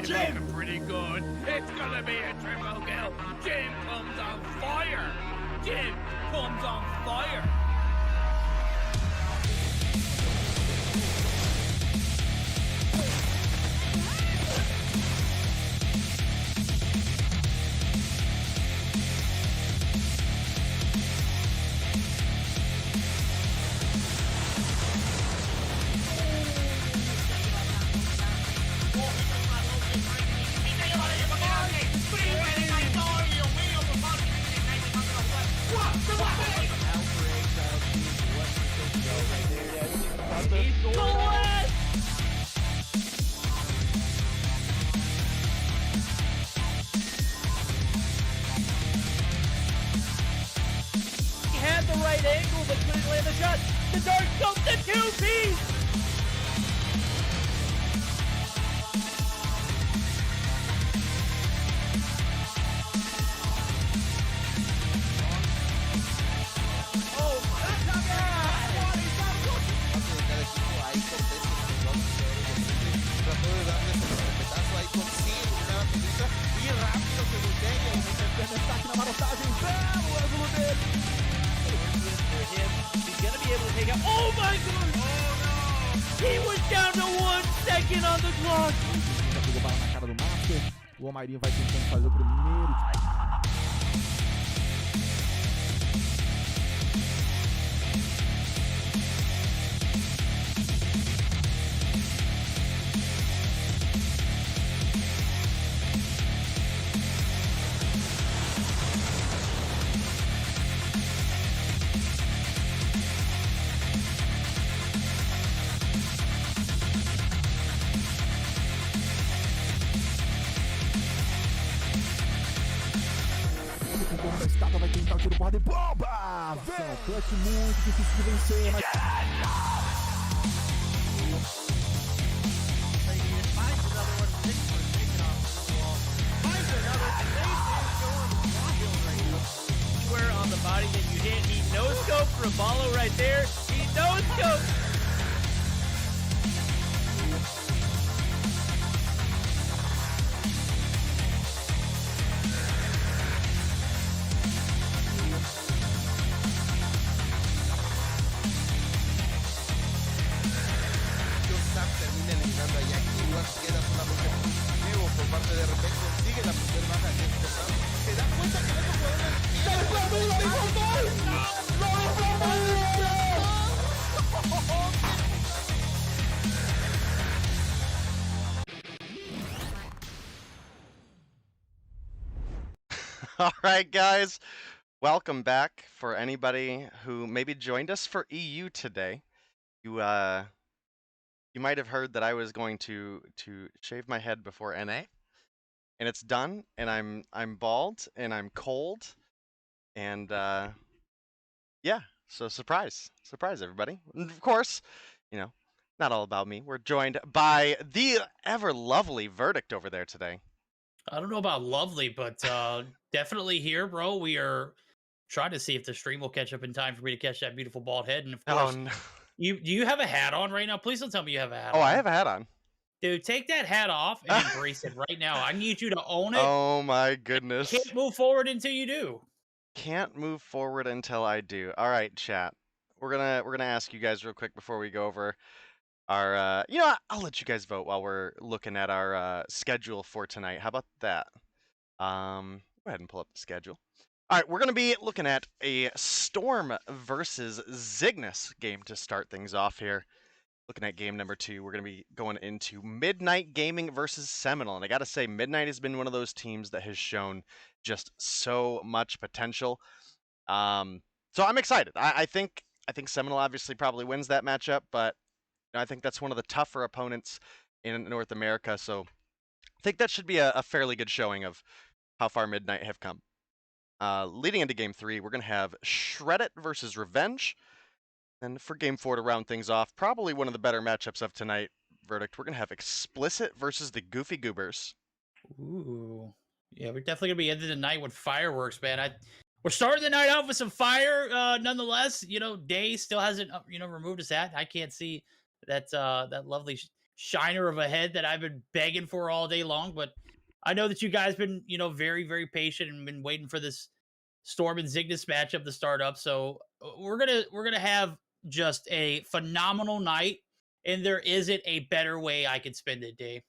Jim! Pretty good. It's gonna be a triple kill. Jim comes on fire. Jim comes on fire. Right angle, but couldn't land the shot. The dark scope, the two-piece! Oh my God! Trató de darle ese respetazo ahí, consigue una pelota y rápido se voltea y se destaca na marotagem. Belo ângulo dele. For him, he's gonna be able to take out. Oh my God! Oh no! He was down to 1 second on the clock. Já pegou bala na cara do Master. O Omairinho vai tentando fazer o primeiro. Da estátua vai tentar o tiro porrada e bomba! Vem! Clutch muito difícil de vencer, mas... Square on the body that you hit. He no-scoped Raballo right there. He no-scoped. Termina eliminando a Jack y Luan queda solamente positivo por parte de repente consigue la primera baja de este round. Se da cuenta que no All right, guys, welcome back. For anybody who maybe joined us for EU today, you might have heard that I was going to shave my head before NA, and it's done. And I'm bald and I'm cold, and yeah. So surprise everybody. And of course, you know, not all about me. We're joined by the ever lovely Verdict over there today. I don't know about lovely, but definitely here, bro. We are trying to see if the stream will catch up in time for me to catch that beautiful bald head. And of course, no. do you have a hat on right now? Please don't tell me you have a hat on. Oh, I have a hat on. Dude, take that hat off and embrace it right now. I need you to own it. Oh my goodness. Can't move forward until you do. Can't move forward until I do. All right, chat. We're gonna ask you guys real quick before we go over our you know what? I'll let you guys vote while we're looking at our schedule for tonight. How about that? Go ahead and pull up the schedule. All right, we're going to be looking at a Storm versus Zygnus game to start things off here. Looking at game number 2, we're going to be going into Midnight Gaming versus Seminal. And I got to say, Midnight has been one of those teams that has shown just so much potential. So I'm excited. I think Seminal obviously probably wins that matchup, but I think that's one of the tougher opponents in North America. So I think that should be a fairly good showing of how far Midnight have come. Leading into game 3, we're going to have Shredit versus Revenge. And for game 4 to round things off, probably one of the better matchups of tonight, Verdict, we're going to have Xplicit versus the Goofy Goobers. Ooh. Yeah, we're definitely going to be ending the night with fireworks, man. We're starting the night off with some fire, nonetheless. You know, Day still hasn't, removed his hat. I can't see that that lovely shiner of a head that I've been begging for all day long. But I know that you guys been, very, very patient and been waiting for this Storm and Zygnus matchup to start up. So we're gonna have just a phenomenal night, and there isn't a better way I could spend it, Dave.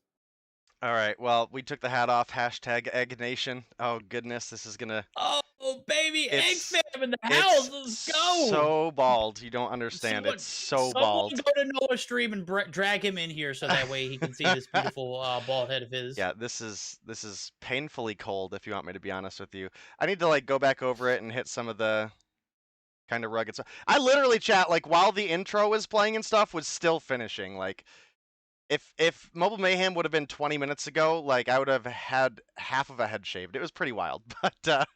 All right. Well, we took the hat off. Hashtag Egg Nation. Oh goodness, this is gonna. Oh baby, Egg It's- Fam in the house. Let's go. So bald. You don't understand. It's so bald. Someone go to Noah's stream and drag him in here so that way he can see this beautiful bald head of his. Yeah, this is painfully cold. If you want me to be honest with you, I need to like go back over it and hit some of the kind of rugged stuff. I literally chat like while the intro was playing and stuff was still finishing. Like if Mobile Mayhem would have been 20 minutes ago, like I would have had half of a head shaved. It was pretty wild, but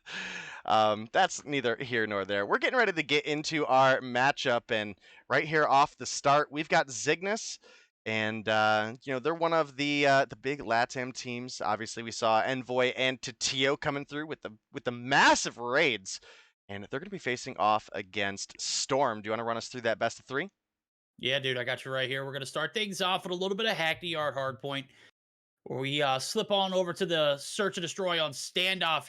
that's neither here nor there. We're getting ready to get into our matchup, and right here off the start, we've got Zygnus, and they're one of the big LATAM teams. Obviously, we saw Envoy and Titio coming through with the massive raids, and they're going to be facing off against Storm. Do you want to run us through that best of 3? Yeah, dude, I got you right here. We're going to start things off with a little bit of Hackney Yard Hardpoint, where we slip on over to the Search and Destroy on Standoff,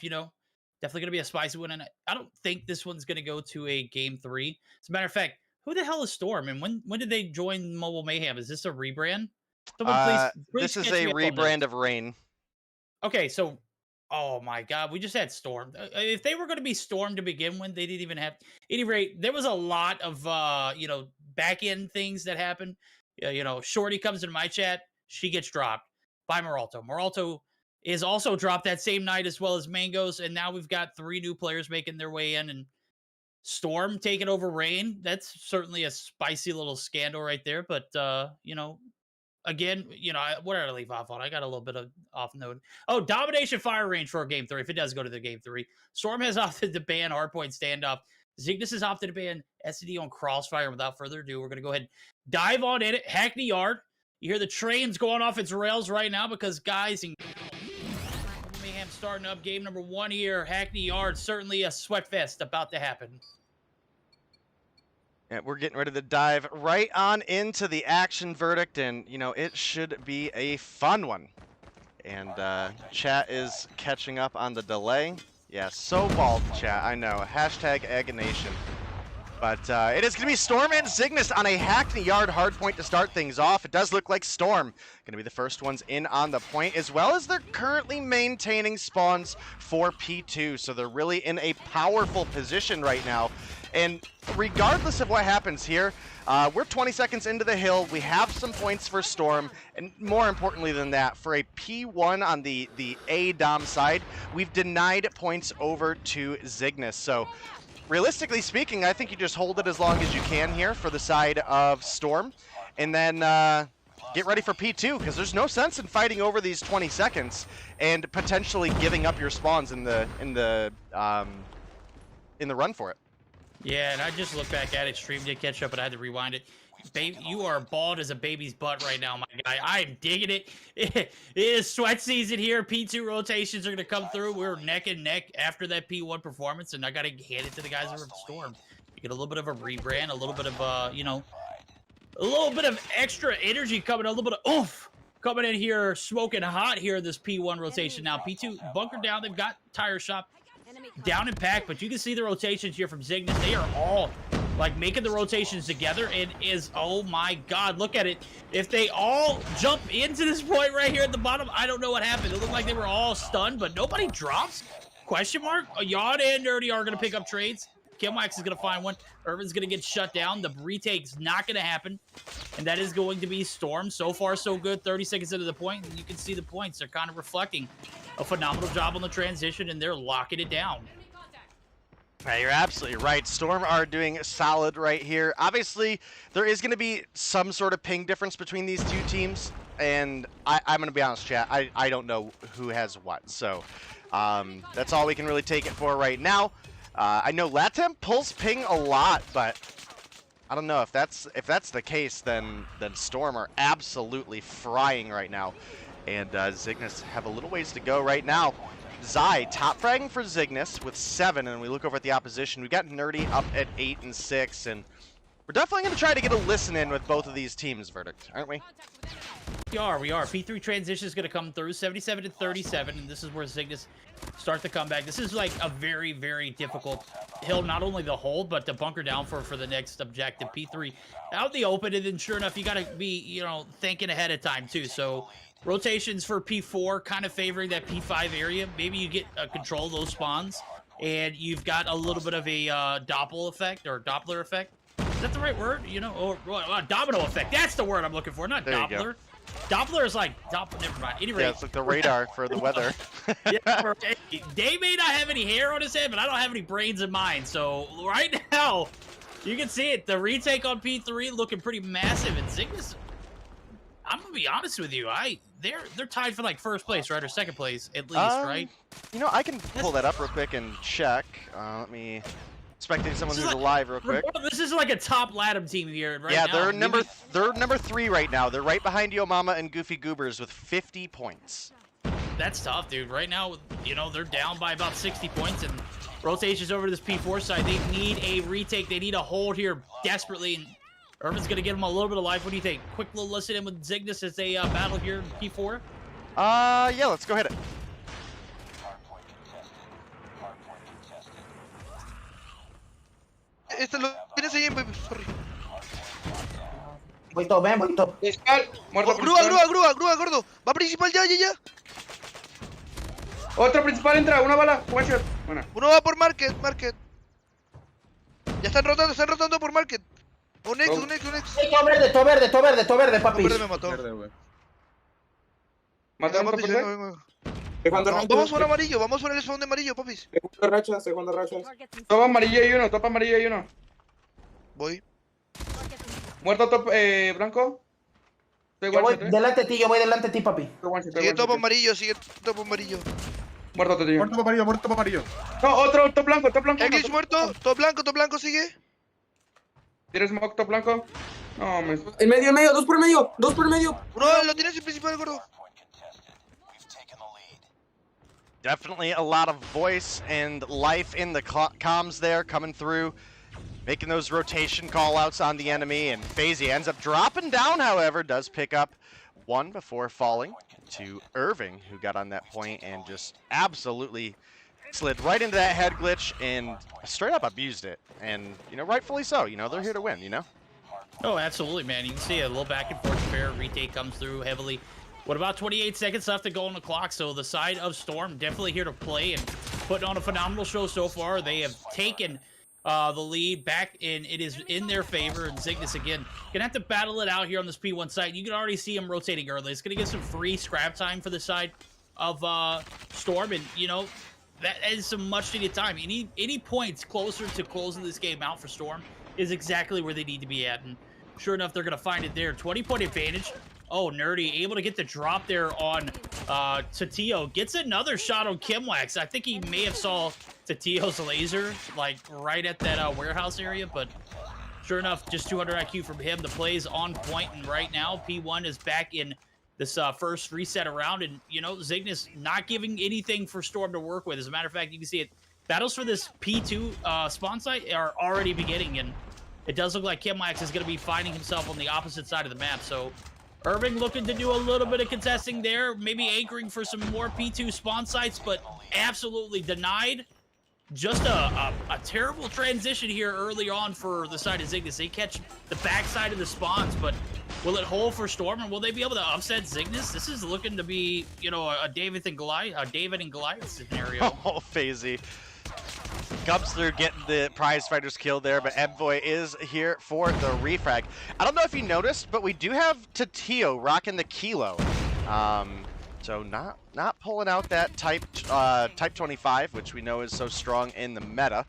Definitely going to be a spicy one, and I don't think this one's going to go to a Game 3. As a matter of fact, who the hell is Storm, and when did they join Mobile Mayhem? Is this a rebrand? Someone please this is catch a me up on this. rebrand of Rain. Okay, so, oh my God, we just had Storm. If they were going to be Storm to begin with, they didn't even have. At any rate, there was a lot of back end things that happened. Shorty comes into my chat, she gets dropped by Moralto. Moralto is also dropped that same night, as well as Mangoes, and now we've got 3 new players making their way in, and Storm taking over Rain. That's certainly a spicy little scandal right there. But again, what did I leave off on? I got a little bit of off note. Oh, Domination Fire Range for Game 3, if it does go to the Game 3. Storm has opted to ban Hardpoint Standoff. Zygnus has opted to ban SD on Crossfire. Without further ado, we're going to go ahead and dive on in it. Hackney Yard. You hear the trains going off its rails right now because guys and Mayhem starting up game number 1 here. Hackney Yard, certainly a sweat fest about to happen. Yeah, we're getting ready to dive right on into the action verdict, and it should be a fun one. And chat is catching up on the delay. Yeah, so bald, chat. I know. Hashtag Egg Nation. But it is going to be Storm and Zygnus on a Hackney Yard hardpoint to start things off. It does look like Storm going to be the first ones in on the point, as well as they're currently maintaining spawns for P2. So they're really in a powerful position right now. And regardless of what happens here, we're 20 seconds into the hill. We have some points for Storm, and more importantly than that, for a P1 on the A Dom side, we've denied points over to Zygnus. So realistically speaking, I think you just hold it as long as you can here for the side of Storm, and then get ready for P2, because there's no sense in fighting over these 20 seconds and potentially giving up your spawns in the run for it. Yeah, and I just looked back at it. Stream did catch up, but I had to rewind it. Baby, you are bald as a baby's butt right now, my guy. I am digging it. It is sweat season here. P2 rotations are going to come through. We're neck and neck after that P1 performance, and I got to hand it to the guys over at Storm. You get a little bit of a rebrand, a little bit of, a little bit of extra energy coming, a little bit of oomph coming in here, smoking hot here, this P1 rotation. Now, P2 bunkered down. They've got Tire Shop down and packed, but you can see the rotations here from Zygnus. They are all making the rotations together, and oh my God, look at it. If they all jump into this point right here at the bottom, I don't know what happened. It looked like they were all stunned, but nobody drops. Question mark? Yard and Dirty are going to pick up trades. Kilmax is going to find one. Irvin's going to get shut down. The retake's not going to happen, and that is going to be Storm. So far, so good. 30 seconds into the point, and you can see the points. They're kind of reflecting a phenomenal job on the transition, and they're locking it down. Yeah, you're absolutely right. Storm are doing solid right here. Obviously, there is going to be some sort of ping difference between these two teams, and I'm going to be honest, chat, I don't know who has what. So that's all we can really take it for right now. I know LATAM pulls ping a lot, but I don't know if that's the case. Then Storm are absolutely frying right now, and Zygnus have a little ways to go right now. Zai top fragging for Zygnus with 7, and we look over at the opposition. We got Nerdy up at 8 and 6, and We're definitely going to try to get a listen in with both of these teams, Verdict, aren't we? We are. P3 transition is going to come through 77 to 37, and this is where Zygnus start the comeback. This is like a very, very difficult hill, not only to hold, but to bunker down for the next objective. P3 out in the open, and then sure enough, you got to be, you know, thinking ahead of time too. So rotations for P4 kind of favoring that P5 area. Maybe you get control of those spawns, and you've got a little bit of a Doppler effect. Is that the right word? You know, or domino effect. That's the word I'm looking for, not there Doppler. Doppler is like Doppler. Never mind. Anyway, yeah, it's like the radar for the weather. yeah, Dave may not have any hair on his head, but I don't have any brains in mine. So right now, you can see it. The retake on P3 looking pretty massive, and Zygnus. I'm gonna be honest with you. They're tied for like first place, right, or second place at least, right? You know, I can pull that up real quick and check. Let me. Spectating someone who's alive real quick. This is like a top Latam team here right now. Yeah, they're number 3 right now. They're right behind Yo Mama and Goofy Goobers with 50 points. That's tough, dude. Right now, you know, they're down by about 60 points, and rotations over to this P4 side. They need a retake. They need a hold here desperately, and Irvin's gonna give them a little bit of life. What do you think? Quick little listen in with Zygnus as they battle here in P4. Yeah, let's go hit it. Este lo tienes ahí, baby. Sorry. Voy top, voy top. Principal, muerto Grúa, gordo. Va principal ya. Otro principal entra, una bala. One shot. Buena. Uno va por market. Ya están rotando por market. Un ex. Todo verde, papi. Verde me mató. ¿Mataron Papis, por vengo. Vamos por amarillo, vamos por el spawn de amarillo, papis. Segundo racha. Top amarillo y uno. Voy. Muerto top blanco. Yo voy delante de ti, papi. Sigue top amarillo. Muerto top, tío. Muerto amarillo. No, otro top blanco. X muerto, top blanco sigue. ¿Tienes smoke top blanco? No, me... En medio, dos por medio. Uno lo tienes en principal, gordo. Definitely a lot of voice and life in the comms there coming through, making those rotation call-outs on the enemy, and FaZe ends up dropping down, however, does pick up one before falling to Irving, who got on that point and just absolutely slid right into that head glitch and straight up abused it. And, you know, rightfully so. You know, they're here to win, you know? Oh, absolutely, man. You can see a little back and forth affair. Retake comes through heavily. What about 28 seconds left to go on the clock? So the side of Storm definitely here to play and putting on a phenomenal show so far. They have taken the lead back, and it is in their favor. And Zygnus, again, gonna have to battle it out here on this P1 site. You can already see him rotating early. It's gonna get some free scrap time for the side of Storm, and, you know, that is some much-needed time. Any points closer to closing this game out for Storm is exactly where they need to be at. And sure enough, they're gonna find it there. 20-point advantage. Oh, Nerdy, able to get the drop there on Tatio. Gets another shot on Kimwax. I think he may have saw Tatio's laser, like, right at that warehouse area, but sure enough, just 200 IQ from him. The play is on point, and right now, P1 is back in this first reset around, and, you know, Zygnus not giving anything for Storm to work with. As a matter of fact, you can see it. Battles for this P2 spawn site are already beginning, and it does look like Kimwax is going to be finding himself on the opposite side of the map, so Irving looking to do a little bit of contesting there, maybe anchoring for some more P2 spawn sites, but absolutely denied. Just a terrible transition here early on for the side of Zygnus. They catch the backside of the spawns, but will it hold for Storm, and will they be able to upset Zygnus? This is looking to be, you know, a David and Goliath scenario. Oh, FaZe comes through getting the prize fighter's kill there, but Envoy is here for the refrag. I don't know if you noticed, but we do have Tatio rocking the kilo. So not pulling out that type 25, which we know is so strong in the meta.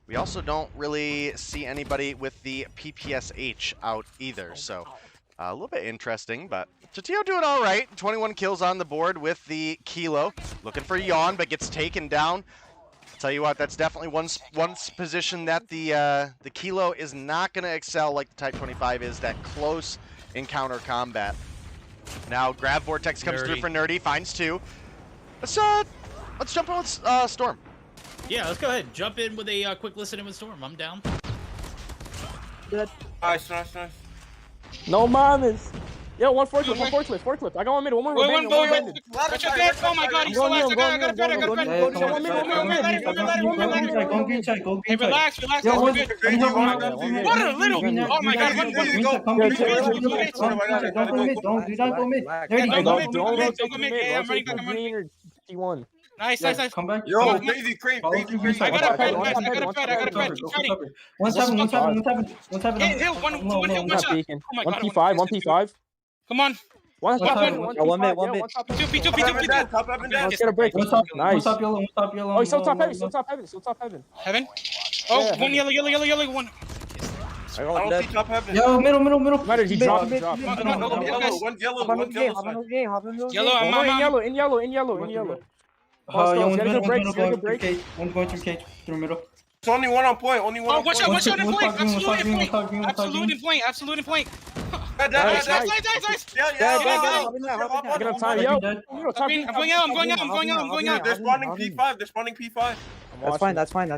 We also don't really see anybody with the PPSH out either, so a little bit interesting, but Tatio doing all right. 21 kills on the board with the kilo. Looking for Yawn, but gets taken down. Tell you what, that's definitely one position that the kilo is not going to excel like the Type 25 is, that close encounter combat. Now Grab Vortex comes through for Nerdy, finds two. Let's jump in with Storm. Yeah, let's go ahead. Jump in with a quick listen in with Storm. I'm down. Nice. No mames. Yo, one forklift. I got one middle. One more. Wait, watch your back. Oh my god, he's so last. I got a threat. Hey, relax. We're good. What a little. Oh my god. T1. Nice. Come back. Yo, crazy. I got a threat. What's happening? Hit one shot. Oh my god. 1P5. Come on. One mid. P2. Let's get a break. Nice. Top yellow. Oh, he's still top heaven. Heaven. Oh, Yeah, one yellow, one. I don't see top heaven. Yo, middle. Matter, he dropped. One yellow. Yellow, I'm In yellow. Yo, Get a one's break. One going through cage, through middle. It's only one on point. Oh, watch out in point. Absolute in point. Nice. Get up time, yo. I'm going out. They're spawning P5. That's fine. Yo,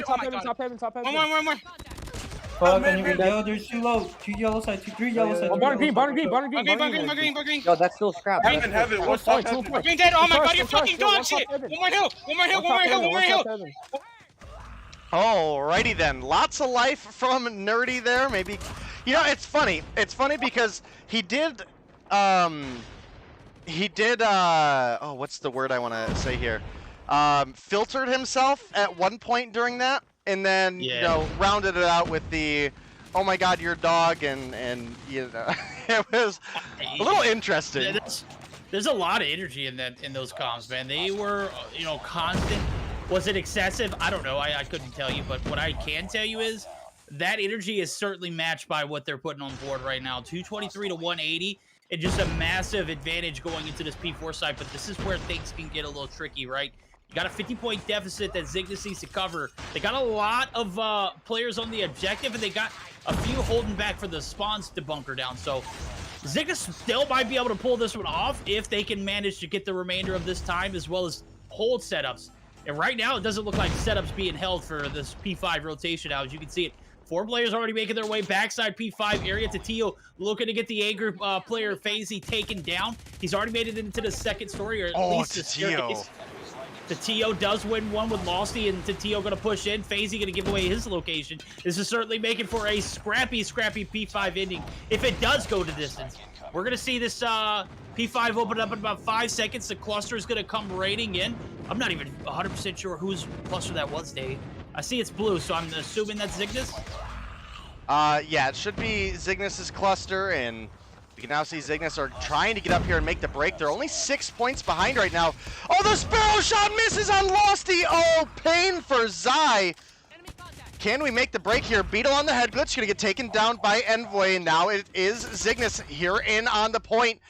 top heaven. One more. Fuck, yo, there's three yellow side, three yellow side. Bottom green. Yo, that's still scrap. Heaven. What's top heaven? Green dead. Oh my god, you're fucking dog shit. One more hill. Alrighty then, lots of life from Nerdy there. Maybe, you know, it's funny. It's funny because he did, oh, what's the word I want to say here? Filtered himself at one point during that, and then you know, rounded it out with the, oh my god, your dog, and you know, it was a little interesting. There's a lot of energy in those comms, man. They were, you know, constant. Was it excessive? I don't know. I couldn't tell you, but what I can tell you is that energy is certainly matched by what they're putting on board right now. 223 to 180, and just a massive advantage going into this P4 side, but this is where things can get a little tricky, right? You got a 50-point deficit that Zygnus needs to cover. They got a lot of players on the objective, and they got a few holding back for the spawns to bunker down. So Zygnus still might be able to pull this one off if they can manage to get the remainder of this time, as well as hold setups. And right now, it doesn't look like setups being held for this P5 rotation now. As you can see it, 4 players already making their way backside P5 area. Tatio looking to get the A group player FaZe taken down. He's already made it into the second story, or at least the staircase. Tatio does win one with Losty, and Tatio going to push in. FaZe going to give away his location. This is certainly making for a scrappy P5 ending if it does go to distance. We're going to see this P5 open up in about 5 seconds. The cluster is going to come raiding in. I'm not even 100% sure whose cluster that was, Dave. I see it's blue, so I'm assuming that's Zygnus? Yeah, it should be Zygnus's cluster, and you can now see Zygnus are trying to get up here and make the break. They're only 6 points behind right now. Oh, the Sparrow shot misses on Losty! Oh, pain for Zy! Can we make the break here? Beetle on the head glitch, gonna get taken down by Envoy, and now it is Zygnus here in on the point.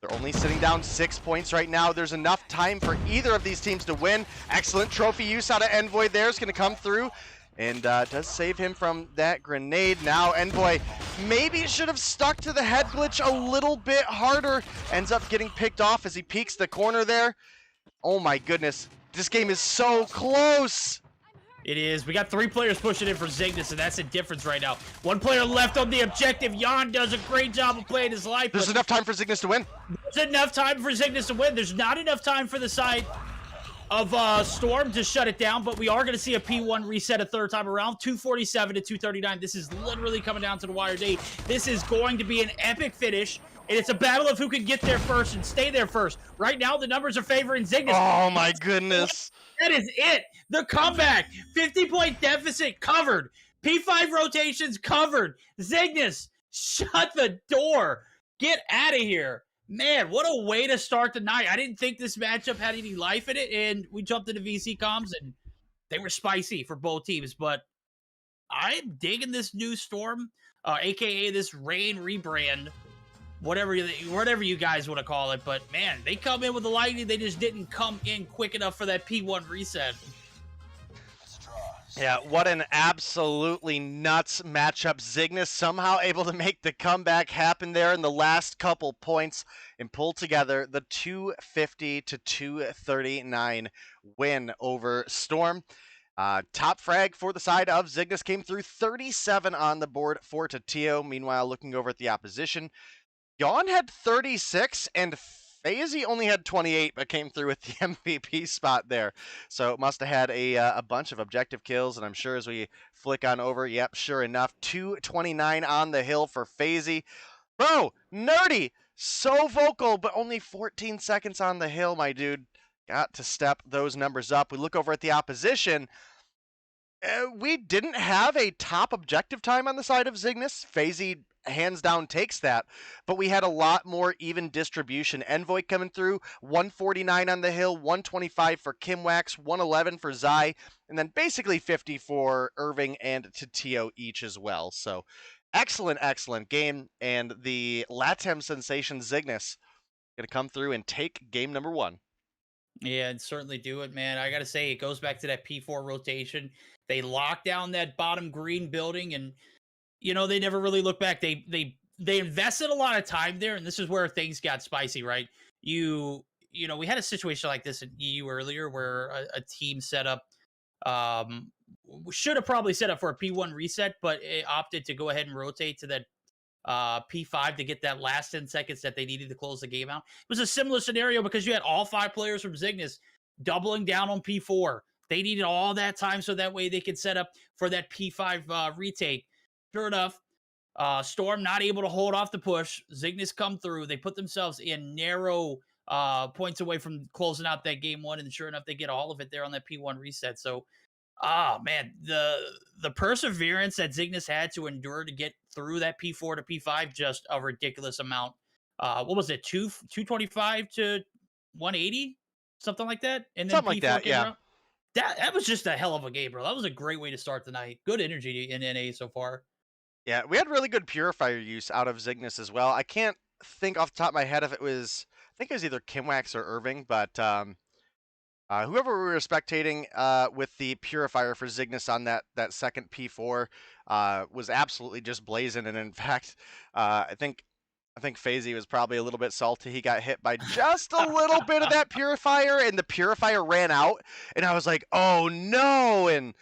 They're only sitting down 6 points right now. There's enough time for either of these teams to win. Excellent trophy use out of Envoy there is gonna come through, and does save him from that grenade. Now Envoy maybe should have stuck to the head glitch a little bit harder. Ends up getting picked off as he peeks the corner there. Oh my goodness, this game is so close. It is. We got 3 players pushing in for Zygnus, and that's the difference right now. 1 player left on the objective. Jan does a great job of playing his life. There's enough time for Zygnus to win. There's enough time for Zygnus to win. There's not enough time for the side of Storm to shut it down, but we are going to see a P1 reset a third time around. 247 to 239. This is literally coming down to the wire, Dave. This is going to be an epic finish, and it's a battle of who can get there first and stay there first. Right now, the numbers are favoring Zygnus. Oh my goodness. That is it. The comeback. 50-point deficit covered. P5 rotations covered. Zygnus, shut the door. Get out of here. Man, what a way to start the night. I didn't think this matchup had any life in it, and we jumped into VC comms, and they were spicy for both teams, but I'm digging this new Storm, a.k.a. this Rain rebrand, whatever you guys want to call it. But, man, they come in with the lightning. They just didn't come in quick enough for that P1 reset. Yeah, what an absolutely nuts matchup. Zygnus somehow able to make the comeback happen there in the last couple points and pull together the 250 to 239 win over Storm. Top frag for the side of Zygnus came through 37 on the board for Tatio. Meanwhile, looking over at the opposition, Yawn had 36 and FaZe only had 28, but came through with the MVP spot there. So must have had a bunch of objective kills, and I'm sure as we flick on over, yep, sure enough, 229 on the hill for FaZe. Bro, Nerdy, so vocal, but only 14 seconds on the hill, my dude. Got to step those numbers up. We look over at the opposition. We didn't have a top objective time on the side of Zygnus. FaZe hands down takes that, but we had a lot more even distribution. Envoy coming through, 149 on the hill, 125 for Kimwax, 111 for Zy, and then basically 50 for Irving and Tatio each as well. So excellent, excellent game, and the LATAM sensation Zygnus gonna come through and take game number 1. Yeah, and certainly do it, man. I gotta say, it goes back to that P4 rotation. They locked down that bottom green building, and you know, they never really look back. They invested a lot of time there, and this is where things got spicy, right? You know, we had a situation like this in EU earlier where a team set up, should have probably set up for a P1 reset, but it opted to go ahead and rotate to that P5 to get that last 10 seconds that they needed to close the game out. It was a similar scenario because you had all 5 players from Zygnus doubling down on P4. They needed all that time so that way they could set up for that P5 retake. Sure enough, Storm not able to hold off the push. Zygnus come through. They put themselves in narrow points away from closing out that game 1, and sure enough, they get all of it there on that P1 reset. So, man, the perseverance that Zygnus had to endure to get through that P4 to P5, just a ridiculous amount. What was it, 225 to 180? Something like that? And then something P4 like that, yeah. Around? That was just a hell of a game, bro. That was a great way to start the night. Good energy in NA so far. Yeah, we had really good purifier use out of Zygnus as well. I can't think off the top of my head if it was, I think it was either Kimwax or Irving, but whoever we were spectating with the purifier for Zygnus on that second P4 was absolutely just blazing. And in fact, I think FaZe was probably a little bit salty. He got hit by just a little bit of that purifier, and the purifier ran out. And I was like, oh no! And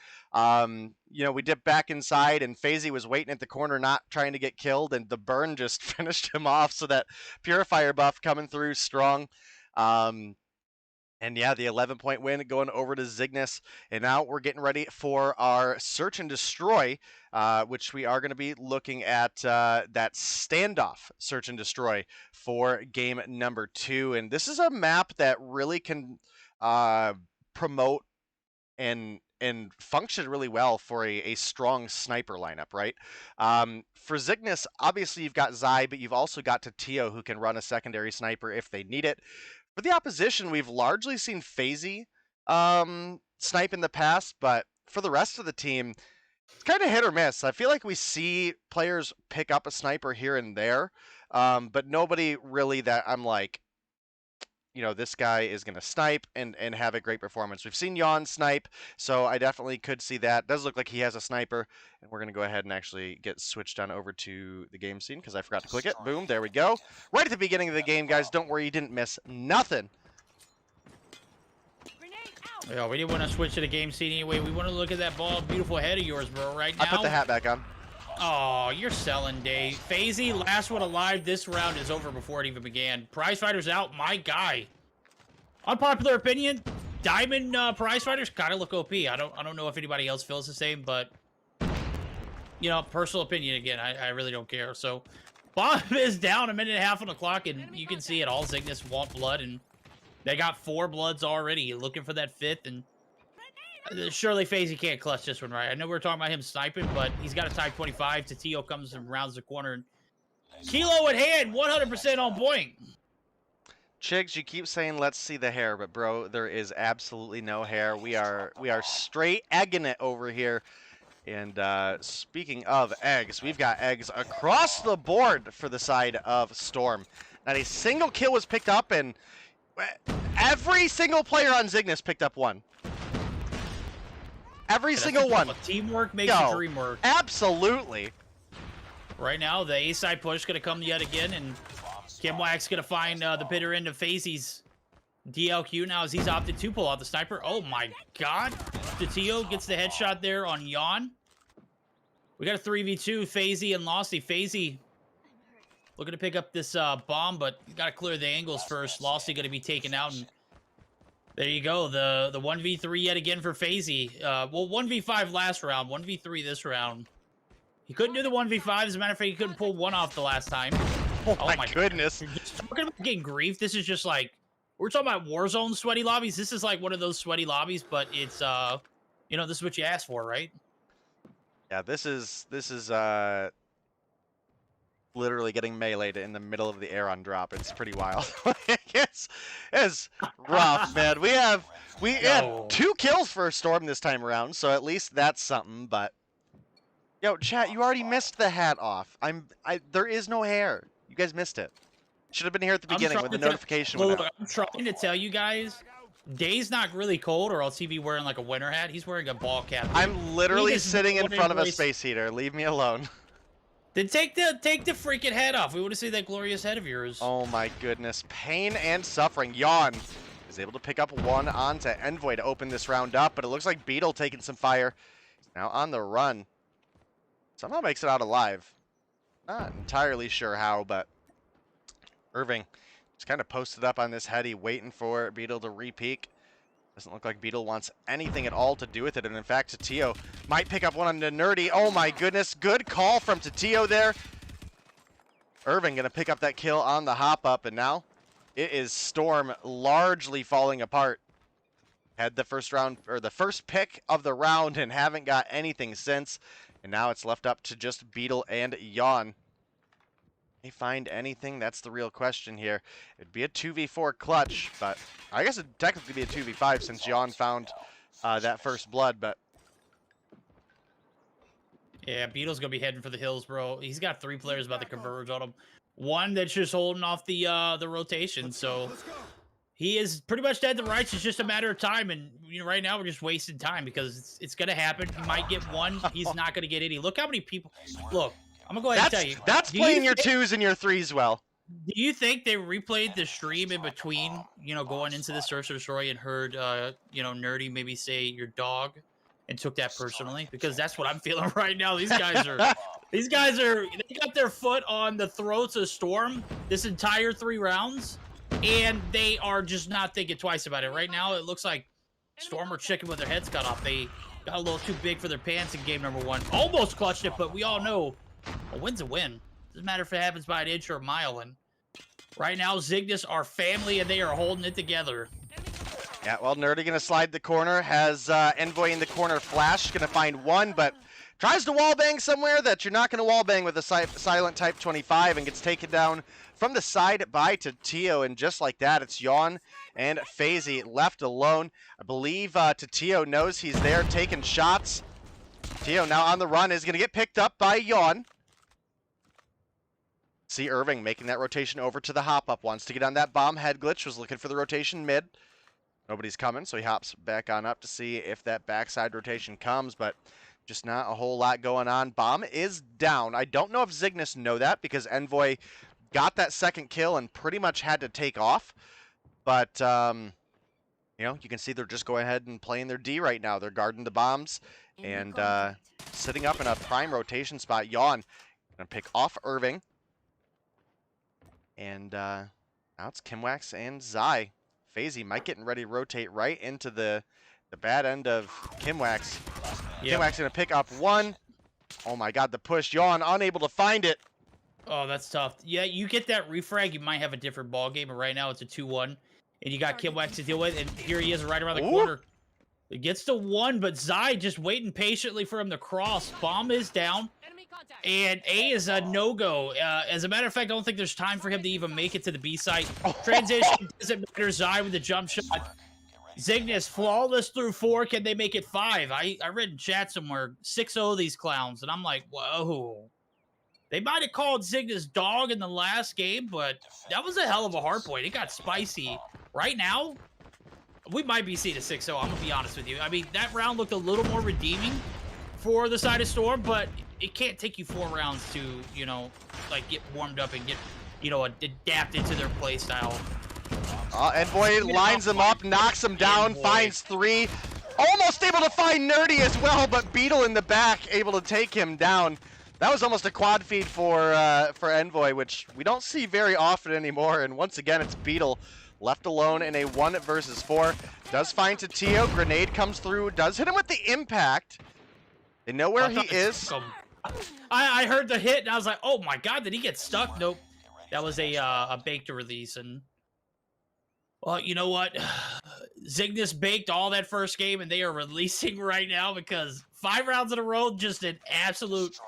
you know, we dipped back inside, and FaZe was waiting at the corner, not trying to get killed, and the burn just finished him off. So that purifier buff coming through strong. And yeah, the 11-point win going over to Zygnus. And now we're getting ready for our search and destroy, which we are going to be looking at that standoff search and destroy for game number 2. And this is a map that really can promote and function really well for a strong sniper lineup, right? For Zygnus, obviously you've got Zy, but you've also got Tatio who can run a secondary sniper if they need it. For the opposition, we've largely seen FaZe snipe in the past, but for the rest of the team, it's kind of hit or miss. I feel like we see players pick up a sniper here and there, but nobody really that I'm like, you know, this guy is going to snipe and have a great performance. We've seen Yawn snipe, so I definitely could see that. Does look like he has a sniper, and we're going to go ahead and actually get switched on over to the game scene because I forgot to click it. Boom, there we go. Right at the beginning of the game, guys. Don't worry, you didn't miss nothing. Yeah, we didn't want to switch to the game scene anyway. We want to look at that ball, beautiful head of yours, bro, right now. I put the hat back on. Oh, you're selling, Dave. FaZe, last one alive. This round is over before it even began. Prize Fighters out, my guy. Unpopular opinion, Diamond Prize Fighters kind of look OP. I don't know if anybody else feels the same, but you know, personal opinion again. I really don't care. So, bomb is down, 1.5 minutes on the clock, and you can see it. All Zygnus want blood, and they got 4 bloods already, looking for that 5th, and surely FaZe can't clutch this one, right? I know we're talking about him sniping, but he's got a type 25. Tatio comes and rounds the corner. And Kilo at hand, 100% on point. Chigs, you keep saying let's see the hair, but bro, there is absolutely no hair. We are straight egging it over here. And speaking of eggs, we've got eggs across the board for the side of Storm. Not a single kill was picked up, and every single player on Zygnus picked up 1. Every single one. Teamwork makes the dream work. Absolutely. Right now, the A-side push is going to come yet again, and Kimwax going to find the bitter end of FaZe's DLQ now as he's opted to pull out the sniper. Oh my god. Statio gets the headshot there on Yon. We got a 3v2, FaZe and Losty. FaZe looking to pick up this bomb, but you got to clear the angles first. Losty going to be taken out, and there you go. The 1v3 yet again for FaZe. Well, 1v5 last round, 1v3 this round. He couldn't do the 1v5. As a matter of fact, he couldn't pull one off the last time. Oh my goodness. Just talking about getting grief, this is just like, we're talking about Warzone sweaty lobbies. This is like one of those sweaty lobbies, but it's, you know, this is what you asked for, right? Yeah, this is literally getting meleeed in the middle of the air on drop. It's pretty wild. it's rough, man. We had 2 kills for Storm this time around, so at least that's something. But yo, chat, you already missed the hat off. There is no hair. You guys missed it. Should have been here at the beginning when the notification went out. I'm trying to tell you guys, Day's not really cold, or else he'd be wearing like a winter hat. He's wearing a ball cap. I'm literally sitting in front of a space heater. Leave me alone. Then take the freaking head off. We want to see that glorious head of yours. Oh my goodness. Pain and suffering. Yawn is able to pick up one onto Envoy to open this round up, but it looks like Beetle taking some fire. He's now on the run. Somehow makes it out alive. Not entirely sure how, but Irving just kind of posted up on this heady, waiting for Beetle to re-peek. Doesn't look like Beetle wants anything at all to do with it, and in fact, Tatio might pick up one on the Nerdy. Oh my goodness, good call from Tatio there. Irving gonna pick up that kill on the hop-up, and now it is Storm largely falling apart. Had the first round, or the first pick of the round, and haven't got anything since. And now it's left up to just Beetle and Yawn. They find anything? That's the real question here. It'd be a 2v4 clutch, but I guess it'd technically be a 2v5 since Yawn found that first blood, but yeah, Beetle's gonna be heading for the hills, bro. He's got 3 players about to converge on him. One that's just holding off the rotation, so he is pretty much dead to rights. It's just a matter of time, and you know, right now we're just wasting time because it's gonna happen. He might get one. He's not gonna get any. Look how many people. Look, I'm gonna go ahead and tell you. That's playing your 2s and your 3s well. Do you think they replayed the stream in between, you know, going into the Search and Destroy and heard, you know, Nerdy maybe say your dog, and took that personally? Because that's what I'm feeling right now. These guys are, they got their foot on the throats of Storm this entire 3 rounds, and they are just not thinking twice about it. Right now, it looks like Storm are chicken with their heads cut off. They got a little too big for their pants in game number 1. Almost clutched it, but we all know a win's a win. Doesn't matter if it happens by an inch or a mile. And right now, Zygnus are family, and they are holding it together. Yeah, well, Nerdy gonna slide the corner, has Envoy in the corner flash, gonna find one, but tries to wallbang somewhere that you're not gonna wallbang with a silent type 25, and gets taken down from the side by Tatio, and just like that, it's Yawn and FaZe left alone. I believe Tatio knows he's there taking shots. Tatio now on the run is gonna get picked up by Yawn. See Irving making that rotation over to the hop-up. Wants to get on that bomb. Head glitch, was looking for the rotation mid. Nobody's coming, so he hops back on up to see if that backside rotation comes, but just not a whole lot going on. Bomb is down. I don't know if Zygnus know that, because Envoy got that second kill and pretty much had to take off. But, you know, you can see they're just going ahead and playing their D right now. They're guarding the bombs and sitting up in a prime rotation spot. Yawn gonna pick off Irving. And now it's Kimwax and Zai. FaZe might getting ready to rotate right into the bad end of Kimwax. Yep. Kimwax gonna pick up one. Oh my god, the push. Yawn unable to find it. Oh, that's tough. Yeah, you get that refrag, you might have a different ball game, but right now it's a 2-1. And you got Kimwax to deal with, and here he is right around the corner. It gets to 1, but Zai just waiting patiently for him to cross. Bomb is down. And A is a no-go. As a matter of fact, I don't think there's time for him to even make it to the B site. Transition doesn't matter. Zai with the jump shot. Zygnus flawless through 4. Can they make it 5? I read in chat somewhere 6-0 these clowns, and I'm like, whoa. They might have called Zygnus dog in the last game, but that was a hell of a hard point. It got spicy. Right now, we might be seeing a 6-0. I'm gonna be honest with you. I mean, that round looked a little more redeeming for the side of Storm, but it can't take you 4 rounds to, you know, like get warmed up and get, you know, adapt into their play style. Envoy lines him up, knocks him down, finds 3. Almost able to find Nerdy as well, but Beetle in the back able to take him down. That was almost a quad feed for Envoy, which we don't see very often anymore. And once again, it's Beetle left alone in a 1 versus 4. Does find Tatio. Grenade comes through. Does hit him with the impact. They know where he is. I heard the hit and I was like, oh my god, did he get stuck? Nope. That was a baked release. And well, you know what? Zygnus baked all that first game and they are releasing right now because 5 rounds in a row, just an absolute...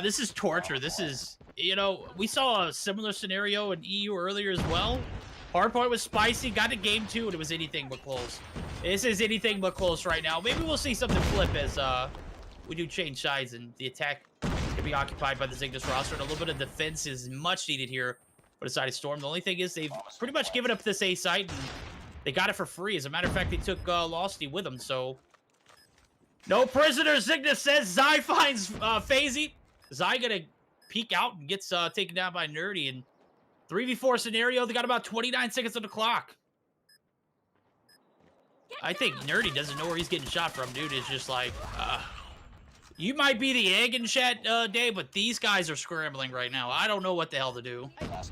this is torture. This is, you know, we saw a similar scenario in EU earlier as well. Hardpoint was spicy, got to game 2, and it was anything but close. This is anything but close right now. Maybe we'll see something flip as we do change sides and the attack can be occupied by the Zygnus roster, and a little bit of defense is much needed here for the side of Storm. The only thing is they've pretty much given up this A site, and they got it for free. As a matter of fact, they took Losty with them, so... No prisoners, Zygnus says. Zai finds FaZe. Zai gonna peek out and gets taken down by Nerdy, and 3v4 scenario, they got about 29 seconds on the clock. I think Nerdy doesn't know where he's getting shot from, dude. It's just like, you might be the egg in chat, Dave, but these guys are scrambling right now. I don't know what the hell to do.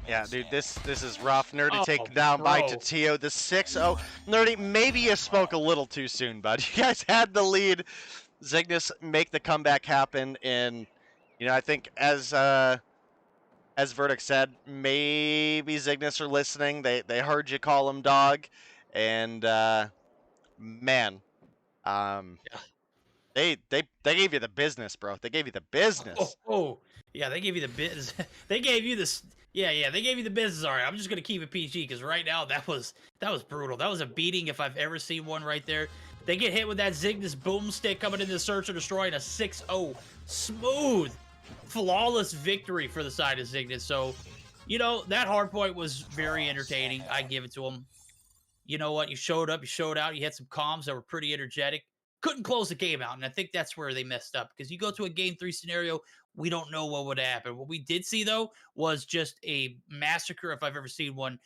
Yeah, dude, this is rough. Nerdy taken down by Tatio. The 6-0. Nerdy, maybe you spoke a little too soon, bud. You guys had the lead. Zygnus make the comeback happen, and you know, I think as Verdict said, maybe Zygnus are listening. They heard you call him dog, and man, they gave you the business, bro. They gave you the business. Oh, yeah, they gave you the business. They gave you this. Yeah, they gave you the business. All right, I'm just gonna keep it PG because right now that was brutal. That was a beating if I've ever seen one right there. They get hit with that Zygnus boomstick coming into the search and destroy, and a 6-0 smooth, flawless victory for the side of Zygnus. So, you know, that hardpoint was very entertaining. I give it to him. You know what? You showed up, you showed out, you had some comms that were pretty energetic. Couldn't close the game out, and I think that's where they messed up. Because you go to a game 3 scenario, we don't know what would happen. What we did see, though, was just a massacre, if I've ever seen one,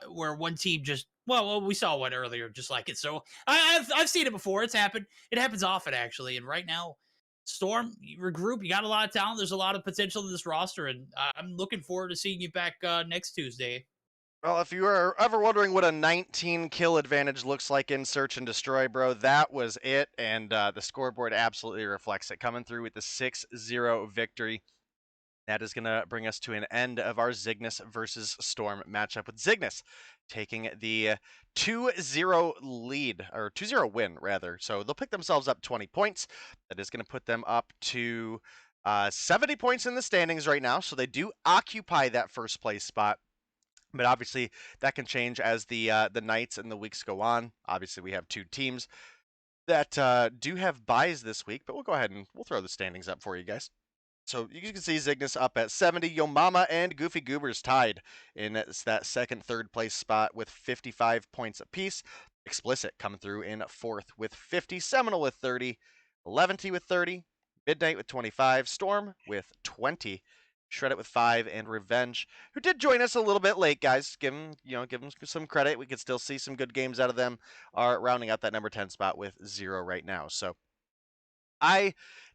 where one team just... Well, we saw one earlier just like it. So I've seen it before. It's happened. It happens often, actually. And right now, Storm, you regroup. You got a lot of talent. There's a lot of potential in this roster, and I'm looking forward to seeing you back next Tuesday. Well, if you were ever wondering what a 19-kill advantage looks like in Search and Destroy, bro, that was it, and the scoreboard absolutely reflects it. Coming through with the 6-0 victory. That is going to bring us to an end of our Zygnus versus Storm matchup, with Zygnus taking the 2-0 lead, or 2-0 win, rather. So they'll pick themselves up 20 points. That is going to put them up to 70 points in the standings right now. So they do occupy that first place spot. But obviously, that can change as the nights and the weeks go on. Obviously, we have 2 teams that do have buys this week. But we'll go ahead and we'll throw the standings up for you guys. So you can see Zygnus up at 70, Yo Mama and Goofy Goobers tied in that second, third place spot with 55 points apiece. Xplicit coming through in 4th with 50, Seminal with 30, Levity with 30, Midnight with 25, Storm with 20, Shredit with 5, and Revenge, who did join us a little bit late, guys. Give them some credit. We could still see some good games out of them. Are rounding out that number 10 spot with 0 right now. So I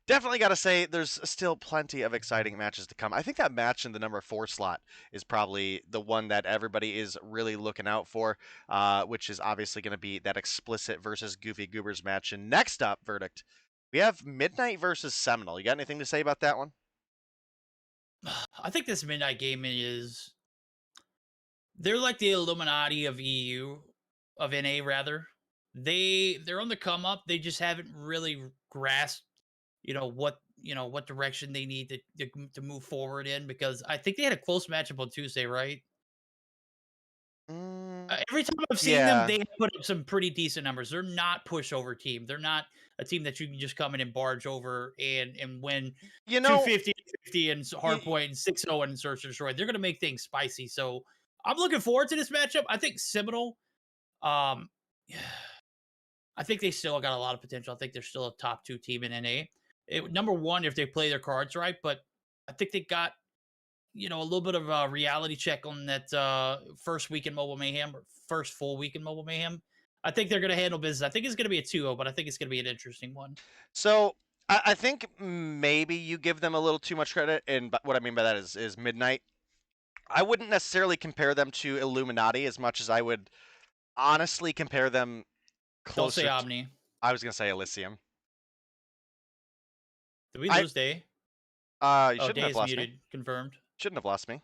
definitely got to say there's still plenty of exciting matches to come. I think that match in the number 4 slot is probably the one that everybody is really looking out for, which is obviously going to be that Xplicit versus Goofy Goobers match. And next up, Verdict, we have Midnight versus Seminal. You got anything to say about that one? I think this Midnight game is... They're like the Illuminati of EU, of NA rather. They're on the come up. They just haven't really grasped what direction they need to move forward in, because I think they had a close matchup on Tuesday, right? Every time I've seen them, they put up some pretty decent numbers. They're not pushover team. They're not a team that you can just come in and barge over and win 250 and hardpoint and 6-0 and Search and Destroy. They're going to make things spicy. So I'm looking forward to this matchup. I think Seminal, I think they still got a lot of potential. I think they're still a top 2 team in NA. Number 1, if they play their cards right, but I think they got, a little bit of a reality check on that first week in Mobile Mayhem, or first full week in Mobile Mayhem. I think they're going to handle business. I think it's going to be a 2-0, but I think it's going to be an interesting one. So I think maybe you give them a little too much credit, and what I mean by that is Midnight. I wouldn't necessarily compare them to Illuminati as much as I would honestly compare them closer. Don't say Omni. I was gonna say Elysium. Did we lose Day? You shouldn't have Day's lost muted. me. Confirmed. Shouldn't have lost me.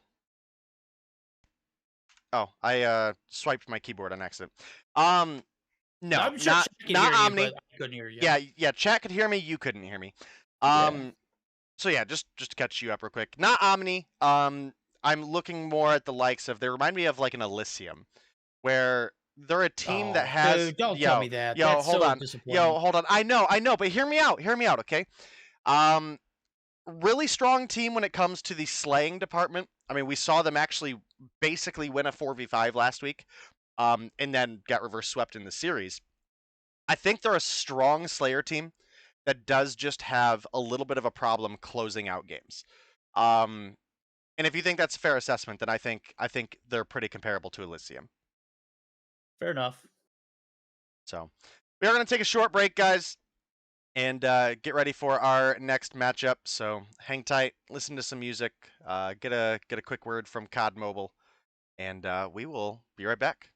Oh, I swiped my keyboard on accident. No, I'm sure not Chat can hear Omni. you, but I couldn't hear you. Yeah, chat could hear me. You couldn't hear me. So yeah, just to catch you up real quick. Not Omni. I'm looking more at the likes of. They remind me of like an Elysium, where they're a team that has. Dude, don't tell me that. Yo, That's hold so on. disappointing. Yo, hold on. I know, but hear me out. Hear me out, okay? Really strong team when it comes to the slaying department. I mean, we saw them actually basically win a 4v5 last week, and then got reverse swept in the series. I think they're a strong Slayer team that does just have a little bit of a problem closing out games. And if you think that's a fair assessment, then I think they're pretty comparable to Elysium. Fair enough. So we are going to take a short break, guys, and get ready for our next matchup. So hang tight, listen to some music, get a quick word from COD Mobile, and we will be right back.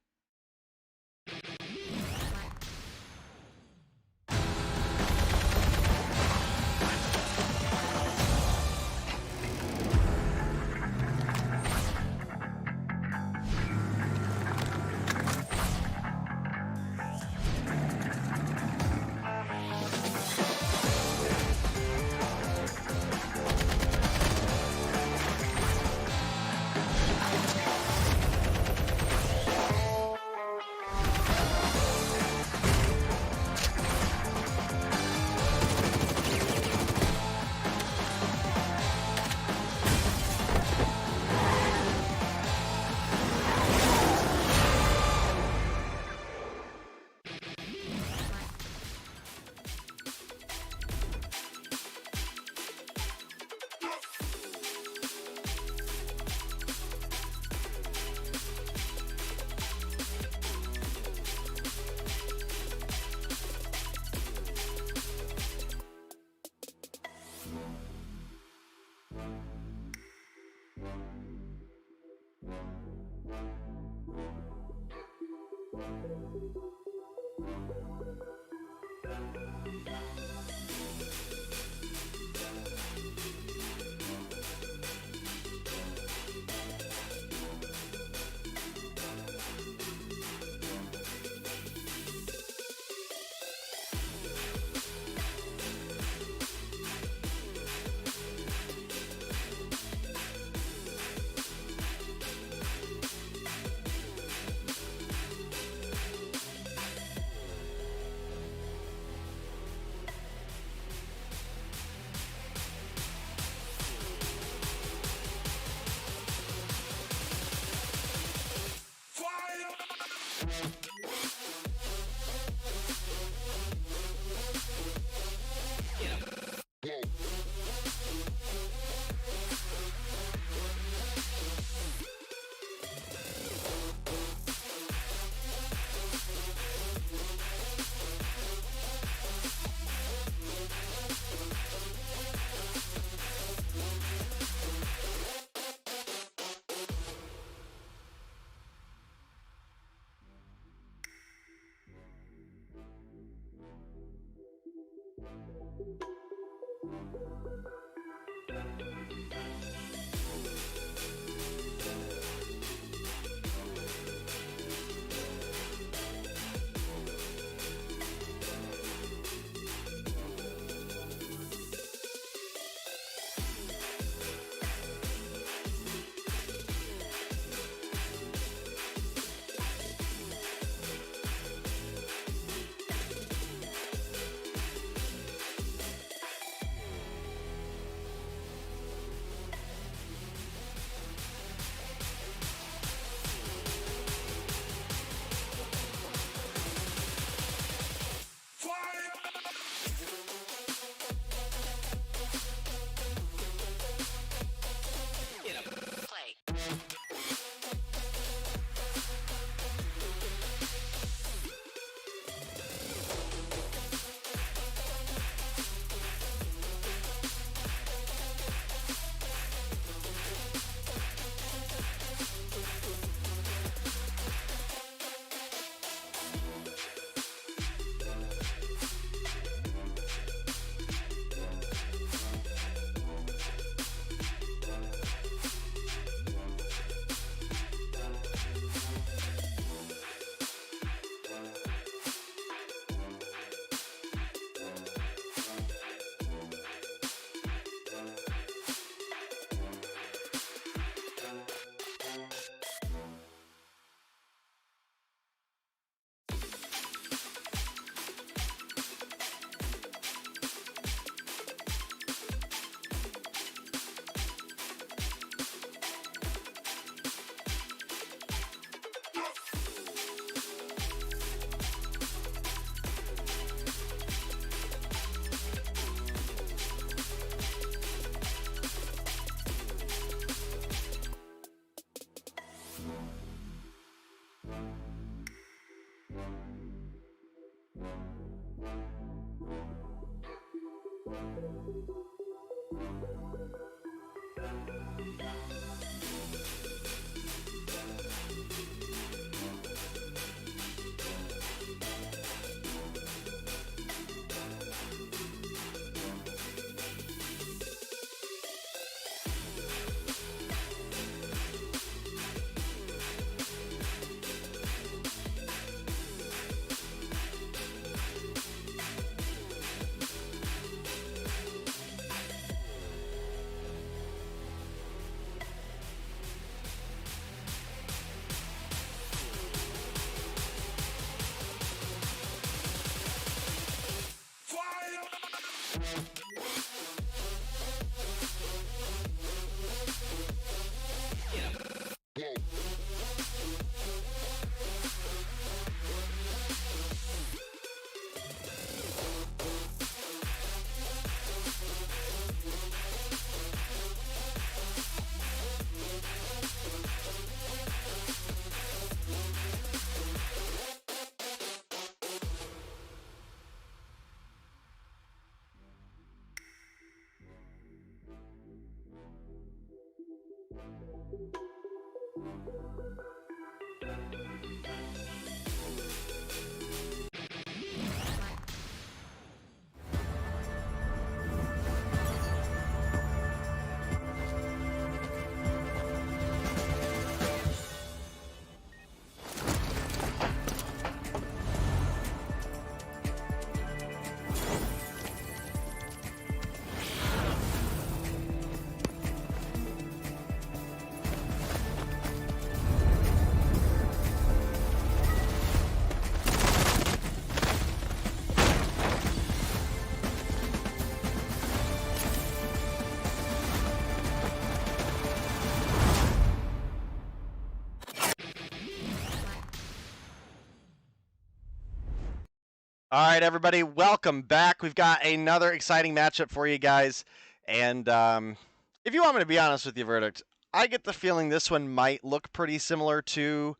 All right, everybody, welcome back. We've got another exciting matchup for you guys. And if you want me to be honest with your verdict, I get the feeling this one might look pretty similar to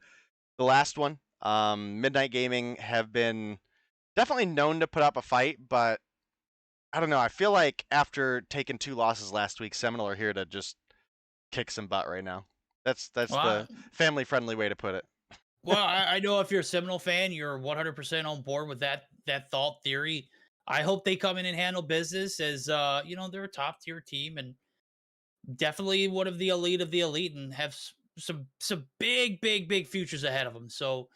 the last one. Midnight Gaming have been definitely known to put up a fight, but I don't know. I feel like after taking 2 losses last week, Seminal are here to just kick some butt right now. That's the family-friendly way to put it. Well, I know if you're a Seminole fan, you're 100% on board with that thought theory. I hope they come in and handle business as, you know, they're a top-tier team and definitely one of the elite and have some big futures ahead of them. So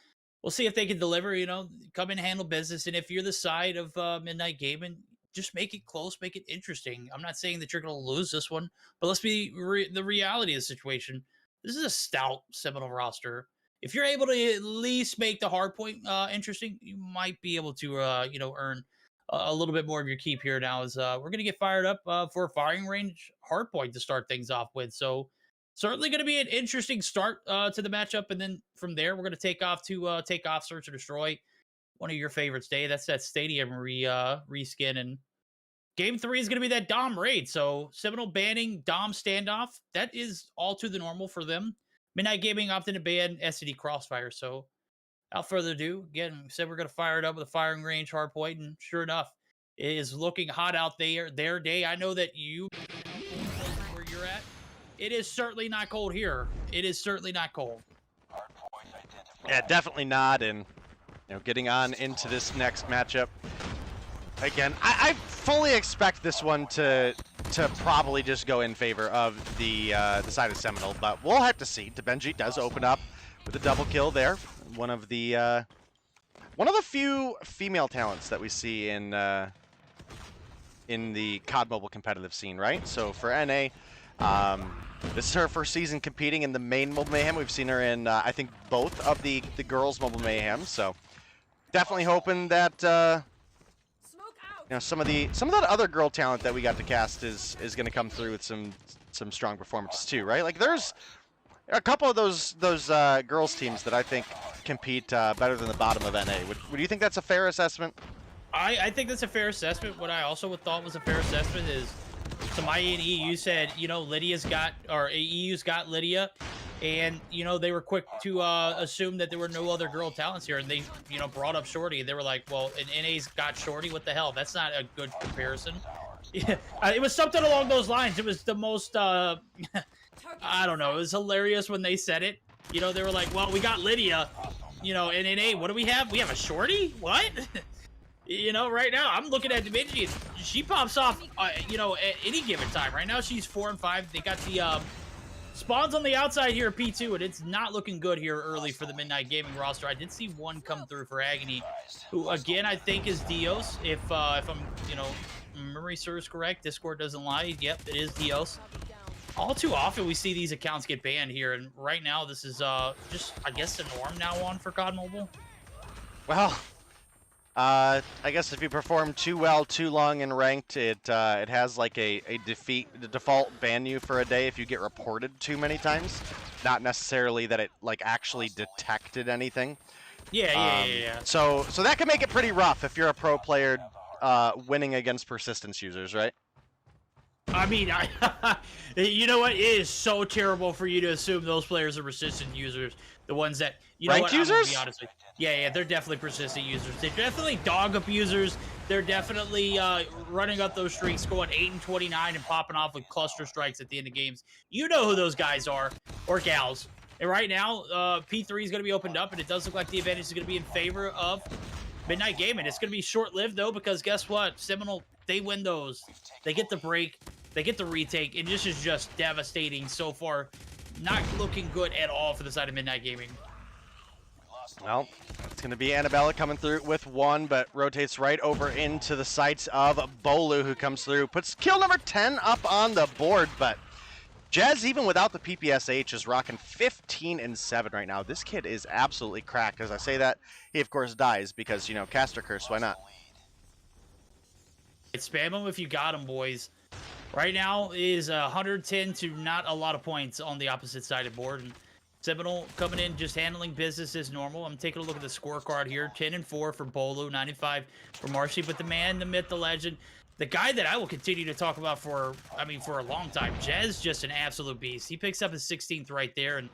we'll see if they can deliver, you know, come in and handle business. And if you're the side of Midnight Gaming, just make it close, make it interesting. I'm not saying that you're going to lose this one, but let's be the reality of the situation. This is a stout Seminole roster. If you're able to at least make the hard point interesting, you might be able to, you know, earn a little bit more of your keep here. Now, as we're going to get fired up for a firing range hard point to start things off with. So certainly going to be an interesting start to the matchup. And then from there, we're going to take off Search or Destroy, one of your favorites, Dave. That's that Stadium reskin. And Game 3 is going to be that Dom raid. So Seminole banning Dom standoff. That is all to the normal for them. Midnight Gaming opted to ban SCD Crossfire. So without further ado, again, we said we're going to fire it up with a firing range hard point, and sure enough, it is looking hot out there. Day. I know that you where you're at. It is certainly not cold here. It is certainly not cold. Yeah, definitely not. And you know, getting on into this next matchup. Again, I fully expect this one to probably just go in favor of the side of Seminole, but we'll have to see. Debenji does open up with a double kill there. One of the few female talents that we see in the COD Mobile competitive scene, right? So for NA, this is her first season competing in the main Mobile Mayhem. We've seen her in I think both of the girls Mobile Mayhem. So definitely hoping that. You know, some of that other girl talent that we got to cast is going to come through with some strong performances too, right? Like there's a couple of those girls teams that I think compete better than the bottom of NA. Would you think that's a fair assessment? I think that's a fair assessment. What I also thought was a fair assessment is, to my A&E, you said, you know, EU's got Lydia, and, you know, they were quick to assume that there were no other girl talents here, and they, you know, brought up Shorty, and they were like, well, and NA's got Shorty, what the hell? That's not a good comparison. Yeah, it was something along those lines. It was the most, I don't know. It was hilarious when they said it. You know, they were like, well, we got Lydia, you know, and hey, what do we have? We have a shorty? What? You know, right now, I'm looking at Divinity, and she pops off, you know, at any given time. Right now, she's 4 and 5. They got the spawns on the outside here at P2, and it's not looking good here early for the Midnight Gaming roster. I did see one come through for Agony, who, again, I think is Dios. If I'm, you know, memory serves correct, Discord doesn't lie. Yep, it is Dios. All too often, we see these accounts get banned here, and right now, this is just, I guess, the norm now on for COD Mobile. Well, I guess if you perform too well too long in ranked, it has like a default ban you for a day if you get reported too many times. Not necessarily that it like actually detected anything. Yeah. So that can make it pretty rough if you're a pro player winning against persistence users, right? I mean, you know what? It is so terrible for you to assume those players are persistent users. The ones that, you know ranked what? users? I'm gonna be honest with you. Yeah, they're definitely persistent users. They're definitely dog abusers. They're definitely running up those streaks, going 8 and 29 and popping off with cluster strikes at the end of games. You know who those guys are, or gals. And right now, P3 is going to be opened up, and it does look like the advantage is going to be in favor of Midnight Gaming. It's going to be short-lived, though, because guess what? Seminal, they win those. They get the break. They get the retake, and this is just devastating so far. Not looking good at all for the side of Midnight Gaming. Well, it's going to be Annabella coming through with one, but rotates right over into the sights of Bolu, who comes through. Puts kill number 10 up on the board, but Jez, even without the PPSH, is rocking 15 and 7 right now. This kid is absolutely cracked. As I say that, he, of course, dies because, you know, caster curse. Why not? Spam him if you got him, boys. Right now is 110 to not a lot of points on the opposite side of the board. And Seminal coming in, just handling business as normal. I'm taking a look at the scorecard here. 10 and 4 for Bolu, 95 for Marshy. But the man, the myth, the legend, the guy that I will continue to talk about for a long time, Jez, just an absolute beast. He picks up his 16th right there. And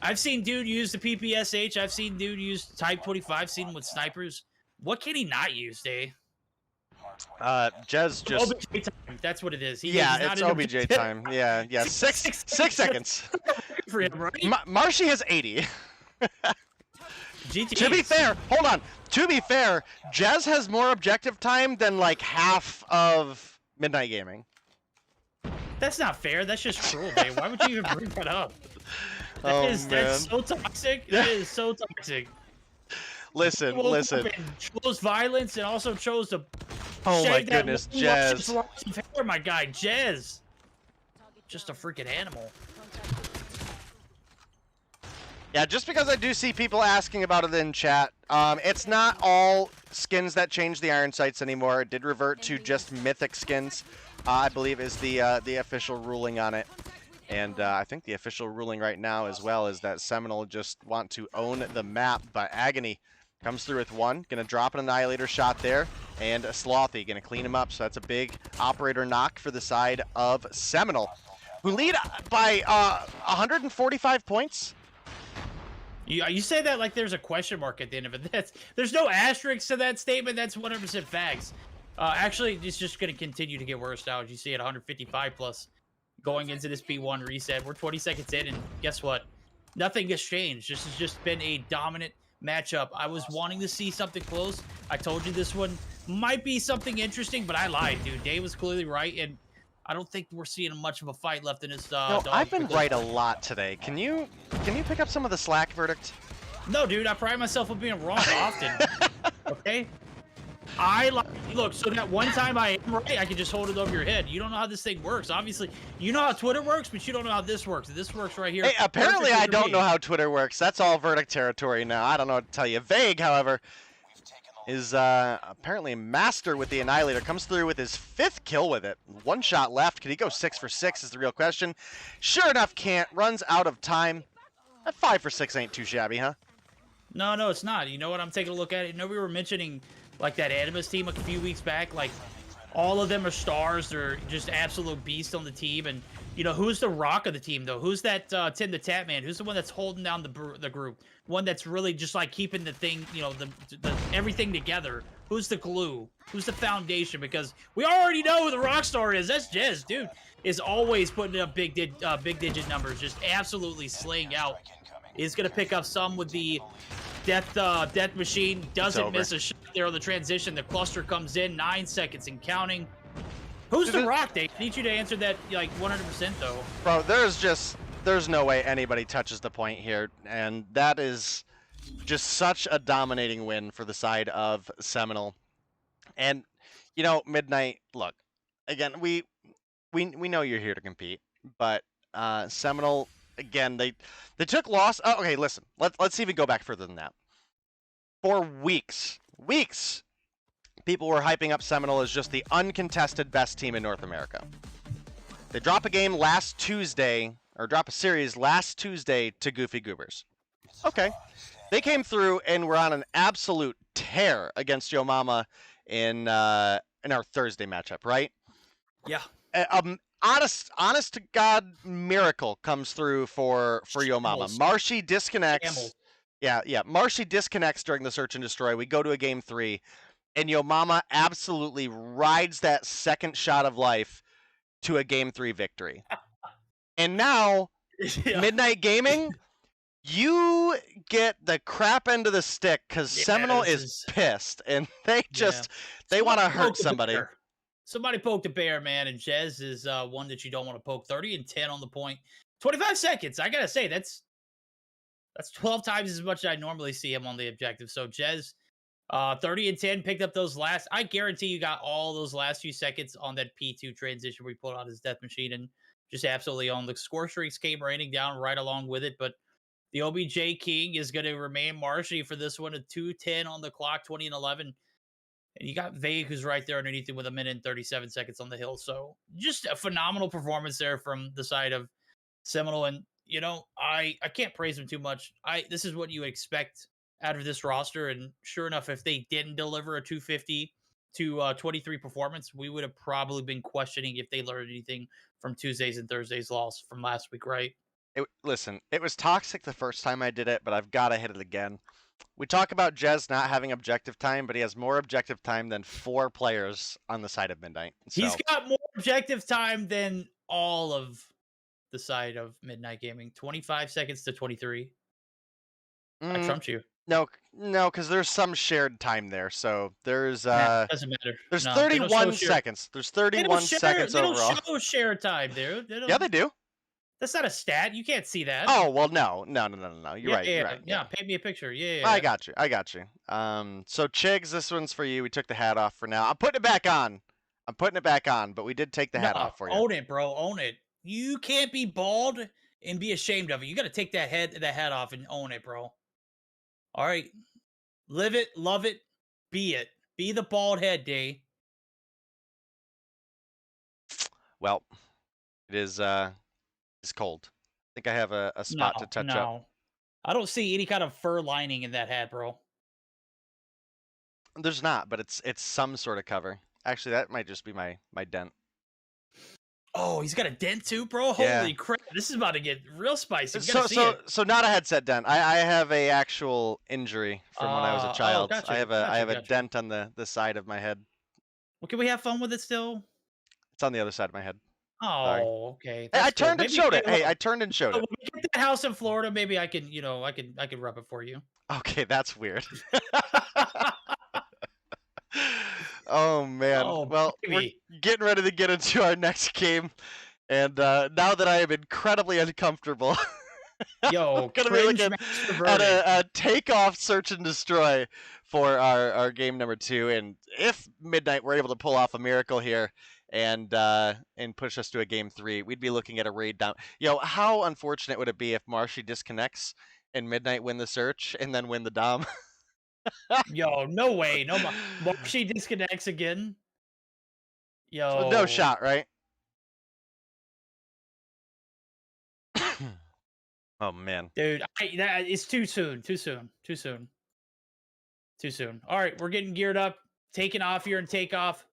I've seen dude use the PPSH. I've seen dude use Type 25, seen him with snipers. What can he not use, Day? Jez just... OBJ time. That's what it is. Yeah, it's OBJ time. Yeah. 6 seconds. For him, right? Marshy has 80. GTs. To be fair, hold on. To be fair, Jez has more objective time than like half of Midnight Gaming. That's not fair. That's just cruel, Dave. Why would you even bring that up? That's so toxic. That is so toxic. Listen. Chose violence and also chose to. Oh my goodness, Jez. My guy, Jez. Just a freaking animal. Yeah, just because I do see people asking about it in chat, it's not all skins that change the iron sights anymore. It did revert to just mythic skins, I believe is the official ruling on it. And I think the official ruling right now as well is that Seminal just want to own the map. But Agony comes through with one, gonna drop an Annihilator shot there, and a Slothy gonna clean him up. So that's a big operator knock for the side of Seminal, who lead by 145 points. You say that like there's a question mark at the end of it. There's no asterisk to that statement. That's 100% facts. Actually, it's just going to continue to get worse now. As you see at 155 plus going into this P1 reset. We're 20 seconds in, and guess what? Nothing has changed. This has just been a dominant matchup. I was wanting to see something close. I told you this one might be something interesting, but I lied, dude. Dave was clearly right, and I don't think we're seeing much of a fight left in this. No, I've been right a lot today. Can you pick up some of the slack, Verdict? No, dude. I pride myself on being wrong often. Okay. Look. So that one time I am right, I can just hold it over your head. You don't know how this thing works. Obviously, you know how Twitter works, but you don't know how this works. This works right here. Hey, apparently I don't know how Twitter works. That's all Verdict territory now. I don't know what to tell you. Vague, however, is apparently a master with the Annihilator. Comes through with his 5th kill with it. 1 shot left. Can he go 6 for 6 is the real question. Sure enough, can't. Runs out of time. That 5 for 6 ain't too shabby, huh? No, it's not. You know what? I'm taking a look at it. You know, we were mentioning like that Animus team a few weeks back. Like all of them are stars. They're just absolute beasts on the team. And You know, who's the rock of the team, though? Who's that Tim the Tap Man? Who's the one that's holding down the group? One that's really just like keeping the thing, you know, the everything together. Who's the glue? Who's the foundation? Because we already know who the rock star is. That's Jez, dude. Is always putting up big digit numbers, just absolutely slaying out. Is gonna pick up some with the death machine. Doesn't miss a shot there on the transition. The cluster comes in, 9 seconds and counting. Who's the rock, Dave? I need you to answer that like 100% though. Bro, there's no way anybody touches the point here, and that is just such a dominating win for the side of Seminal. And you know, Midnight, look, again, we know you're here to compete, but Seminal, again, they took loss. Oh, okay, listen, let's even go back further than that. For weeks, people were hyping up Seminal as just the uncontested best team in North America. They drop a game last Tuesday, or drop a series last Tuesday to Goofy Goobers. Okay. They came through and were on an absolute tear against Yo Mama in our Thursday matchup, right? Yeah. Honest to God miracle comes through for Yo Mama. Marshy disconnects. Yeah. Marshy disconnects during the search and destroy. We go to a game 3. And Yo Mama absolutely rides that second shot of life to a game 3 victory. And now, Midnight Gaming, you get the crap end of the stick because Seminal is pissed, and they want to hurt somebody. Somebody poked a bear, man, and Jez is one that you don't want to poke. 30 and 10 on the point. 25 seconds. I gotta say, that's 12 times as much as I normally see him on the objective. So Jez, 30 and 10, picked up those last. I guarantee you got all those last few seconds on that P2 transition where he pulled out his death machine and just absolutely on. The score streaks came raining down right along with it, but the OBJ King is going to remain Marshy for this one at 2:10 on the clock, 20 and 11. And you got Vague, who's right there underneath him with 1 minute and 37 seconds on the hill. So just a phenomenal performance there from the side of Seminal. And, you know, I can't praise him too much. This is what you expect out of this roster. And sure enough, if they didn't deliver a 250 to 23 performance, we would have probably been questioning if they learned anything from Tuesdays and Thursdays loss from last week, right? Listen, it was toxic the first time I did it, but I've got to hit it again. We talk about Jez not having objective time, but he has more objective time than 4 players on the side of Midnight. So. He's got more objective time than all of the side of Midnight Gaming. 25 seconds to 23. I trumped you. No, because there's some shared time there. So there's doesn't matter. There's 31 seconds. There's 31 seconds overall. They don't show share time, dude. Yeah, they do. That's not a stat. You can't see that. Oh well, no. You're right. You're right. Yeah, paint me a picture. Yeah. I got you. So Chigs, this one's for you. We took the hat off for now. I'm putting it back on. But we did take the hat off for you. Own it, bro. Own it. You can't be bald and be ashamed of it. You got to take that hat off and own it, bro. All right. Live it, love it, be it. Be the bald head, D. Well, it is it's cold. I think I have a spot to touch up. I don't see any kind of fur lining in that hat, bro. There's not, but it's some sort of cover. Actually, that might just be my dent. Oh, he's got a dent too, bro? Yeah. Holy crap. This is about to get real spicy. So not a headset dent. I have a actual injury from when I was a child. Gotcha, I have a dent on the side of my head. Well, can we have fun with it still? It's on the other side of my head. Oh, sorry. Okay. I turned and showed it. Hey, I turned and showed it. When we get that house in Florida, maybe I can, I can rub it for you. Okay, that's weird. Oh man. Well, we're getting ready to get into our next game, and now that I am incredibly uncomfortable, I'm gonna be looking at a takeoff search and destroy for our game number 2. And if Midnight were able to pull off a miracle here and push us to a game 3, we'd be looking at a raid down. How unfortunate would it be if Marshy disconnects and Midnight win the search and then win the dom? No way. No, Marshy disconnects again. No shot, right? Oh man, dude, it's too soon. All right, we're getting geared up, taking off here and takeoff.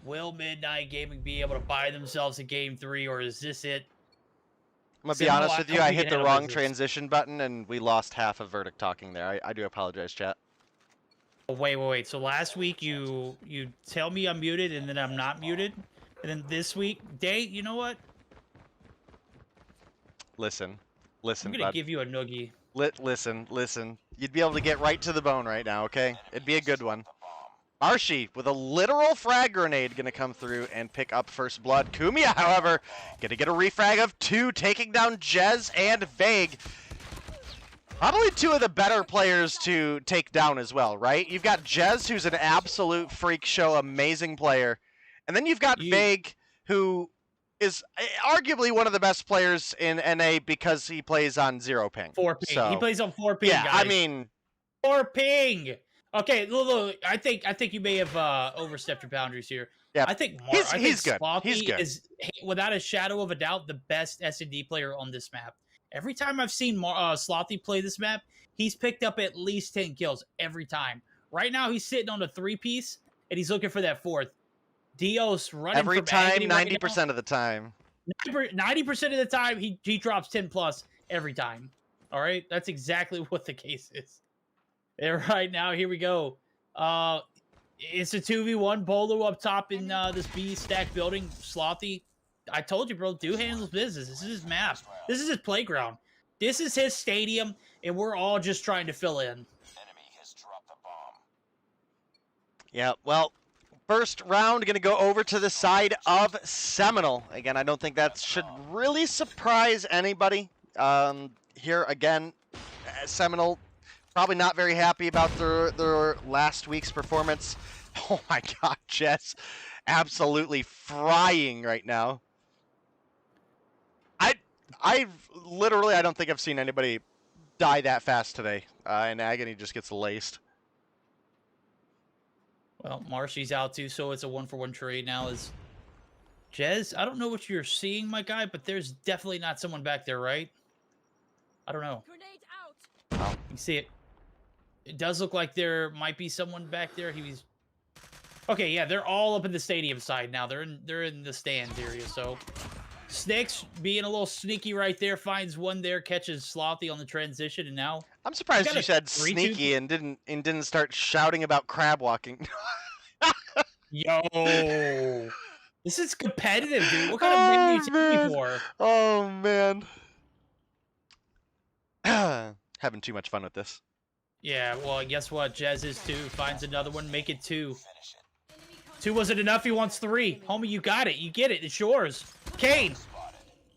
Will Midnight Gaming be able to buy themselves a game 3, or is this it? I'm gonna be Seminal, honest with I you. don't I think hit it the had a wrong business. transition button, and we lost half of verdict talking there. I do apologize, chat. Oh, wait. So last week you tell me I'm muted, and then I'm not muted, and then this week, you know what? Listen, I'm gonna bud. give you a noogie. Listen. You'd be able to get right to the bone right now, okay? It'd be a good one. Archie with a literal frag grenade gonna come through and pick up first blood. Kumia, however, gonna get a refrag of 2, taking down Jez and Vague. Probably 2 of the better players to take down as well, right? You've got Jez, who's an absolute freak show, amazing player. And then you've got Vague, who is arguably one of the best players in NA because he plays on 0 ping. 4 ping. So, He plays on 4 ping, yeah, guys. I mean... 4 ping! Okay, look, I think you may have overstepped your boundaries here. Yeah, I think he's good. Sloppy He's good. is, without a shadow of a doubt, the best S&D player on this map. Every time I've seen Slothy play this map, he's picked up at least 10 kills every time. Right now, he's sitting on a 3-piece, and he's looking for that 4th. Dios running every from time, agony 90% of the time. 90% of the time, he drops 10 plus every time. All right, that's exactly what the case is. And right now, here we go. It's a 2v1. Bolo up top in this B stack building. Slothy, I told you, bro, do handles business. This is his map. This is his playground. This is his stadium, and we're all just trying to fill in. Yeah, well, first round going to go over to the side of Seminal. Again, I don't think that should really surprise anybody. Here again, Seminal probably not very happy about their last week's performance. Oh my god, Jess, absolutely frying right now. I don't think I've seen anybody die that fast today, and Agony just gets laced. Well, Marshy's out too, so it's a 1-for-1 trade now. Is Jez, I don't know what you're seeing, my guy, but there's definitely not someone back there, right? I don't know. You see it. It does look like there might be someone back there. He's okay. Yeah, they're all up in the stadium side now. They're in the stands area. So Snakes being a little sneaky right there, finds one there, catches Slothy on the transition, and now I'm surprised you said sneaky and didn't start shouting about crab walking. Yo, this is competitive, dude. What kind of menu you taking me for? Oh man, having too much fun with this. Yeah, well, guess what? Jez is 2. Finds another one. Make it 2. 2 wasn't enough. He wants 3. Homie, you got it. You get it. It's yours. Kane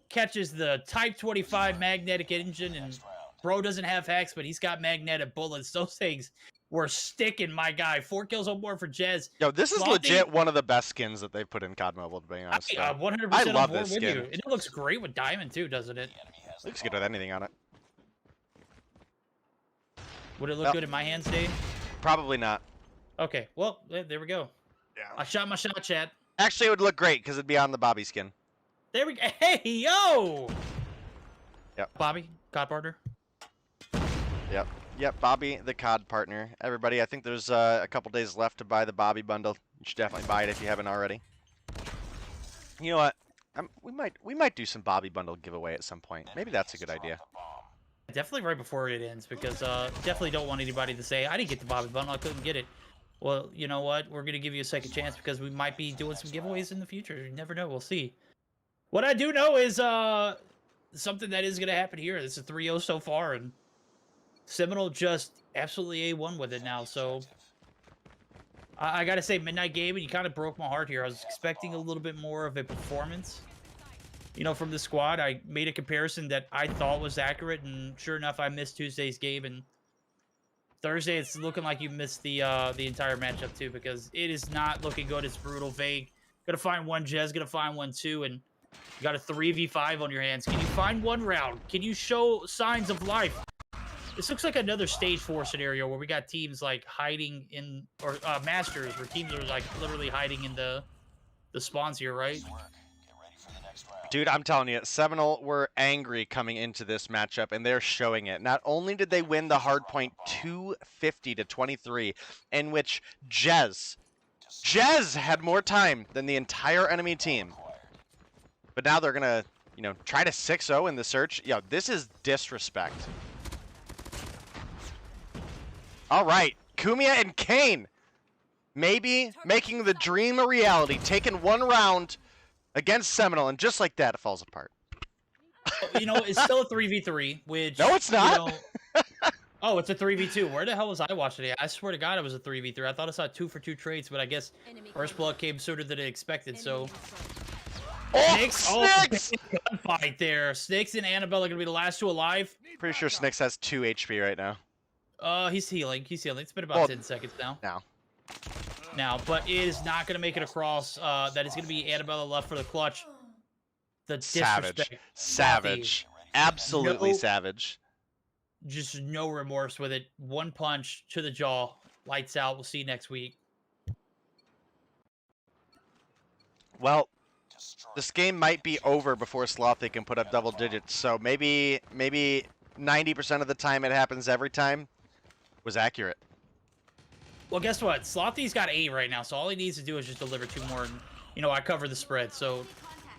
catches the Type 25 magnetic engine, and bro doesn't have hacks, but he's got magnetic bullets. Those things were sticking, my guy. 4 kills on board for Jez. Yo, this is legit one of the best skins that they've put in COD Mobile, to be honest. 100% I on love board this with skin. you. And it looks great with Diamond, too, doesn't it? Looks good with anything on it. Would it look good in my hands, Dave? Probably not. Okay, well, there we go. Yeah. I shot my shot, Chad. Actually, it would look great because it'd be on the Bobby skin. There we go. Hey, yo! Yep. Bobby, COD partner. Yep, Bobby, the COD partner. Everybody, I think there's a couple days left to buy the Bobby bundle. You should definitely buy it if you haven't already. You know what? We might do some Bobby bundle giveaway at some point. Maybe that's a good idea. Definitely right before it ends, because definitely don't want anybody to say, I didn't get the Bobby bundle, I couldn't get it. Well, you know what? We're going to give you a second chance because we might be doing some giveaways in the future. You never know. We'll see. What I do know is something that is going to happen here. This is 3-0 so far, and Seminal just absolutely A1 with it now. So I got to say, Midnight Gaming, you kind of broke my heart here. I was expecting a little bit more of a performance, you know, from the squad. I made a comparison that I thought was accurate, and sure enough, I missed Tuesday's game, and Thursday it's looking like you missed the entire matchup too, because it is not looking good. It's brutal. Vague. Gonna find one Jez, gonna find one 2, and you got a 3v5 on your hands. Can you find one round? Can you show signs of life? This looks like another stage 4 scenario where we got teams like hiding in, or Masters, where teams are like literally hiding in the spawns here, right? Dude, I'm telling you, Seminal were angry coming into this matchup, and they're showing it. Not only did they win the hardpoint 250 to 23, in which Jez Jez had more time than the entire enemy team. But now they're gonna, you know, try to 6-0 in the search. Yo, this is disrespect. All right, Kumia and Kane. Maybe making the dream a reality. Taking one round against Seminal, and just like that, it falls apart. You know, it's still a 3v3, which... No, it's not. You know, oh, it's a 3v2. Where the hell was I watching it? I swear to God it was a 3v3. I thought I saw 2-for-2 trades, but I guess first blood came sooner than expected, so... Oh, Snicks! Snicks! Oh, gunfight there. Snicks and Annabelle are going to be the last two alive. Pretty sure Snicks has 2 HP right now. He's healing. He's healing. It's been about 10 seconds now. Now, but it is not going to make it across. That is going to be Annabella left for the clutch. The disrespect. Savage. Absolutely savage. Just no remorse with it. One punch to the jaw. Lights out. We'll see you next week. Well, this game might be over before Slothy can put up double digits, so maybe 90% of the time it happens every time was accurate. Well, guess what? Slothy's got 8 right now, so all he needs to do is just deliver 2 more, and, you know, I cover the spread. So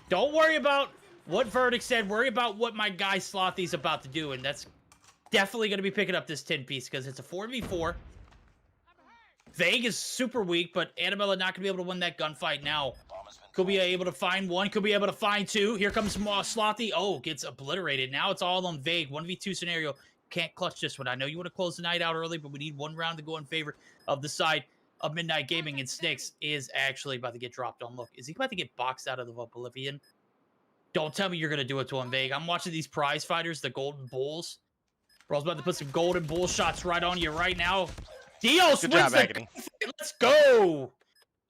don't worry about what Verdict said. Worry about what my guy Slothy's about to do, and that's definitely going to be picking up this 10-piece because it's a 4v4. Vague is super weak, but Annabella not going to be able to win that gunfight now. Could be able to find 1, could be able to find 2. Here comes Slothy. Oh, gets obliterated. Now it's all on Vague. 1v2 scenario. Can't clutch this one. I know you want to close the night out early, but we need 1 round to go in favor of the side of Midnight Gaming, and Snicks is actually about to get dropped on. Look, is he about to get boxed out of the Oblivion? Don't tell me you're going to do it to him, Vague. I'm watching these prize fighters, the Golden Bulls. Bro's about to put some Golden Bull shots right on you right now. Dios Good wins job, the Agony. Let's go.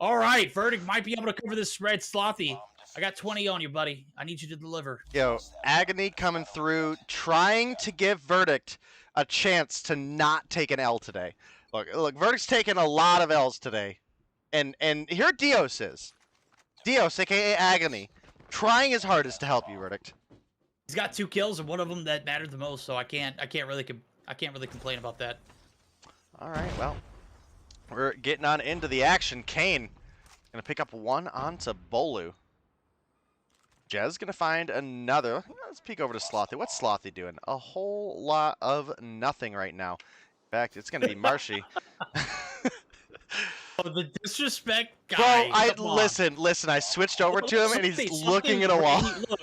All right, Verdict might be able to cover this spread. Slothy, I got 20 on you, buddy. I need you to deliver. Yo, Agony coming through, trying to give Verdict a chance to not take an L today. Look, Verdict's taking a lot of L's today. And here Dios is. Dios, aka Agony, trying his hardest to help you, Verdict. He's got 2 kills, and one of them that mattered the most, so I can't really complain about that. All right, well, we're getting on into the action. Kane gonna pick up 1 onto Bolu. Jez gonna find another. Let's peek over to Slothy. What's Slothy doing? A whole lot of nothing right now. In fact, it's gonna be Marshy. Oh, the disrespect guy. Bro, listen. I switched over to him, and he's looking at a wall.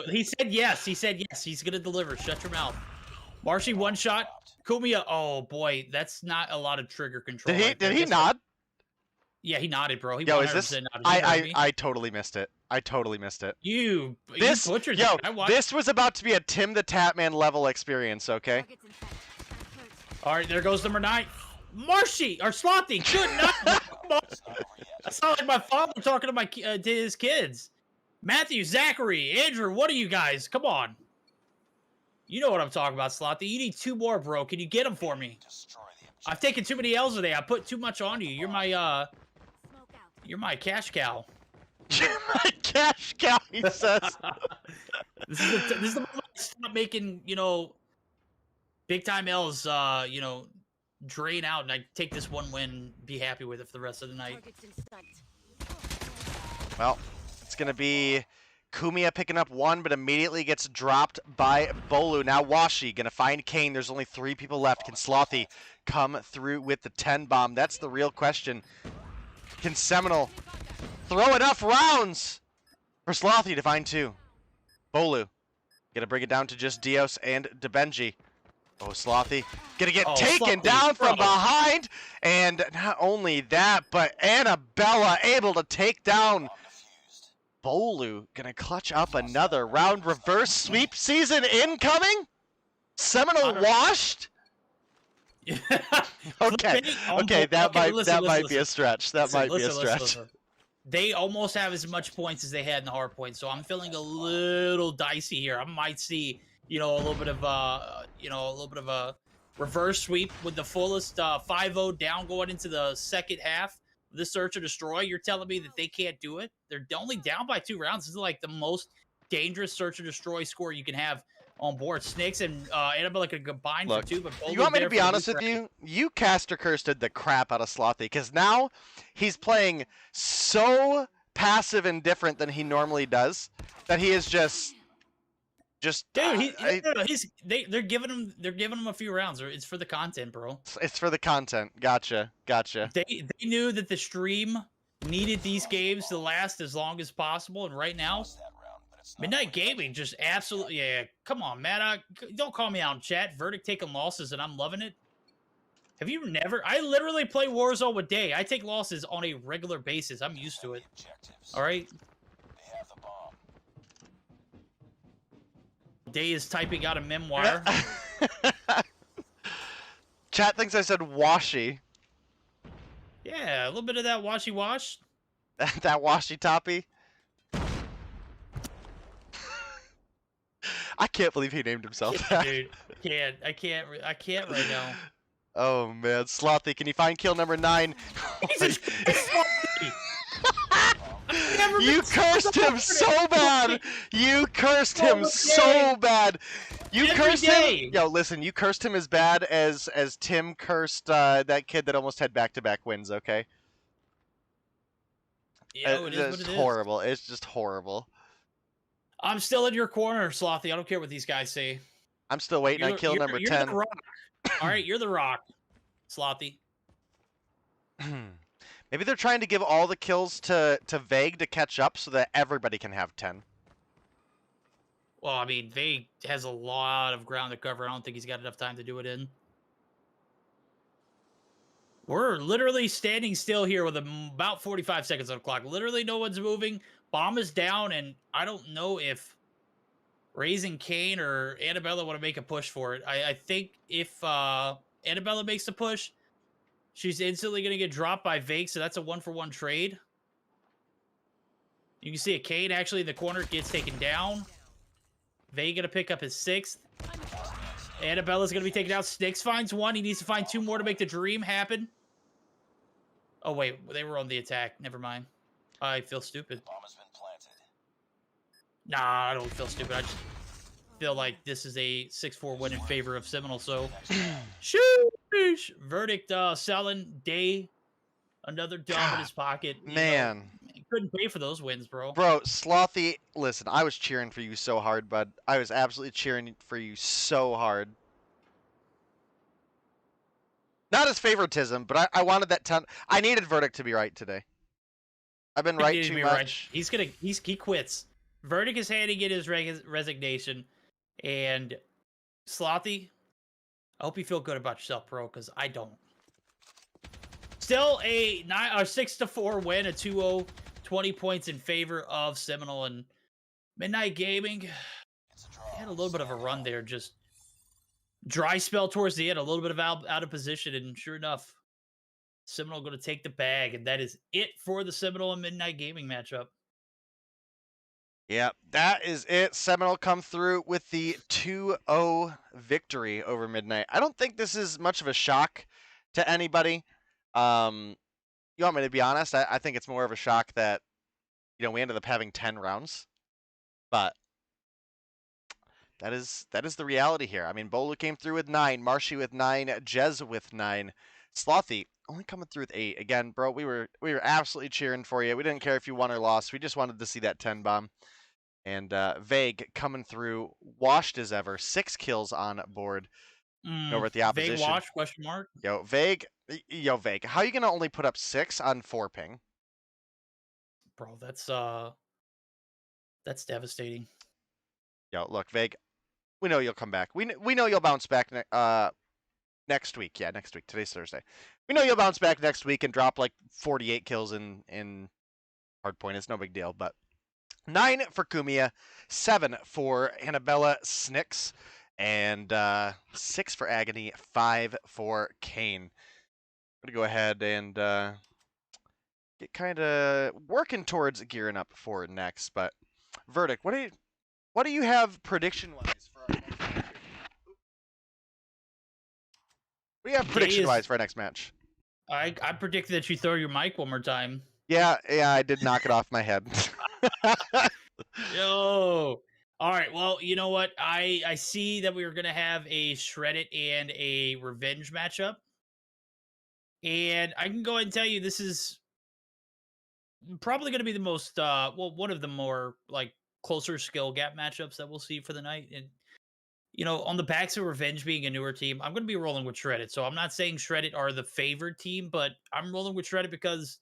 He said yes. He said yes. He's gonna deliver. Shut your mouth. Marshy 1 shot. Kumia. Oh boy, that's not a lot of trigger control. Did he nod? Yeah, he nodded, bro. He Yo, is this? nodded. I totally missed it. I totally missed it. You butchered yo, that. this was about to be a Tim the Tatman level experience, okay? All right, there goes number 9. Marshy or Slothy. Good night. I sound like my father talking to to his kids. Matthew, Zachary, Andrew, what are you guys? Come on. You know what I'm talking about, Slothy. You need 2 more, bro. Can you get them for me? I've taken too many L's today. I put too much on you. You're my cash cow. You're my cash cow, he says. This is the moment I stop making, you know, big time L's, you know, drain out, and I take this 1 win, be happy with it for the rest of the night. Well, it's gonna be Kumia picking up 1, but immediately gets dropped by Bolu. Now Washi gonna find Kane. There's only 3 people left. Can Slothy come through with the 10 bomb? That's the real question. Can Seminal throw enough rounds for Slothy to find 2? Bolu gonna bring it down to just Dios and DeBenji. Oh, Slothy gonna get taken down from behind, and not only that, but Annabella able to take down Bolu. Gonna clutch up another round. Reverse sweep season incoming. Seminal washed. Okay, that might be a stretch. That might be a stretch. They almost have as much points as they had in the hard points, so I'm feeling a little dicey here. I might see, you know, a little bit of a reverse sweep with the fullest 5-0 down going into the second half of the Search or Destroy. You're telling me that they can't do it? They're only down by 2 rounds. This is like the most dangerous Search or Destroy score you can have on board. Snakes and Annabella could combine Look, for 2, but both you want me to there be for the honest with loot you? You caster cursed the crap out of Slothy, because now he's playing so passive and different than he normally does that he is just Dude, they're giving him a few rounds. It's for the content, bro. It's for the content. Gotcha. They knew that the stream needed these games to last as long as possible, and right now, Midnight Gaming just absolutely come on, Matt. Don't call me out in chat. Verdict taking losses, and I'm loving it. Have you never? I literally play Warzone with Day. I take losses on a regular basis. I'm used to it. All right. Day is typing out a memoir. Chat thinks I said washy. Yeah, a little bit of that washy wash. That washy toppy. I can't believe he named himself that. Dude, I can't right now. Oh man, Slothy, can you find kill number 9? Jesus Christ, You cursed him so bad. You cursed him so bad. You cursed him. Yo, listen, you cursed him as bad as Tim cursed that kid that almost had back-to-back wins. Okay. Yeah, it is what it is. Horrible. It's just horrible. I'm still in your corner, Slothy. I don't care what these guys say. I'm still waiting on kill number 10. The Rock. All right, you're the Rock, Slothy. Maybe they're trying to give all the kills to Vague to catch up so that everybody can have 10. Well, I mean, Vague has a lot of ground to cover. I don't think he's got enough time to do it in. We're literally standing still here with about 45 seconds on the clock. Literally no one's moving. Bomb is down, and I don't know if Raising Kane or Annabella want to make a push for it. I think if Annabella makes the push, she's instantly going to get dropped by Vague, so that's a 1-for-1 trade. You can see a Kane actually in the corner gets taken down. Vague going to pick up his 6th. Annabella's going to be taken out. Snicks finds 1. He needs to find 2 more to make the dream happen. Oh, wait. They were on the attack. Never mind. I feel stupid. Nah, I don't feel stupid. I just feel like this is a 6-4 win in favor of Seminal, so... Sheesh! Verdict selling Day. Another dub in his pocket. Man. He couldn't pay for those wins, bro. Bro, Slothy, listen, I was cheering for you so hard, bud. I was absolutely cheering for you so hard. Not as favoritism, but I wanted that 10. I needed Verdict to be right today. I've been right too much. Right. He quits. Verdict is handing in his resignation, and Slothy, I hope you feel good about yourself, bro, because I don't. Still a 6-4 win, a 2-0, 20 points in favor of Seminal, and Midnight Gaming had a little bit of a run there, just dry spell towards the end, a little bit of out of position, and sure enough, Seminal going to take the bag, and that is it for the Seminal and Midnight Gaming matchup. Yeah, that is it. Seminal come through with the 2-0 victory over Midnight. I don't think this is much of a shock to anybody. You want me to be honest? I think it's more of a shock that, you know, we ended up having 10 rounds. But that is the reality here. I mean, Bolu came through with 9, Marshy with 9, Jez with 9, Slothy only coming through with 8. Again, bro, we were absolutely cheering for you. We didn't care if you won or lost. We just wanted to see that 10 bomb. And Vague coming through, washed as ever, 6 kills on board over at the opposition. Vague wash, question mark? Yo, Vague, how are you going to only put up 6 on 4 ping? Bro, that's devastating. Yo, look, Vague, we know you'll come back. We know you'll bounce back next week. Yeah, next week. Today's Thursday. We know you'll bounce back next week and drop like 48 kills in hardpoint. It's no big deal, but 9 for Kumia, 7 for Annabella Snicks, and 6 for Agony, 5 for Kane. I'm going to go ahead and get kind of working towards gearing up for next, but Verdict, what do you have prediction-wise for our next match? What do you have prediction-wise for our next match? I predicted that you throw your mic one more time. Yeah, I did knock it off my head. Yo, All right. Well, you know what? I see that we are going to have a Shredit and a Revenge matchup. And I can go ahead and tell you this is probably going to be the most, one of the more, like, closer skill gap matchups that we'll see for the night. And, you know, on the backs of Revenge being a newer team, I'm going to be rolling with Shredit. So I'm not saying Shredit are the favored team, but I'm rolling with Shredit because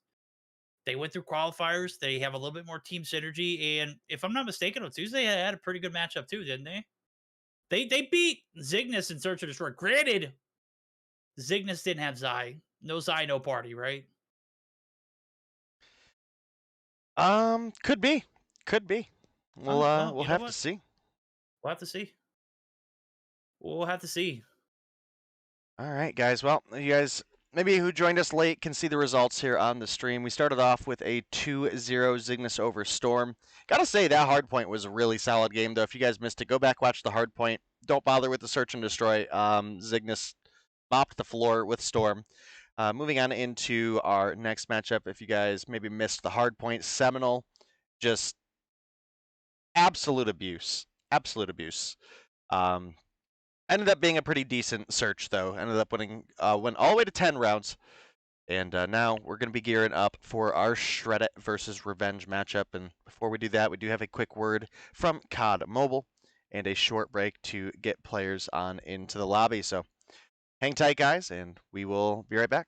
they went through qualifiers. They have a little bit more team synergy. And if I'm not mistaken, on Tuesday, they had a pretty good matchup too, didn't they? They beat Zygnus in Search and Destroy. Granted, Zygnus didn't have Zy. No Zy, no party, right? Could be. Could be. We'll well, have to see. We'll have to see. We'll have to see. All right, guys. Well, you guys maybe who joined us late can see the results here on the stream. We started off with a 2-0 Zygnus over Storm. Gotta say, that hardpoint was a really solid game, though. If you guys missed it, go back, watch the hardpoint. Don't bother with the Search and Destroy. Zygnus mopped the floor with Storm. Moving on into our next matchup, if you guys maybe missed the hardpoint, Seminal, just absolute abuse. Absolute abuse. Ended up being a pretty decent search, though. Ended up winning, went all the way to 10 rounds. And now we're going to be gearing up for our Shredit versus Revenge matchup. And before we do that, we do have a quick word from COD Mobile and a short break to get players on into the lobby. So hang tight, guys, and we will be right back.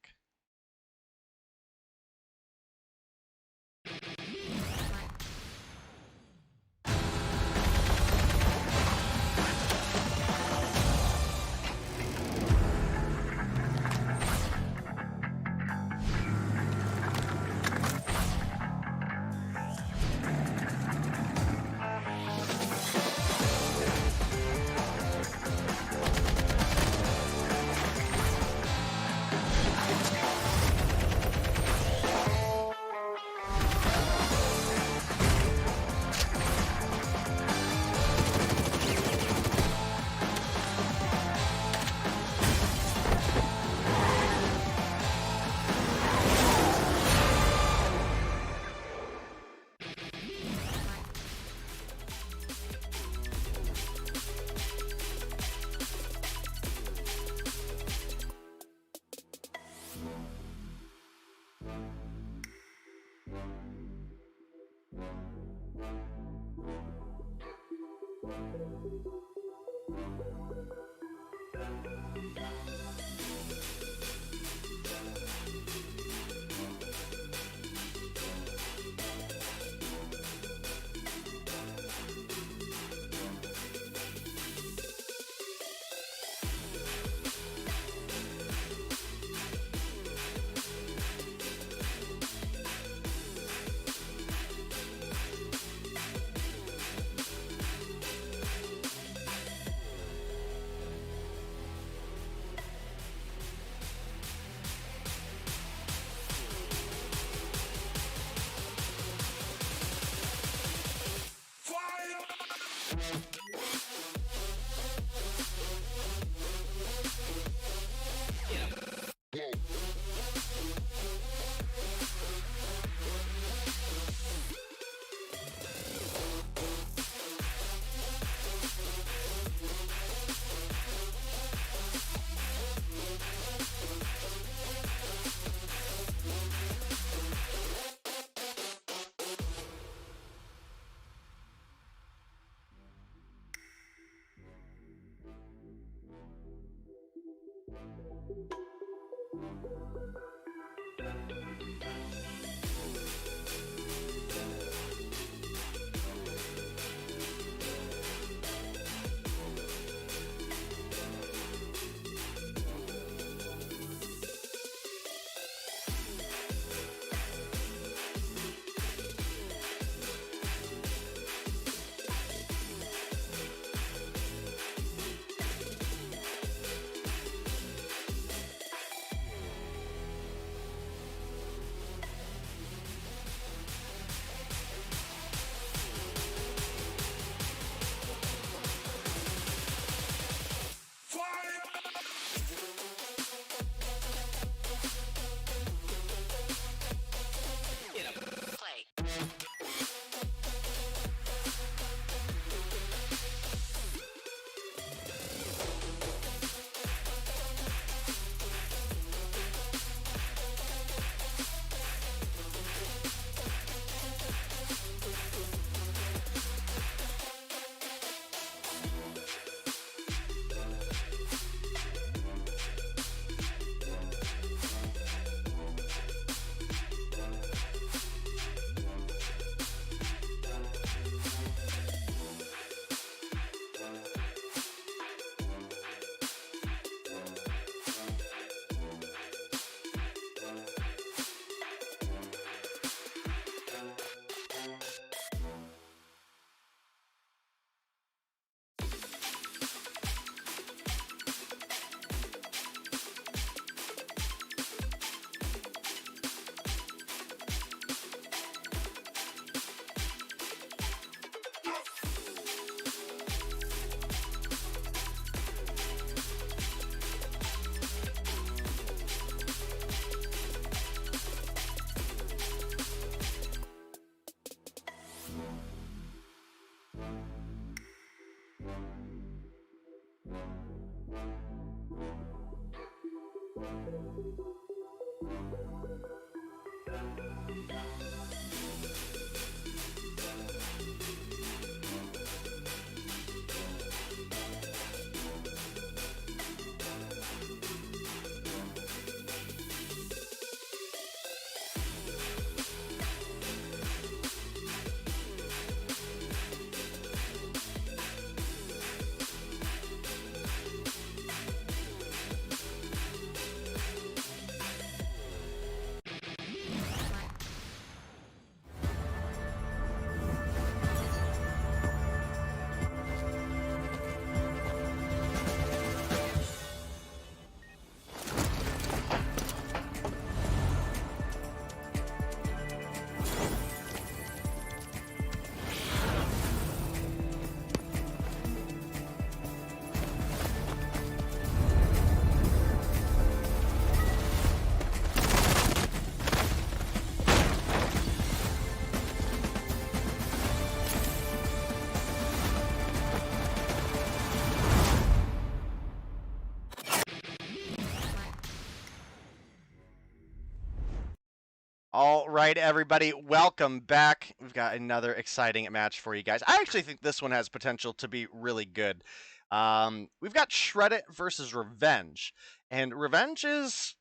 All right, everybody, welcome back. We've got another exciting match for you guys. I actually think this one has potential to be really good. We've got Shredit versus Revenge, and Revenge is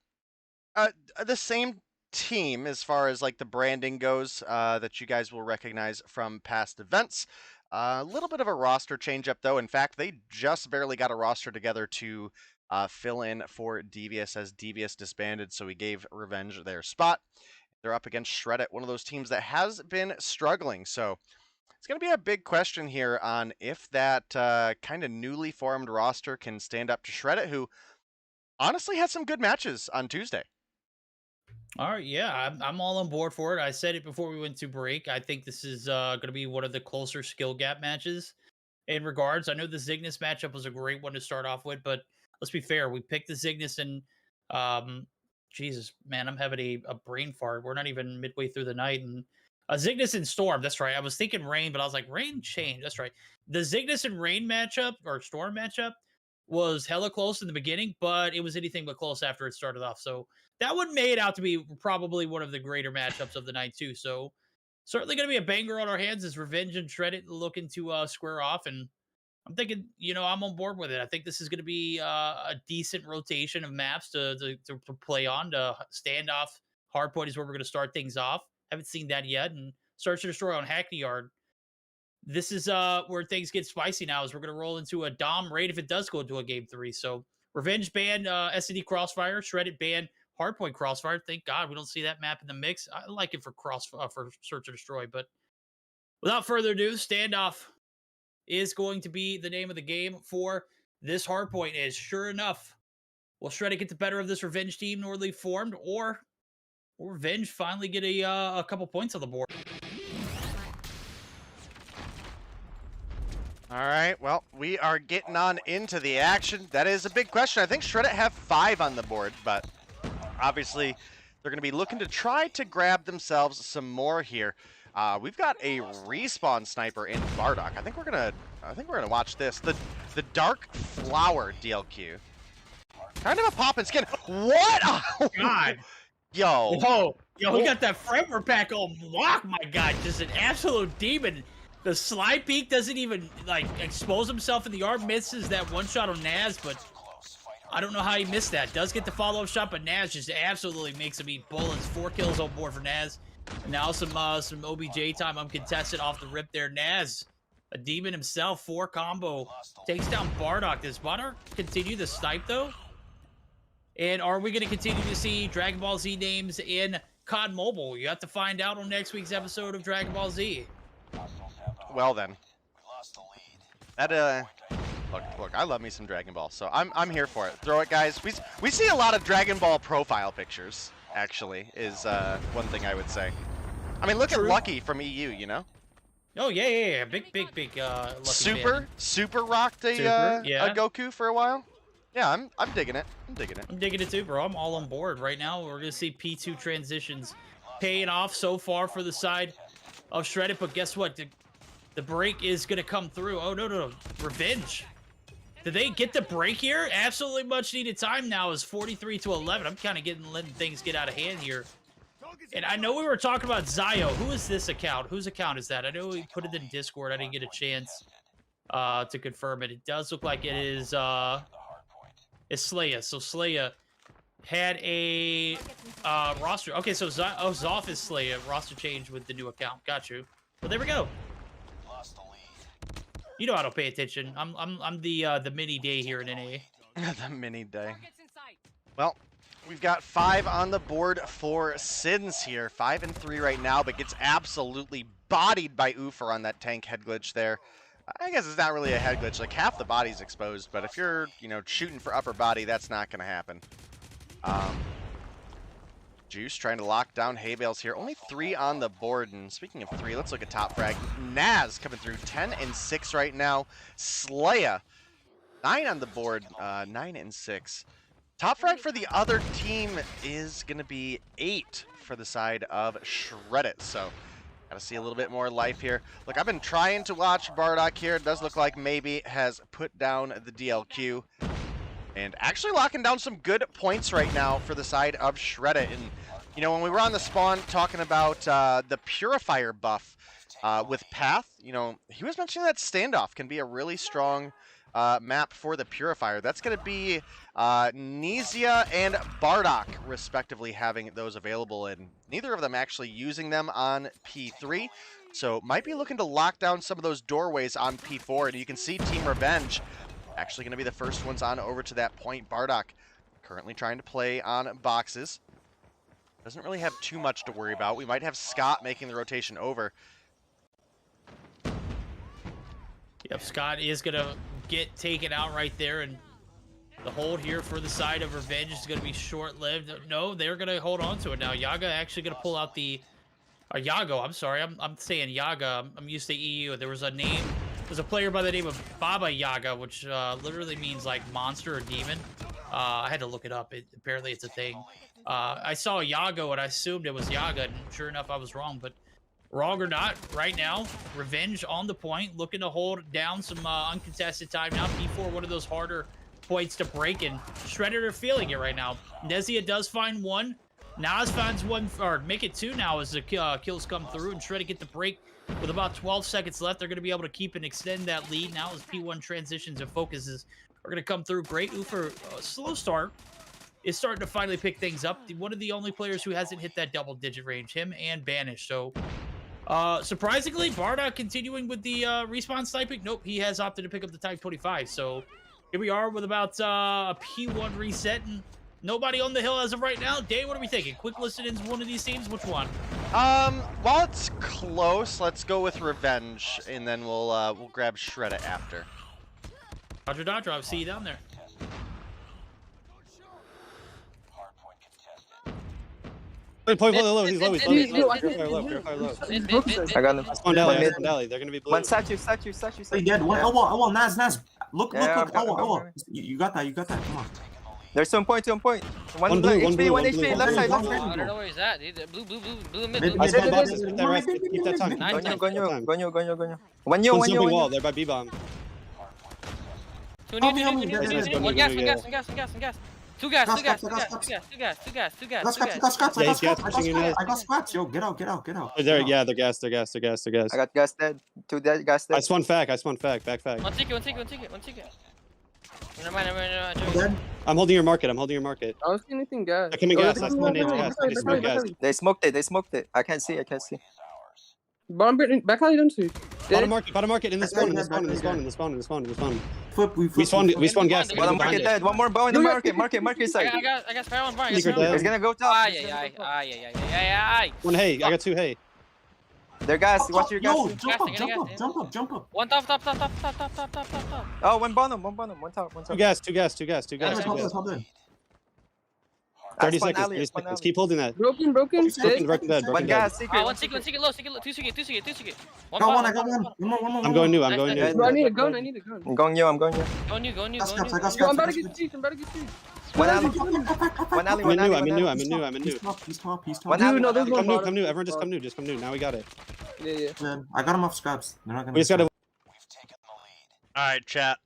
the same team as far as like the branding goes that you guys will recognize from past events. A little bit of a roster change up, though. In fact, they just barely got a roster together to fill in for Devious as Devious disbanded, so we gave Revenge their spot. They're up against Shredit, one of those teams that has been struggling. So it's going to be a big question here on if that kind of newly formed roster can stand up to Shredit, who honestly had some good matches on Tuesday. All right, yeah, I'm all on board for it. I said it before we went to break. I think this is going to be one of the closer skill gap matches in regards. I know the Zygnus matchup was a great one to start off with, but let's be fair. We picked the Zygnus and Jesus, man, I'm having a brain fart. We're not even midway through the night. And Zygnus and Storm, that's right. I was thinking Rain, but I was like, Rain changed. That's right. The Zygnus and Rain matchup, or Storm matchup, was hella close in the beginning, but it was anything but close after it started off. So that one made out to be probably one of the greater matchups of the night, too. So certainly going to be a banger on our hands as Revenge and Shredit looking to square off. And I'm thinking, you know, I'm on board with it. I think this is going to be a decent rotation of maps to play on. To Standoff, Hardpoint is where we're going to start things off. Haven't seen that yet. And Search and Destroy on Hackney Yard. This is where things get spicy now, as we're going to roll into a Dom raid if it does go into a Game 3. So Revenge ban SCD Crossfire, Shredit ban Hardpoint Crossfire. Thank God we don't see that map in the mix. I like it for for Search and Destroy. But without further ado, Standoff is going to be the name of the game for this Hardpoint. Is sure enough, will Shredit get the better of this Revenge team newly formed, or will Revenge finally get a couple points on the board? All right, well, we are getting on into the action. That is a big question. I think Shredit have 5 on the board, but obviously they're going to be looking to try to grab themselves some more here. We've got a respawn sniper in Bardock. I think we're gonna watch this. The Dark Flower DLQ. Kind of a poppin' skin. What? Oh God. Yo, he got that Fremper pack on lock. My God, just an absolute demon. The slide peek doesn't even like expose himself in the arm. Misses that one shot on Naz, but I don't know how he missed that. Does get the follow-up shot, but Naz just absolutely makes him eat bullets. 4 kills on board for Naz. And now some OBJ time uncontested off the rip there. Naz, a demon himself, 4 combo. Takes down Bardock. Does Bardock continue the snipe, though? And are we going to continue to see Dragon Ball Z names in COD Mobile? You have to find out on next week's episode of Dragon Ball Z. Well then. That look, I love me some Dragon Ball, so I'm here for it. Throw it, guys. We see a lot of Dragon Ball profile pictures, actually, is one thing I would say. I mean, look at Lucky from EU, you know? Oh yeah. Big Lucky fan. Super rocked a Goku for a while. Yeah, I'm digging it. I'm digging it too, bro. I'm all on board right now. We're gonna see P2 transitions paying off so far for the side of Shredit, but guess what? The break is gonna come through. Oh no. Revenge. Did they get the break here? Absolutely much needed time now is 43 to 11. I'm kind of letting things get out of hand here. And I know we were talking about Zio. Who is this account? Whose account is that? I know we put it in Discord. I didn't get a chance to confirm it. It does look like it is it's Slaya. So Slaya had a roster. Okay, so Zoff is Slaya. Roster change with the new account. Got you. Well, there we go. You know I don't pay attention. I'm the mini day here in NA. The mini day. Well, we've got 5 on the board for Sins here. 5 and 3 right now, but gets absolutely bodied by Oofer on that tank head glitch there. I guess it's not really a head glitch. Like, half the body's exposed, but if you're, you know, shooting for upper body, that's not going to happen. Juice trying to lock down hay bales here. Only 3 on the board, and speaking of 3, let's look at top frag. Naz coming through 10 and 6 right now. Slaya 9 on the board, 9 and 6. Top frag for the other team is going to be 8 for the side of Shredit, so gotta see a little bit more life here. Look, I've been trying to watch Bardock here. It does look like maybe has put down the DLQ. And actually locking down some good points right now for the side of Shredit. And, you know, when we were on the spawn talking about the Purifier buff with Path, you know, he was mentioning that Standoff can be a really strong map for the Purifier. That's going to be Nizia and Bardock, respectively, having those available, and neither of them actually using them on P3. So might be looking to lock down some of those doorways on P4, and you can see Team Revenge actually going to be the first ones on over to that point. Bardock currently trying to play on boxes. Doesn't really have too much to worry about. We might have Scott making the rotation over. Yep, Scott is going to get taken out right there, and the hold here for the side of Revenge is going to be short-lived. No, they're going to hold on to it now. Yaga actually going to pull out the... Yago, I'm sorry. I'm saying Yaga. I'm used to EU. There was a name... There's a player by the name of Baba Yaga, which literally means like monster or demon. I had to look it up. Apparently it's a thing. I saw Yago and I assumed it was Yaga, and sure enough I was wrong. But wrong or not, right now, Revenge on the point, looking to hold down some uncontested time. Now P4, one of those harder points to break, and Shredit are feeling it right now. Nezia does find one. Nas finds one, or make it 2 now as the kills come through, and Shredit get the break. With about 12 seconds left, they're going to be able to keep and extend that lead. Now as P1 transitions and focuses are going to come through. Great Oofer, slow start, is starting to finally pick things up. One of the only players who hasn't hit that double-digit range, him and Banish. So, surprisingly, Bardock continuing with the respawn sniping. Nope, he has opted to pick up the Type 25. So, here we are with about a P1 reset, and nobody on the hill as of right now. Day, what are we thinking? Quick listen-ins one of these teams? Which one? While it's close, let's go with Revenge, and then we'll grab Shredit after. Roger, Dodger, I'll see you down there. Point low, he's low. I got him. Spawn Dally, they're gonna be blue. One statue. Hey, dead. One elbow. Naz. Look. Yeah, Elbow. You got that. Come on. There's 2 point. One blue, HP, one HP, blue. left side. I don't know where he's at, dude. Blue mid. I spawn boxes, keep that rest, keep that time. Gonyo. One Jumping you. wall, they're by B-bomb. One gas. Two gas. I got scraps, yo. Get out. They're gassed. I got gas dead. 2 dead, gas dead. I spawned back, back. One ticket. Never mind. Dead. I'm holding your market. I don't see anything gas. They're coming gas, I spawned gas. They smoked it. I can't see. Bomb back alley, don't see. Bottom market in the spawn. Flip, We spawned gas. Bottom market dead. One more bow in the market side. I got spare one bar. It's gonna go top. Ay. One hay, I got 2 hay. They're gas. Watch your gas. Yo, jump up. One top. Oh, one bottom. One top. 2 gas. 30 seconds. Keep holding that. Broken. Dead. One gas. Secret. One secret low. Two secret. I got one. One more. I'm going new. I need a gun. I'm going you. Go new. I got Yo, I'm about scraps. to get cheese. One alley. I'm in new. He's top. One alley. No, there's one bottom. Come new. Everyone just come new. Now we got it. Yeah. Man, I got him off scraps. They're not gonna. We just gotta. All right, chat.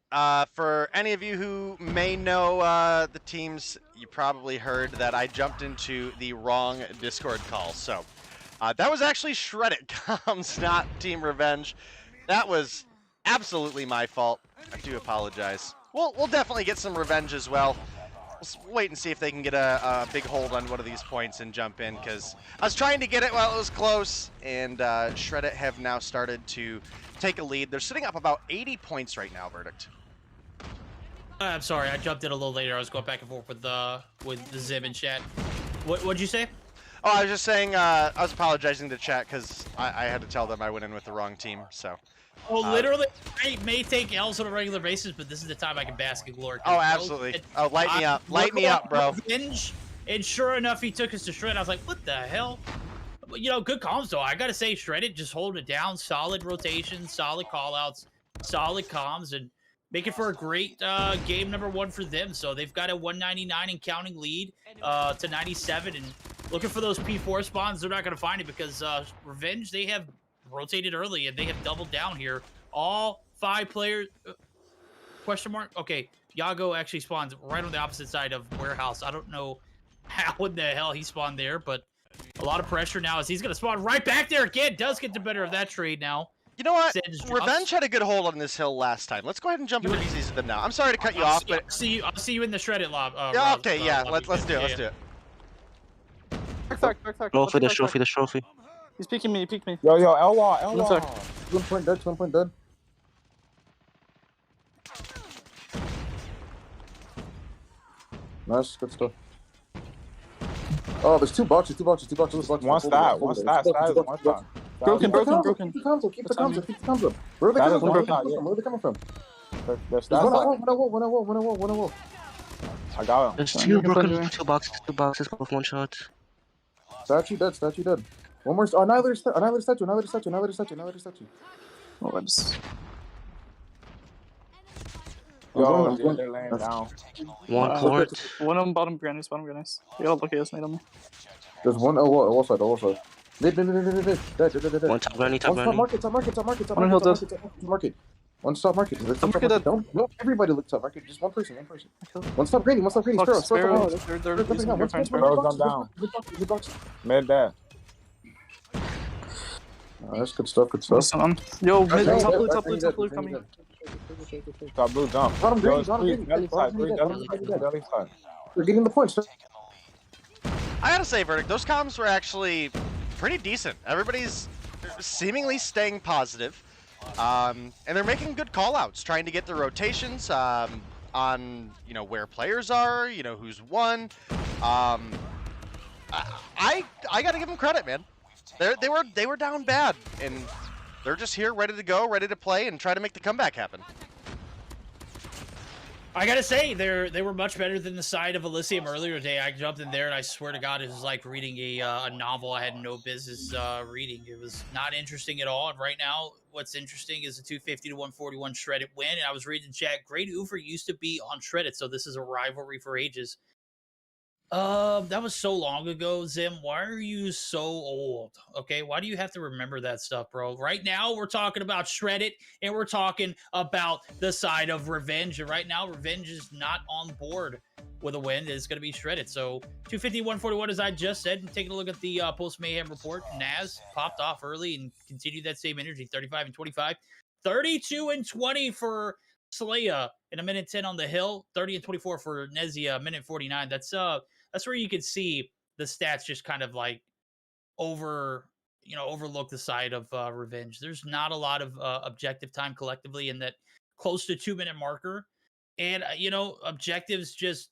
For any of you who may know the teams, you probably heard that I jumped into the wrong Discord call. So that was actually Shredit comms, not Team Revenge. That was absolutely my fault. I do apologize. We'll definitely get some revenge as well. We'll wait and see if they can get a big hold on one of these points and jump in, because I was trying to get it while it was close, and Shredit have now started to take a lead. They're sitting up about 80 points right now, Verdict. I'm sorry, I jumped in a little later. I was going back and forth with the Zim in chat. What'd you say? Oh, I was just saying, I was apologizing to chat because I had to tell them I went in with the wrong team, so. Oh, literally, I may take L's on a regular basis, but this is the time I can bask in glory. Oh, absolutely. Oh, light me up. Light me up, bro. Revenge, and sure enough, he took us to Shred. I was like, what the hell? But, you know, good comms, though. I got to say, Shreddit just holding it down. Solid rotation, solid callouts, solid comms, and making for a great game number 1 for them. So they've got a 199 and counting lead to 97, and looking for those P4 spawns. They're not going to find it because Revenge, they have rotated early, and they have doubled down here. All 5 players... question mark? Okay, Yago actually spawns right on the opposite side of Warehouse. I don't know how in the hell he spawned there, but a lot of pressure now as he's going to spawn right back there again. Does get the better of that trade now. You know what? Revenge had a good hold on this hill last time. Let's go ahead and jump into VZs with them now. I'm sorry to cut you off, but... I'll see you in the Shreddit lob. Yeah, okay, yeah, let's do it, let's do it. Roll for the trophy. He's peeking me, he peeked me. Yo, L-Law. sec. Twin point dead. Nice, good stuff. Oh, there's 2 boxes. One stat. Broken. Keep the comms up. Where are they coming from? There's one at wall. I got him. There's 2 broken, 2 boxes with 1 shot. Statue dead. One more. Oh, another statue. Oh, I'm just... Yo, they're laying down. 1 court. One of them bottom grannies. They all look at us, made on me. There's one wall side. Mid. Dead. 1 top granny. Top market. One stop market. Don't everybody look top market. Just one person. One stop granny. Fuck, Sparrow. They're losing their friends, Sparrow's down. Mid there. That's good stuff. Listen, yo, mid, top blue coming. Top blue jump. Bottom green. Belly side. We're getting the points. I gotta say, Verdict, those comms were actually pretty decent. Everybody's seemingly staying positive. And they're making good call-outs, trying to get the rotations on, you know, where players are, you know, who's won. I gotta give them credit, man. They were down bad, and they're just here, ready to go, ready to play, and try to make the comeback happen. I gotta say, they were much better than the side of Elysium earlier today. I jumped in there, and I swear to God, it was like reading a novel I had no business reading. It was not interesting at all. And right now, what's interesting is a 250 to 141 Shredit win. And I was reading chat. Great Oofer used to be on Shredit, so this is a rivalry for ages. That was so long ago, Zim. Why are you so old? Okay, why do you have to remember that stuff, bro? Right now, we're talking about Shredit, and we're talking about the side of Revenge. And right now, Revenge is not on board with a win. It's going to be Shredit. So, 250, 141, as I just said. And taking a look at the post-Mayhem report, Naz popped off early and continued that same energy, 35 and 25. 32 and 20 for Slaya in a minute 10 on the hill. 30 and 24 for Nezia, minute 49. That's where you can see the stats just kind of like overlook the side of Revenge. There's not a lot of objective time collectively in that close to 2-minute marker. And, objectives just,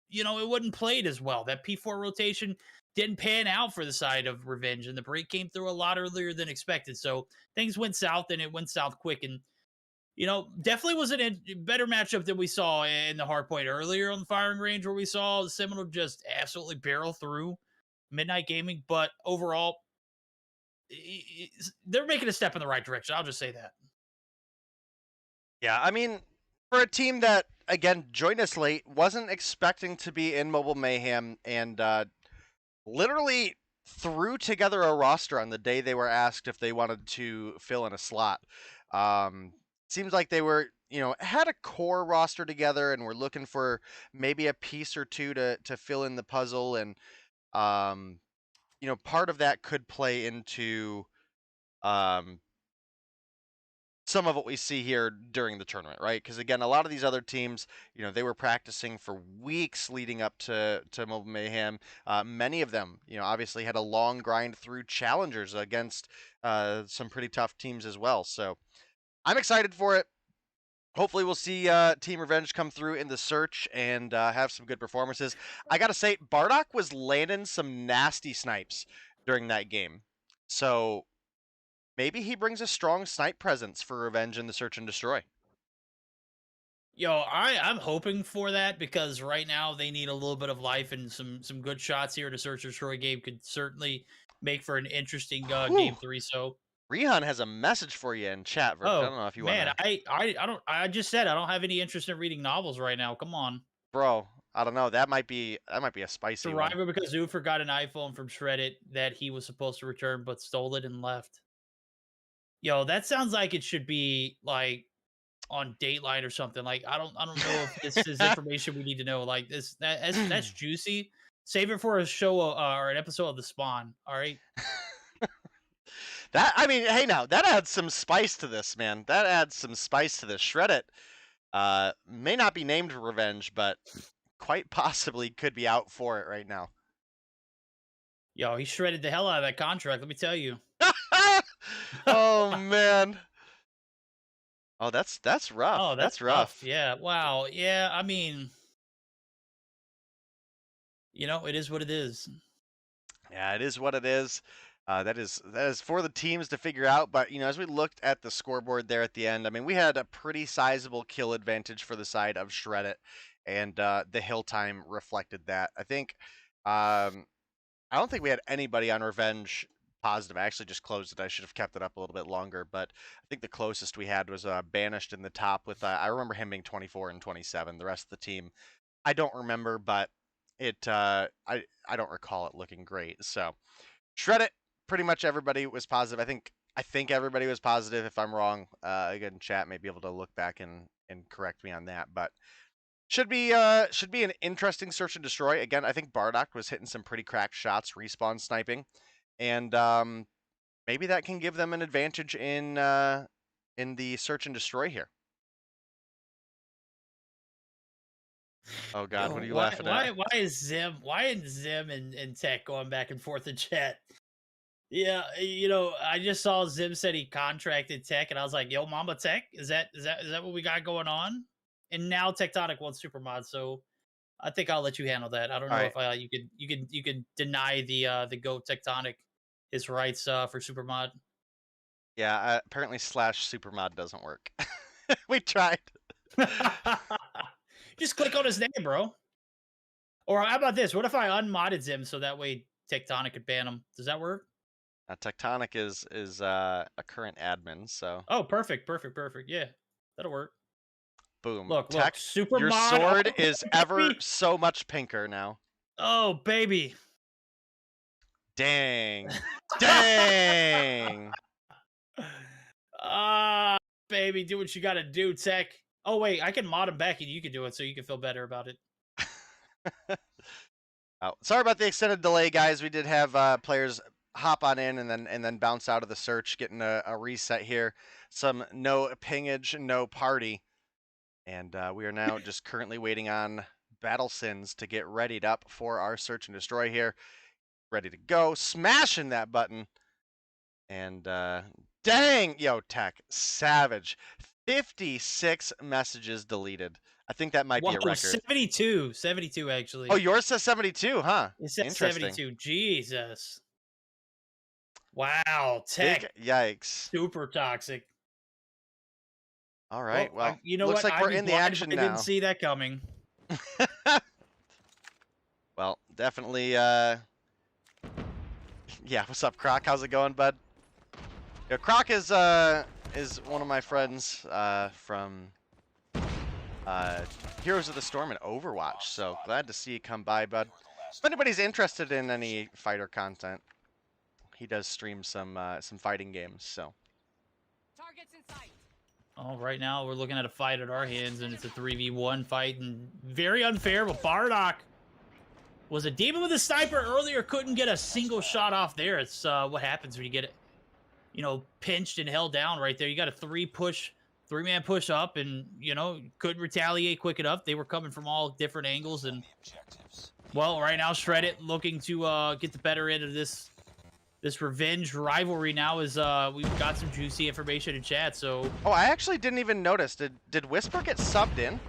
it wasn't played as well. That P4 rotation didn't pan out for the side of Revenge, and the break came through a lot earlier than expected. So things went south, and it went south quick. And, definitely was a better matchup than we saw in the hardpoint earlier on the firing range, where we saw the Seminal just absolutely barrel through Midnight Gaming. But overall, they're making a step in the right direction. I'll just say that. Yeah, I mean, for a team that, again, joined us late, wasn't expecting to be in Mobile Mayhem, and literally threw together a roster on the day they were asked if they wanted to fill in a slot. Seems like they were, had a core roster together and we're looking for maybe a piece or two to fill in the puzzle, and part of that could play into some of what we see here during the tournament, right? Because again, a lot of these other teams, they were practicing for weeks leading up to Mobile Mayhem. Many of them, obviously had a long grind through challengers against some pretty tough teams as well. So I'm excited for it. Hopefully we'll see Team Revenge come through in the search and have some good performances. I gotta say, Bardock was landing some nasty snipes during that game. So maybe he brings a strong snipe presence for Revenge in the search and destroy. Yo, I'm hoping for that, because right now they need a little bit of life, and some good shots here in a search and destroy game could certainly make for an interesting game 3. So Rehan has a message for you in chat, Verdict. I don't know if you want to... I just said I don't have any interest in reading novels right now. Come on. Bro, I don't know. That might be a spicy one. Survivor because Zoofer got an iPhone from Shredit that he was supposed to return but stole it and left. Yo, that sounds like it should be like on Dateline or something. Like I don't know if this is information we need to know. Like that's juicy. Save it for a show or an episode of The Spawn. All right. Hey, now that adds some spice to this, man. That adds some spice to this. Shredit may not be named Revenge, but quite possibly could be out for it right now. Yo, he shredded the hell out of that contract. Let me tell you. Oh man. Oh, that's rough. Oh, that's rough. Yeah. Wow. Yeah. I mean, it is what it is. Yeah, it is what it is. That is for the teams to figure out. But as we looked at the scoreboard there at the end, we had a pretty sizable kill advantage for the side of Shredit, and the hill time reflected that. I think I don't think we had anybody on Revenge positive. I actually just closed it. I should have kept it up a little bit longer, but I think the closest we had was Banished in the top with I remember him being 24 and 27. The rest of the team I don't remember, but it I don't recall it looking great. So Shredit, pretty much everybody was positive. I think everybody was positive. If I'm wrong, again, chat may be able to look back and correct me on that, but should be an interesting search and destroy. Again, I think Bardock was hitting some pretty cracked shots, respawn sniping, and maybe that can give them an advantage in the search and destroy here. Oh God, what are you laughing at? Why is Zim and Tech going back and forth in chat? Yeah, I just saw Zim said he contracted Tech, and I was like, "Yo, Mamba Tech, is that what we got going on?" And now Tectonic wants Supermod, so I think I'll let you handle that. I don't know if you could deny the Go Tectonic his rights for Supermod. Yeah, apparently /Supermod doesn't work. We tried. Just click on his name, bro. Or how about this? What if I unmodded Zim so that way Tectonic could ban him? Does that work? Tectonic is a current admin, so. Oh, perfect. Yeah, that'll work. Boom. Look, Tech, Supermod. Your sword is ever so much pinker now. Oh, baby. Dang. Dang. Baby, do what you gotta do, Tech. Oh, wait, I can mod him back and you can do it so you can feel better about it. Oh, sorry about the extended delay, guys. We did have players hop on in and then bounce out of the search, getting a reset here. Some no pingage, no party. And we are now just currently waiting on Battle Sins to get readied up for our search and destroy here. Ready to go. Smashing that button. And dang, yo, Tech, savage. 56 messages deleted. I think that might be a record. 72 actually. Oh, yours says 72, huh? It says 72. Jesus. Wow, Tech. Big yikes. Super toxic. All right, well, you know looks what? like we're in the action now. I didn't see that coming. Well, definitely, yeah, what's up, Croc? How's it going, bud? Yeah, Croc is one of my friends from Heroes of the Storm and Overwatch, so glad to see you come by, bud. If anybody's interested in any fighter content, he does stream some fighting games, so. Targets in sight. Oh, right now we're looking at a fight at our hands, and it's a 3v1 fight, and very unfair. But Bardock was a demon with a sniper earlier, couldn't get a single shot off there. It's what happens when you get it, you know, pinched and held down right there. You got a three-man push up, and you know, couldn't retaliate quick enough. They were coming from all different angles, and well, right now Shredit looking to get the better end of this revenge rivalry. Now is we've got some juicy information in chat. So I actually didn't even notice. Did Whisper get subbed in?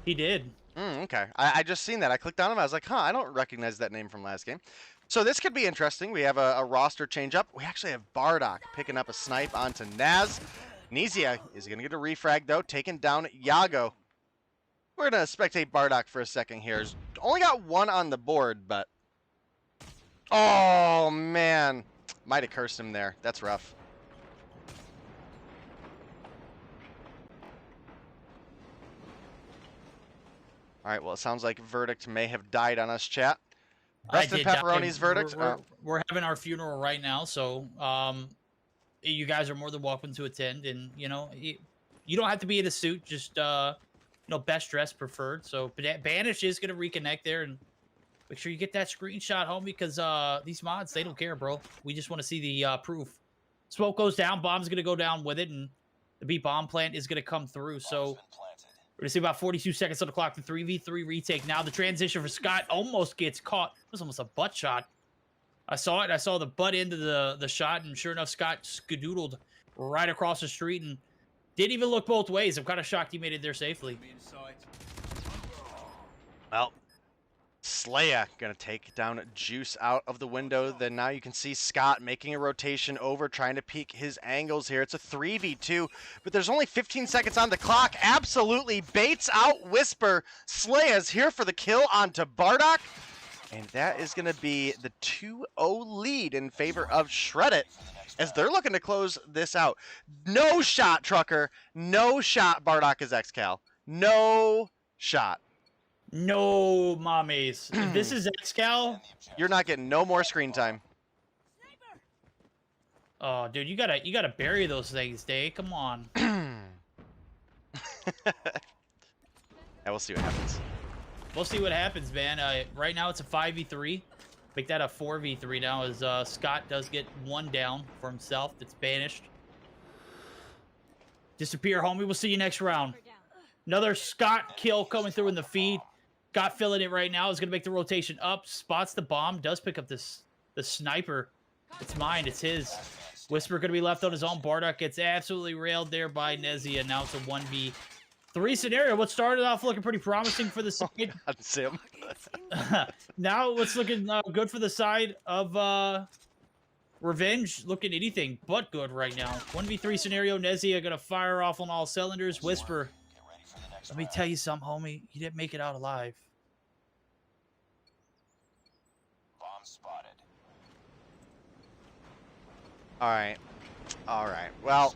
he did. Okay. I just seen that. I clicked on him. I was like, huh, I don't recognize that name from last game. So this could be interesting. We have a roster change up. We actually have Bardock picking up a snipe onto Naz. Nizia is going to get a refrag, though, taking down Yago. We're going to spectate Bardock for a second here. He's only got one on the board, but... Oh, man. Might have cursed him there. That's rough. All right, well, it sounds like Verdict may have died on us, chat. Rest in Pepperoni's Verdict. We're having our funeral right now, so you guys are more than welcome to attend. And, you know, you don't have to be in a suit, just, you know, best dressed preferred. So Banish is going to reconnect there, and make sure you get that screenshot, homie, because these mods, they don't care, bro. We just want to see the proof. Smoke goes down, bomb's going to go down with it, and the B bomb plant is going to come through. So we're going to see about 42 seconds on the clock. The 3v3 retake. Now the transition for Scott almost gets caught. It was almost a butt shot. I saw it. I saw the butt end of the shot, and sure enough, Scott skadoodled right across the street and didn't even look both ways. I'm kind of shocked he made it there safely. Well, Slaya gonna take down Juice out of the window. Then now you can see Scott making a rotation over, trying to peek his angles here. It's a 3v2, but there's only 15 seconds on the clock. Absolutely baits out Whisper. Slaya's here for the kill onto Bardock, and that is gonna be the 2-0 lead in favor of Shredit, as they're looking to close this out. No shot, Trucker. No shot, Bardock is XCal. No shot. No, mommies. If this is XCal, you're not getting no more screen time. Oh, dude, you gotta bury those things, Day. Come on. Yeah, we'll see what happens. We'll see what happens, man. Right now it's a 5v3. Make that a 4v3 now, as Scott does get one down for himself. That's banished. Disappear, homie. We'll see you next round. Another Scott kill coming through in the feed. Scott filling it right now. Is going to make the rotation up. Spots the bomb. Does pick up the sniper. It's mine. It's his. Whisper going to be left on his own. Bardock gets absolutely railed there by Nezia. Now it's a 1v3 scenario. What started off looking pretty promising for the side. That's him. Now what's looking good for the side of Revenge. Looking anything but good right now. 1v3 scenario. Nezia going to fire off on all cylinders. Whisper. Let me tell you something, homie. You didn't make it out alive. Bomb spotted. All right. All right. Well,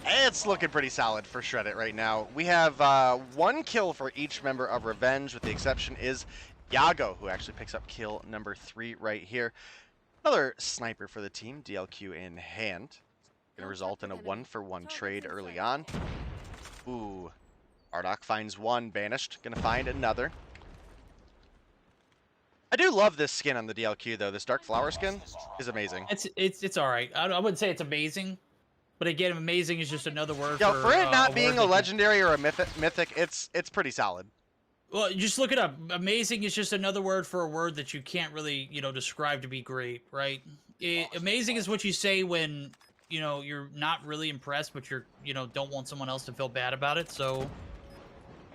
it's looking pretty solid for Shredit right now. We have one kill for each member of Revenge, with the exception is Yago, who actually picks up kill number 3 right here. Another sniper for the team, DLQ in hand. Going to result in a 1-for-1 trade early on. Ooh. Bardock finds one, banished. Gonna find another. I do love this skin on the DLQ, though. This dark flower skin is amazing. It's all right. I wouldn't say it's amazing, but again, amazing is just another word. Yo, for it not being a legendary or a mythic, it's pretty solid. Well, just look it up. Amazing is just another word for a word that you can't really, you know, describe to be great, right? Amazing is what you say when, you know, you're not really impressed, but you're, you know, don't want someone else to feel bad about it. So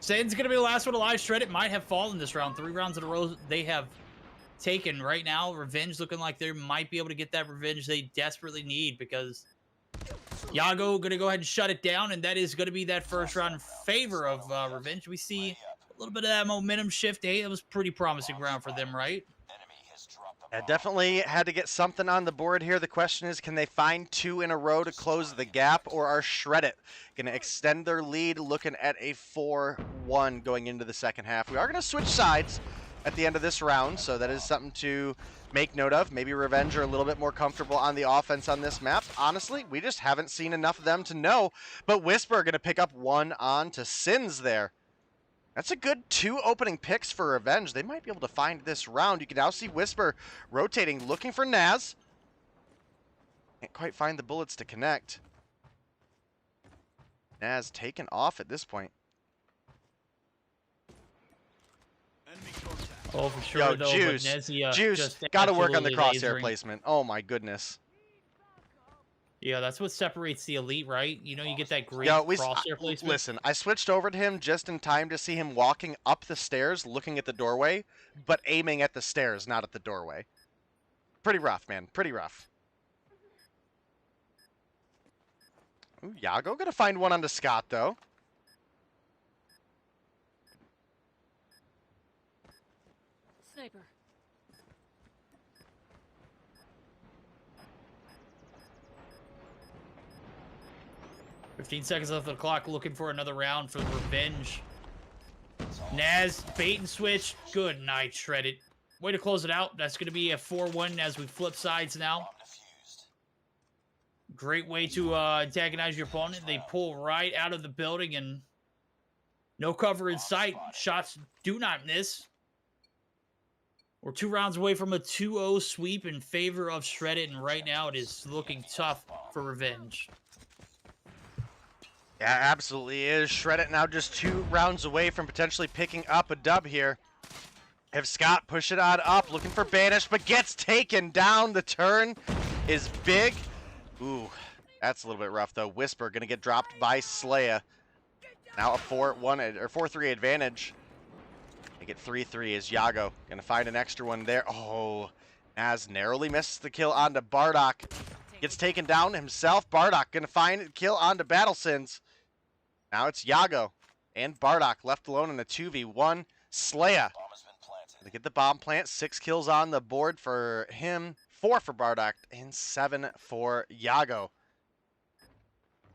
Satan's going to be the last one alive. Shredit might have fallen this round. 3 rounds in a row they have taken right now. Revenge looking like they might be able to get that revenge they desperately need, because Yago going to go ahead and shut it down, and that is going to be that first round in favor of Revenge. We see a little bit of that momentum shift. Hey, it was pretty promising round for them, right? Yeah, definitely had to get something on the board here. The question is, can they find 2 in a row to close the gap, or are Shredit going to extend their lead, looking at a 4-1 going into the second half? We are going to switch sides, at the end of this round, so that is something to make note of. Maybe Revenge are a little bit more comfortable on the offense on this map. Honestly, we just haven't seen enough of them to know. But Whisper are going to pick up one on to Sins there. That's a good 2 opening picks for Revenge. They might be able to find this round. You can now see Whisper rotating, looking for Naz. Can't quite find the bullets to connect. Naz taken off at this point. Oh, for sure, Yo, though. Juice, but Nezia Juice, just gotta work on the absolutely crosshair lasering. placement. Oh my goodness. Yeah, that's what separates the elite, right? You know, you get that great Yo, crosshair placement. listen, I switched over to him just in time to see him walking up the stairs, looking at the doorway, but aiming at the stairs, not at the doorway. Pretty rough, man. Pretty rough. Ooh, Yago gonna find one onto Scott, though. Sniper. "15 seconds left on the clock, looking for another round for Revenge." Naz, bait and switch. Good night, Shredit. Way to close it out. That's going to be a 4-1 as we flip sides now. Great way to antagonize your opponent. They pull right out of the building and no cover in sight. Shots do not miss. We're 2 rounds away from a 2-0 sweep in favor of Shredit, and right now it is looking tough for Revenge. Yeah, absolutely is. Shredit now just 2 rounds away from potentially picking up a dub here. If Scott push it on up, looking for Banish, but gets taken down. The turn is big. Ooh, that's a little bit rough, though. Whisper going to get dropped by Slaya. Now a 4-3 advantage. Make it 3-3 as Yago going to find an extra one there. Oh, Naz narrowly misses the kill onto Bardock. Gets taken down himself. Bardock going to find a kill onto Battlesins. Now it's Yago and Bardock left alone in a 2v1. Slaya to get the bomb plant. 6 kills on the board for him. 4 for Bardock and 7 for Yago.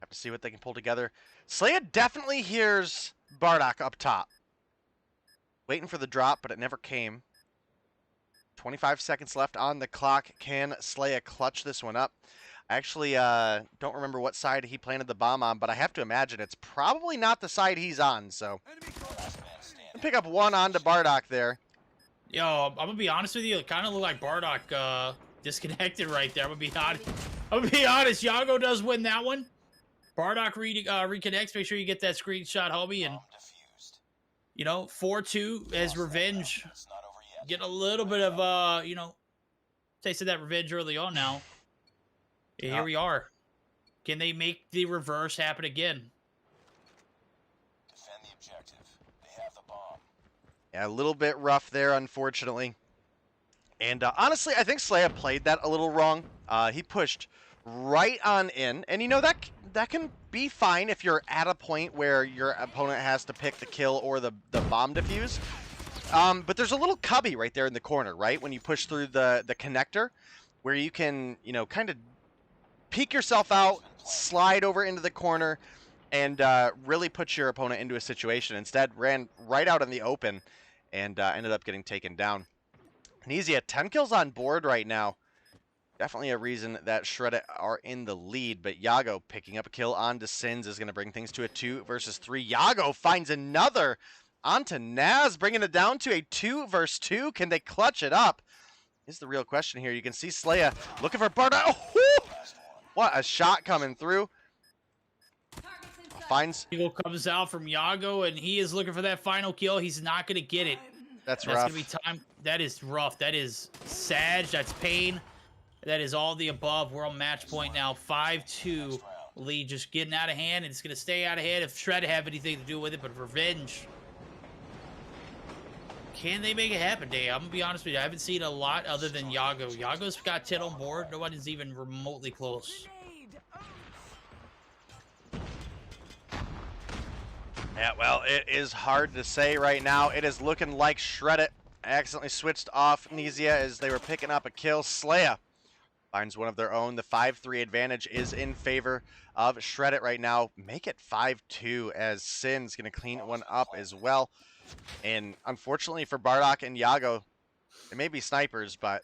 Have to see what they can pull together. Slaya definitely hears Bardock up top. Waiting for the drop, but it never came. 25 seconds left on the clock. Can Slaya clutch this one up? I actually don't remember what side he planted the bomb on, but I have to imagine it's probably not the side he's on, so. Pick up one onto Bardock there. Yo, I'm gonna be honest with you. It kind of looked like Bardock disconnected right there. I'm gonna be honest. Yago does win that one. Bardock reconnects. Make sure you get that screenshot, homie. And you know, 4-2 as Revenge. Get a little bit of taste of that revenge early on now. And here we are. Can they make the reverse happen again? Defend the objective. They have the bomb. Yeah, a little bit rough there, unfortunately. And honestly, I think Slaya played that a little wrong. He pushed right on in, and you know that can be fine if you're at a point where your opponent has to pick the kill or the bomb defuse. But there's a little cubby right there in the corner, right? When you push through the connector, where you can, you know, kind of peek yourself out, slide over into the corner, and really put your opponent into a situation. Instead, ran right out in the open and ended up getting taken down. And easy at 10 kills on board right now. Definitely a reason that Shredit are in the lead, but Yago picking up a kill onto Sins is going to bring things to a 2 versus 3. Yago finds another onto Naz, bringing it down to a 2 versus 2. Can they clutch it up? Is the real question here. You can see Slaya looking for Barda. Oh, what a shot coming through. Finds. Eagle comes out from Yago, and he is looking for that final kill. He's not going to get it. That's rough. rough. Gonna be time. That is rough. That is sad. That's pain. That is all the above. We're on match point now. 5-2 lead, just getting out of hand, and it's going to stay out of hand if Shred have anything to do with it, but Revenge. Can they make it happen, Dave? I'm going to be honest with you. I haven't seen a lot other than Yago. Yago's got 10 on board. Nobody's even remotely close. Yeah, well, it is hard to say right now. It is looking like Shredit accidentally switched off Nezia as they were picking up a kill. Slaya finds one of their own. The 5-3 advantage is in favor of Shredit right now. Make it 5-2 as Sin's going to clean one up as well. And unfortunately for Bardock and Yago, they may be snipers, but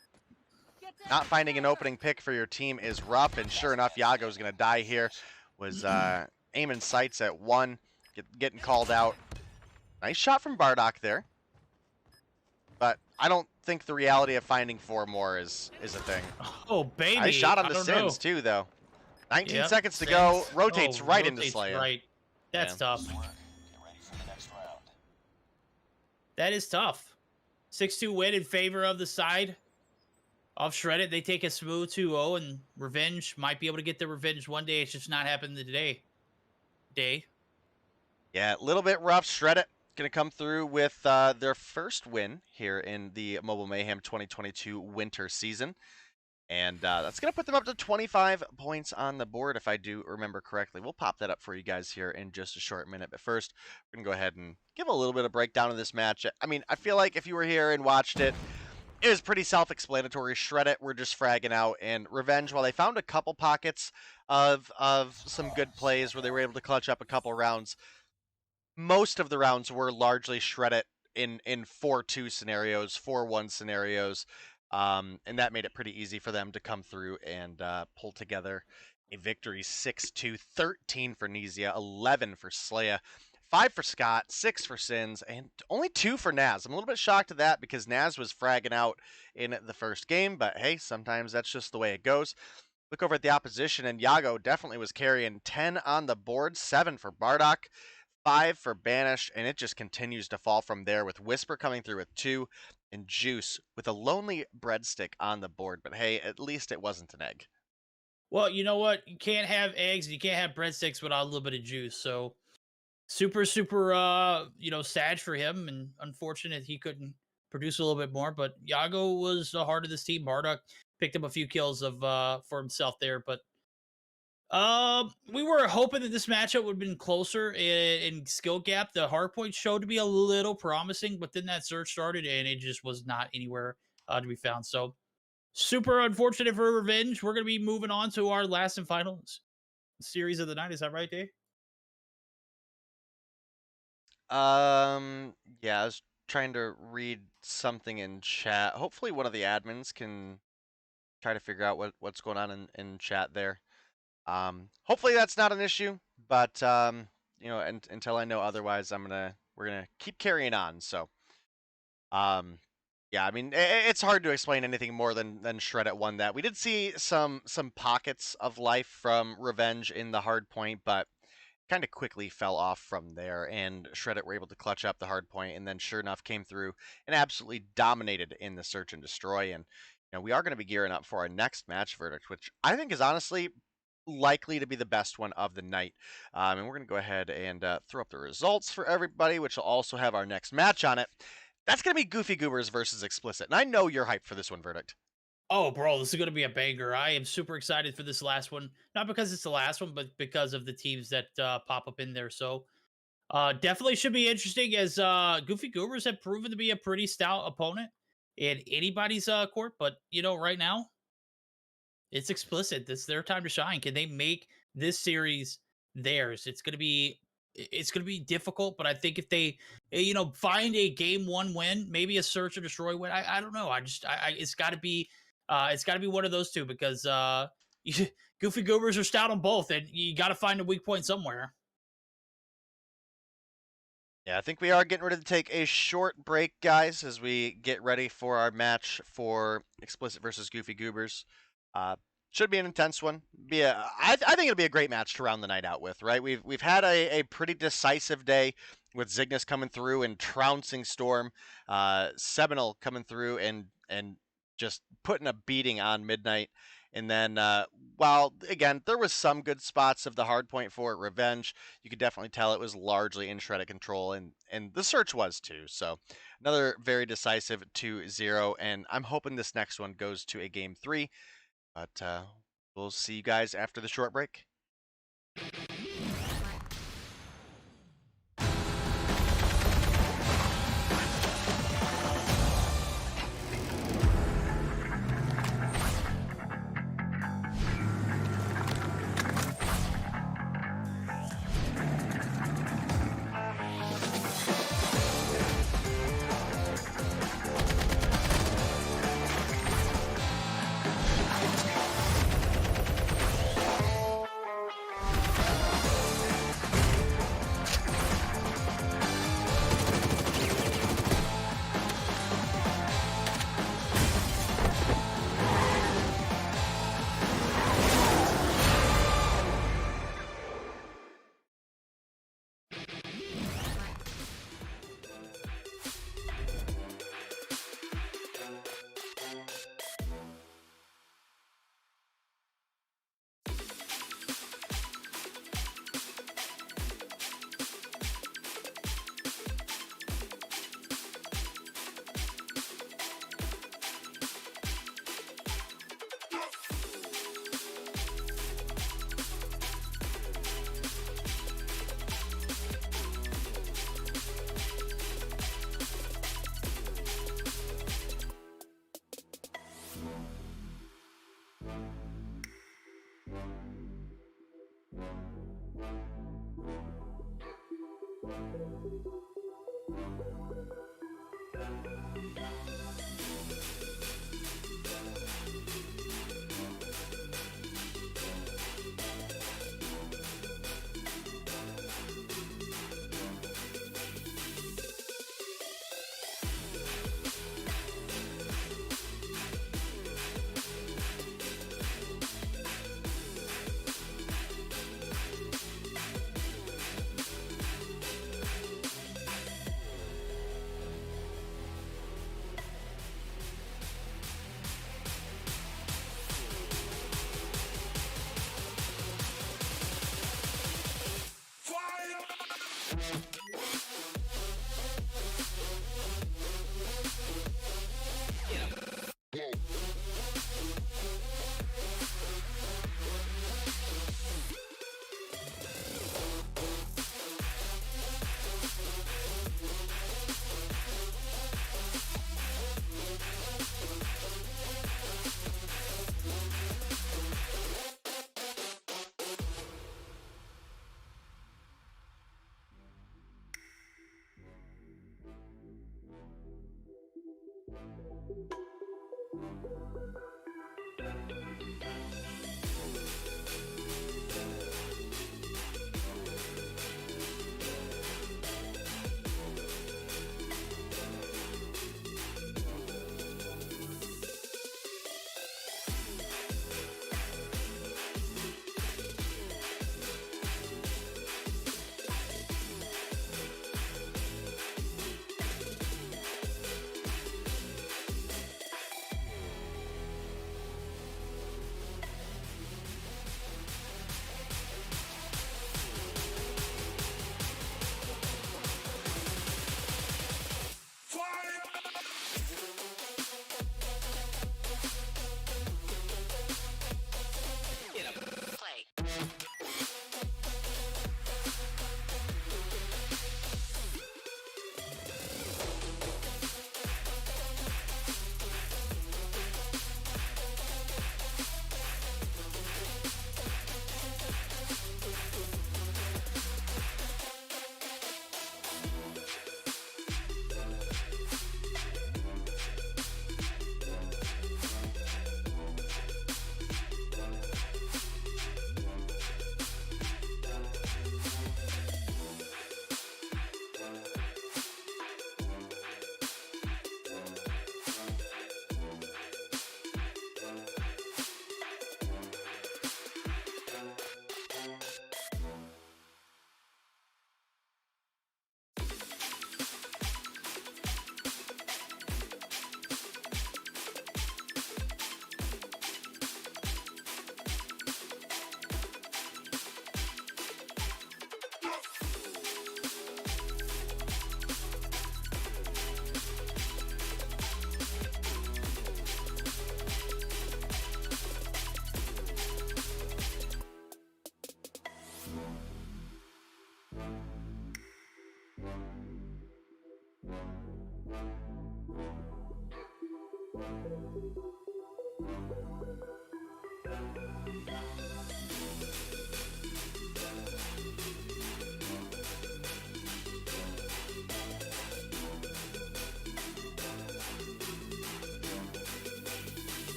not finding an opening pick for your team is rough. And sure enough, Yago's going to die here. Was aiming sights at 1, getting called out. Nice shot from Bardock there. But I don't think the reality of finding 4 more is a thing. Oh, baby. Nice shot on the don't Sins, know. too, though. 19 Yep, seconds to Sins. go. Rotates Oh, right into rotates Slayer. Right. That's Yeah. tough. Get ready for the next round. That is tough. 6-2 win in favor of the side of Shredit. They take a smooth 2-0, and Revenge might be able to get their revenge one day. It's just not happening today. Yeah, a little bit rough. Shredit going to come through with their first win here in the Mobile Mayhem 2022 winter season. And that's going to put them up to 25 points on the board, if I do remember correctly. We'll pop that up for you guys here in just a short minute. But first, we're going to go ahead and give a little bit of breakdown of this match. I mean, I feel like if you were here and watched it, it was pretty self-explanatory. Shredit were just fragging out, and Revenge, while they found a couple pockets of some good plays where they were able to clutch up a couple rounds, most of the rounds were largely Shredit in 4-2 scenarios, 4-1 scenarios. And that made it pretty easy for them to come through and pull together a victory. 6-2, 13 for Nezia, 11 for Slaya, 5 for Scott, 6 for Sins, and only 2 for Naz. I'm a little bit shocked at that because Naz was fragging out in the first game, but hey, sometimes that's just the way it goes. Look over at the opposition, and Yago definitely was carrying 10 on the board, 7 for Bardock, 5 for Banish, and it just continues to fall from there with Whisper coming through with 2 and Juice with a lonely breadstick on the board. But hey, at least it wasn't an egg. Well, you know what? You can't have eggs and you can't have breadsticks without a little bit of juice. So super, sad for him, and unfortunate he couldn't produce a little bit more. But Yago was the heart of this team. Bardock picked up a few kills for himself there, but we were hoping that this matchup would have been closer in skill gap. The hardpoint showed to be a little promising, but then that search started and it just was not anywhere to be found. So super unfortunate for Revenge. We're going to be moving on to our last and final series of the night. Is that right, Dave? Yeah, I was trying to read something in chat. Hopefully one of the admins can try to figure out what's going on in chat there. Hopefully that's not an issue, but until I know otherwise, we're gonna keep carrying on. So, yeah, I mean, it's hard to explain anything more than Shredit won that. We did see some pockets of life from Revenge in the hard point, but kind of quickly fell off from there, and Shredit were able to clutch up the hard point, and then sure enough came through and absolutely dominated in the search and destroy. And we are going to be gearing up for our next match verdict, which I think is honestly likely to be the best one of the night. And we're going to go ahead and throw up the results for everybody, which will also have our next match on it. That's going to be Goofy Goobers versus Xplicit. And I know you're hyped for this one, Verdict. Oh, bro, this is going to be a banger. I am super excited for this last one. Not because it's the last one, but because of the teams that pop up in there. So definitely should be interesting, as Goofy Goobers have proven to be a pretty stout opponent in anybody's court. But, right now, it's Xplicit. It's their time to shine. Can they make this series theirs? It's going to be difficult, but I think if they, find a game 1 win, maybe a search or destroy win. I don't know. It's got to be one of those two, because Goofy Goobers are stout on both, and you got to find a weak point somewhere. Yeah, I think we are getting ready to take a short break, guys, as we get ready for our match for Xplicit versus Goofy Goobers. Should be an intense one. I think it'll be a great match to round the night out with, right? We've had a pretty decisive day with Zygnus coming through and trouncing Storm, Seminal coming through and just putting a beating on Midnight. And then, while, again, there was some good spots of the hard point for Revenge, you could definitely tell it was largely in Shredit control, and the search was too. So another very decisive 2-0, and I'm hoping this next one goes to a game 3. But we'll see you guys after the short break.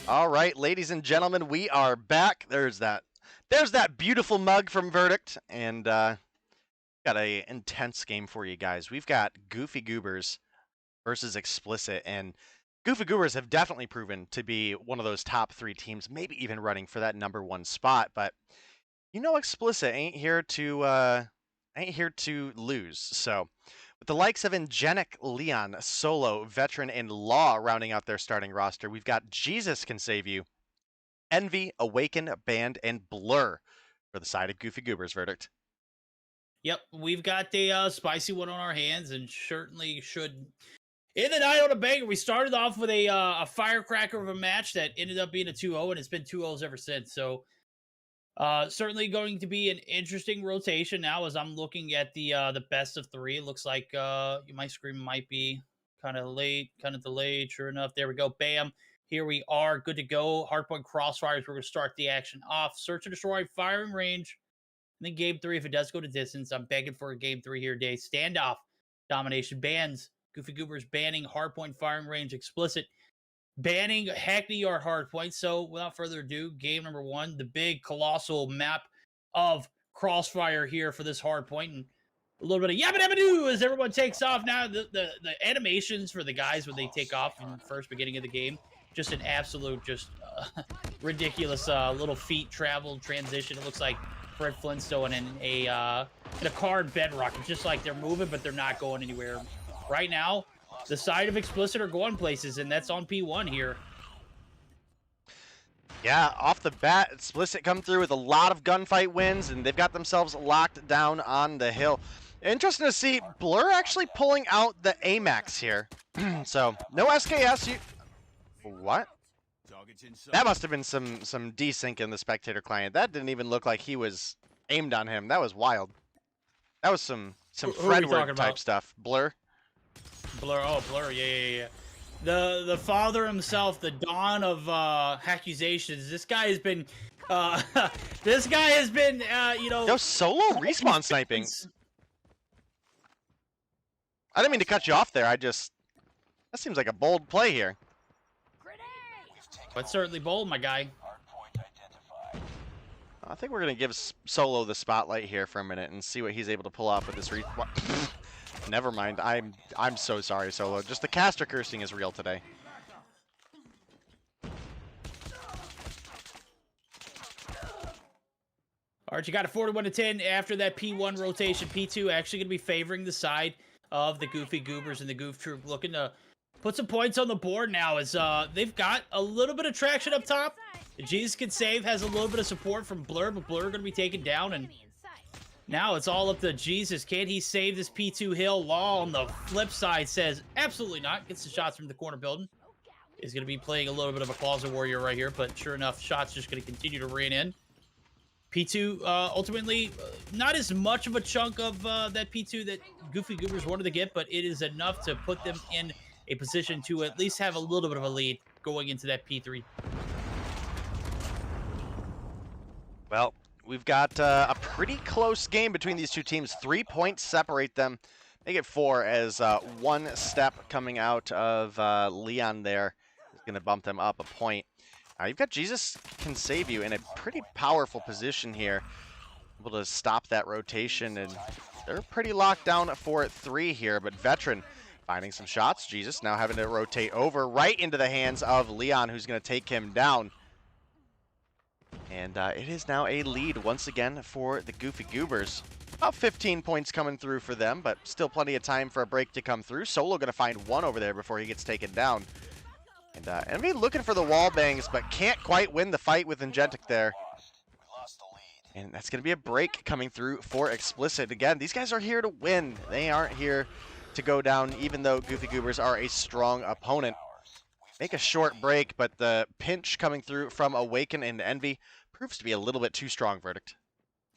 All right, ladies and gentlemen, we are back. There's that beautiful mug from Verdict, and got a intense game for you guys. We've got Goofy Goobers versus Xplicit, and Goofy Goobers have definitely proven to be one of those top 3 teams, maybe even running for that #1 spot. But you know, Xplicit ain't here to lose. So, with the likes of Ingenic, Leon, Solo, Veteran, and Law rounding out their starting roster, we've got Jesus Can Save You, Envy, Awaken, Band, and Blur for the side of Goofy Goobers. Verdict. Yep, we've got the spicy one on our hands, and certainly should end the night on a banger. We started off with a firecracker of a match that ended up being a 2-0, and it's been 2-0s ever since. So, certainly going to be an interesting rotation now as I'm looking at the best of 3. It looks like my screen might be kind of late, kind of delayed. Sure enough, there we go. Bam. Here we are. Good to go. Hardpoint Crossfires. We're going to start the action off. Search and destroy, firing range. And then game 3, if it does go to distance, I'm begging for a game 3 here today. Standoff, domination, bans. Goofy Goobers banning hardpoint, firing range, Xplicit banning Hackney Yard hardpoint. So without further ado, game number 1, the big colossal map of Crossfire here for this hardpoint, and a little bit of yabba dabba doo as everyone takes off. Now the animations for the guys when they take off in the first beginning of the game, just an absolute ridiculous little feet travel transition. It looks like Fred Flintstone in a card bedrock. It's just like they're moving, but they're not going anywhere. Right now, the side of Xplicit are going places, and that's on P1 here. Yeah, off the bat, Xplicit come through with a lot of gunfight wins, and they've got themselves locked down on the hill. Interesting to see Blur actually pulling out the AMAX here. So, no SKS. What? That must have been some desync in the spectator client. That didn't even look like he was aimed on him. That was wild. That was some Fredward type stuff. Blur. Blur, oh, Blur, yeah. the father himself, the dawn of accusations. This guy has been, you know. Yo, solo respawn sniping. I didn't mean to cut you off there. That seems like a bold play here. But certainly bold, my guy. I think we're gonna give Solo the spotlight here for a minute and see what he's able to pull off with this Never mind. I'm so sorry, Solo. Just the caster cursing is real today. All right, you got a 41-10 after that P1 rotation. P2 actually going to be favoring the side of the Goofy Goobers and the Goof Troop, looking to put some points on the board now as they've got a little bit of traction up top. Jesus Can Save has a little bit of support from Blur, but Blur going to be taken down, and now it's all up to Jesus. Can he save this P2 hill? Law on the flip side says absolutely not. Gets the shots from the corner building. Is going to be playing a little bit of a Closet Warrior right here, but sure enough, shots just going to continue to rain in. P2, ultimately, not as much of a chunk of that P2 that Goofy Goobers wanted to get, but it is enough to put them in a position to at least have a little bit of a lead going into that P3. Well, we've got a pretty close game between these two teams. 3 points separate them. Make it 4 as one step coming out of Leon there is going to bump them up a point. You've got Jesus Can Save You in a pretty powerful position here. Able to stop that rotation, and they're pretty locked down for 3 here, but Veteran finding some shots. Jesus now having to rotate over right into the hands of Leon, who's going to take him down. And it is now a lead once again for the Goofy Goobers. About 15 points coming through for them, but still plenty of time for a break to come through. Solo going to find one over there before he gets taken down. And Envy looking for the wall bangs, but can't quite win the fight with Ingentic there. And that's going to be a break coming through for Xplicit. Again, these guys are here to win. They aren't here to go down, even though Goofy Goobers are a strong opponent. Make a short break, but the pinch coming through from Awaken and Envy proves to be a little bit too strong, Verdict.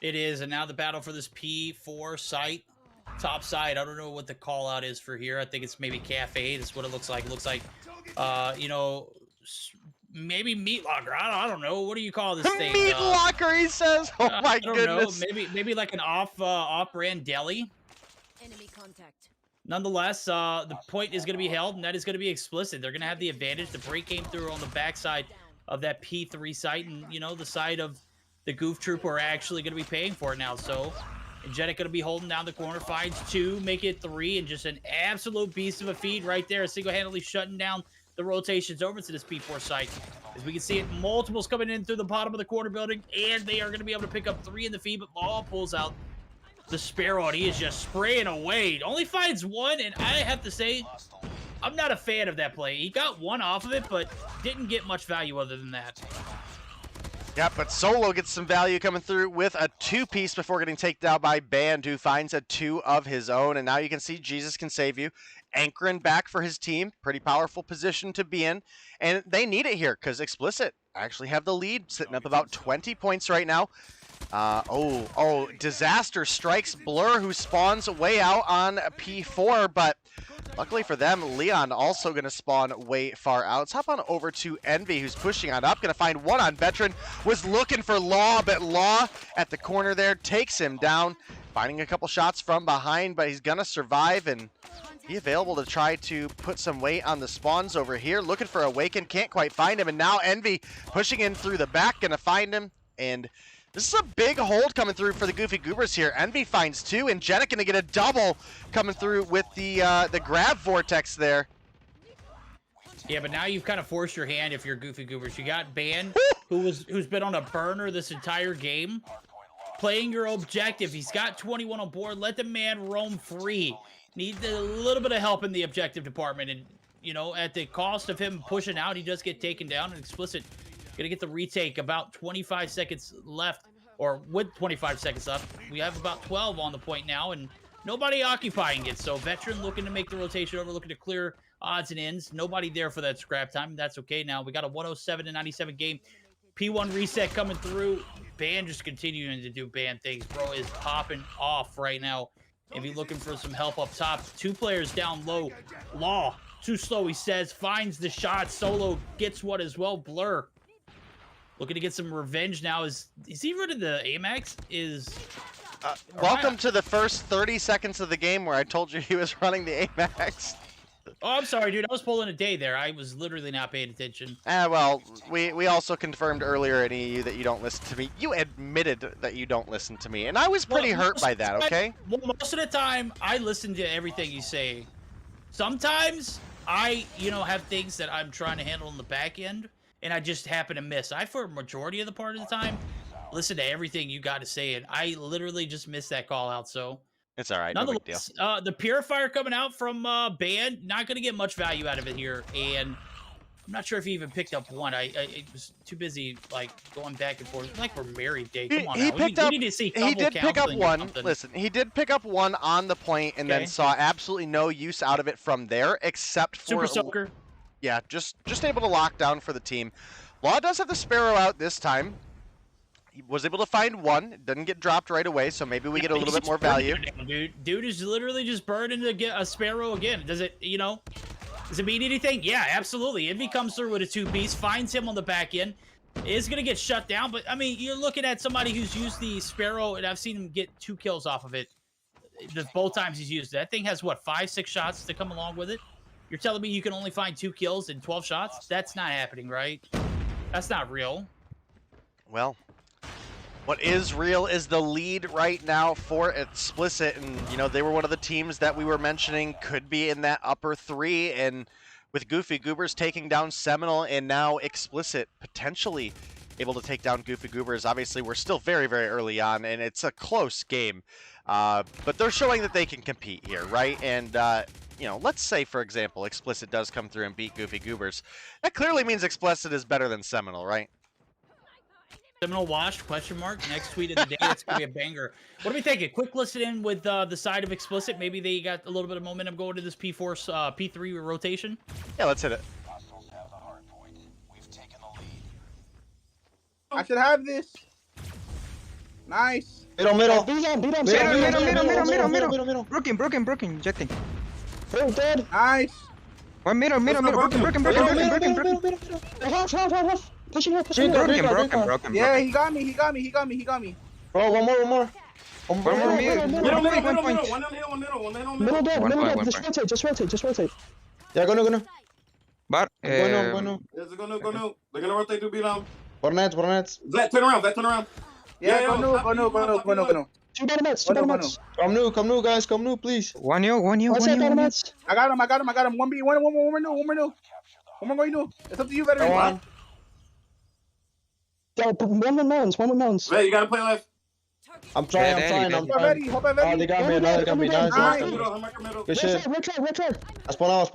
It is, and now the battle for this P4 site. Top side, I don't know what the call out is for here. I think it's maybe Cafe. That's what it looks like. It looks like, you know, maybe Meat Locker. I don't know. What do you call this thing? Meat Locker, he says. Oh my goodness. Know. Maybe like an off-brand deli. Enemy contact. Nonetheless, the point is going to be held, and that is going to be Xplicit. They're going to have the advantage. The break came through on the backside of that P3 site, and, you know, the side of the Goof Troop are actually going to be paying for it now. So, Ingentic going to be holding down the corner, finds 2, make it 3, and just an absolute beast of a feed right there, single-handedly shutting down the rotations over to this P4 site. As we can see it, multiples coming in through the bottom of the corner building, and they are going to be able to pick up 3 in the feed, but Law pulls out the Sparrow, and he is just spraying away. Only finds 1, and I have to say, I'm not a fan of that play. He got 1 off of it, but didn't get much value other than that. Yeah, but Solo gets some value coming through with a 2-piece before getting taken down by Band, who finds a 2 of his own. And now you can see Jesus Can Save You. Anchoring back for his team. Pretty powerful position to be in. And they need it here because Xplicit actually have the lead, sitting up about 20 points right now. Disaster strikes Blur, who spawns way out on P4, but luckily for them, Leon also going to spawn way far out. Let's hop on over to Envy, who's pushing on up, going to find 1 on Veteran, was looking for Law, but Law at the corner there takes him down, finding a couple shots from behind, but he's going to survive and be available to try to put some weight on the spawns over here. Looking for Awaken, can't quite find him, and now Envy pushing in through the back, going to find him, and this is a big hold coming through for the Goofy Goobers here. Envy finds 2, and Ingentic going to get a double coming through with the grab vortex there. Yeah, but now you've kind of forced your hand if you're Goofy Goobers. You got Ban, who's been on a burner this entire game, playing your objective. He's got 21 on board. Let the man roam free. Need a little bit of help in the objective department, and, you know, at the cost of him pushing out, he does get taken down. And Xplicit gonna get the retake. About 25 seconds left, or with 25 seconds left. We have about 12 on the point now, and nobody occupying it. So Veteran looking to make the rotation over, looking to clear odds and ends. Nobody there for that scrap time. That's okay now. We got a 107-97 game. P1 reset coming through. Band just continuing to do Band things. Bro is popping off right now. If you're looking for some help up top, 2 players down low. Law Too slow, he says. Finds the shot. Solo gets one as well. Blur looking to get some revenge now. Is he running the Amex? Welcome to the first 30 seconds of the game where I told you he was running the Amex. Oh, I'm sorry, dude. I was pulling a day there. I was literally not paying attention. Well, we also confirmed earlier, any of you, that you don't listen to me. You admitted that you don't listen to me, and I was pretty hurt by that, okay? Well, most of the time, I listen to everything you say. Sometimes, I, have things that I'm trying to handle on the back end, and I just happen to miss. For a majority of the part of the time, listen to everything you got to say, and I literally just missed that call out, so... It's all right, no big deal. The Purifier coming out from Band, not going to get much value out of it here, and I'm not sure if he even picked up one. I was too busy, going back and forth. Like we're married, Dave. Come on now. We need to see he did pick up one. Listen, he did pick up one on the point and then saw absolutely no use out of it from there, except for... Super Soaker. Yeah, just able to lock down for the team. Law does have the Sparrow out this time. He was able to find one. It didn't get dropped right away, so maybe we get a little bit more value. Dude is literally just burning to get a Sparrow again. Does it, does it mean anything? Yeah, absolutely. Envy comes through with a 2-piece, finds him on the back end. Is going to get shut down, but, I mean, you're looking at somebody who's used the Sparrow, and I've seen him get 2 kills off of it. Both times he's used it. That thing has, what, 5-6 shots to come along with it? You're telling me you can only find 2 kills in 12 shots? That's not happening, right? That's not real. Well... what is real is the lead right now for Xplicit, and they were one of the teams that we were mentioning could be in that upper 3, and with Goofy Goobers taking down Seminal and now Xplicit potentially able to take down Goofy Goobers. Obviously, we're still very, very early on, and it's a close game, but they're showing that they can compete here, right? And let's say, for example, Xplicit does come through and beat Goofy Goobers. That clearly means Xplicit is better than Seminal, right? Seminal washed, question mark. Next tweet of the day, that's going to be a banger. What do we think? A quick listen in with the side of Xplicit. Maybe they got a little bit of momentum going to this P4, P3 rotation. Yeah, let's hit it. I should have this. Nice. Middle. Middle. Broken. Injecting. Oh, dead. Nice. One middle. Broken. Pushing up. Broken. Yeah, he got me. Bro, one more. One more middle. Middle dead. Just rotate. Yeah, go. But, Go. They're gonna rotate to beat him. Burnets. Vlad, turn around. Yeah, go. Two bottom Come new, guys. Come new, please. One new. I got him. 1B, one more new. One more going new. It's up to you, veteran. Go on. Yo, one with mountains. Hey, you gotta play left. I'm trying. Hope I'm ready. Oh, they got me. Nice. Good shit. Retry. I spawn out.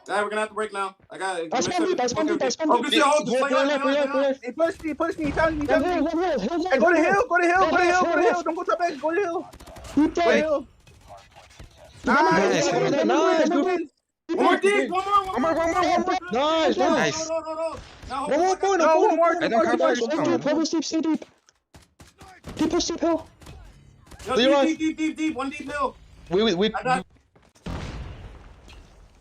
Alright, we're gonna have to break now. I got it. I spawn deep. Oh, good shit. Hold this. He pushed me. Tell me. Hey, go to hill. Don't go top edge. Go to hill. Nice. One more deep. One more. Nice. One more point. I don't have to Push deep, stay deep. Deep push deep hill. Deep. One deep hill. We.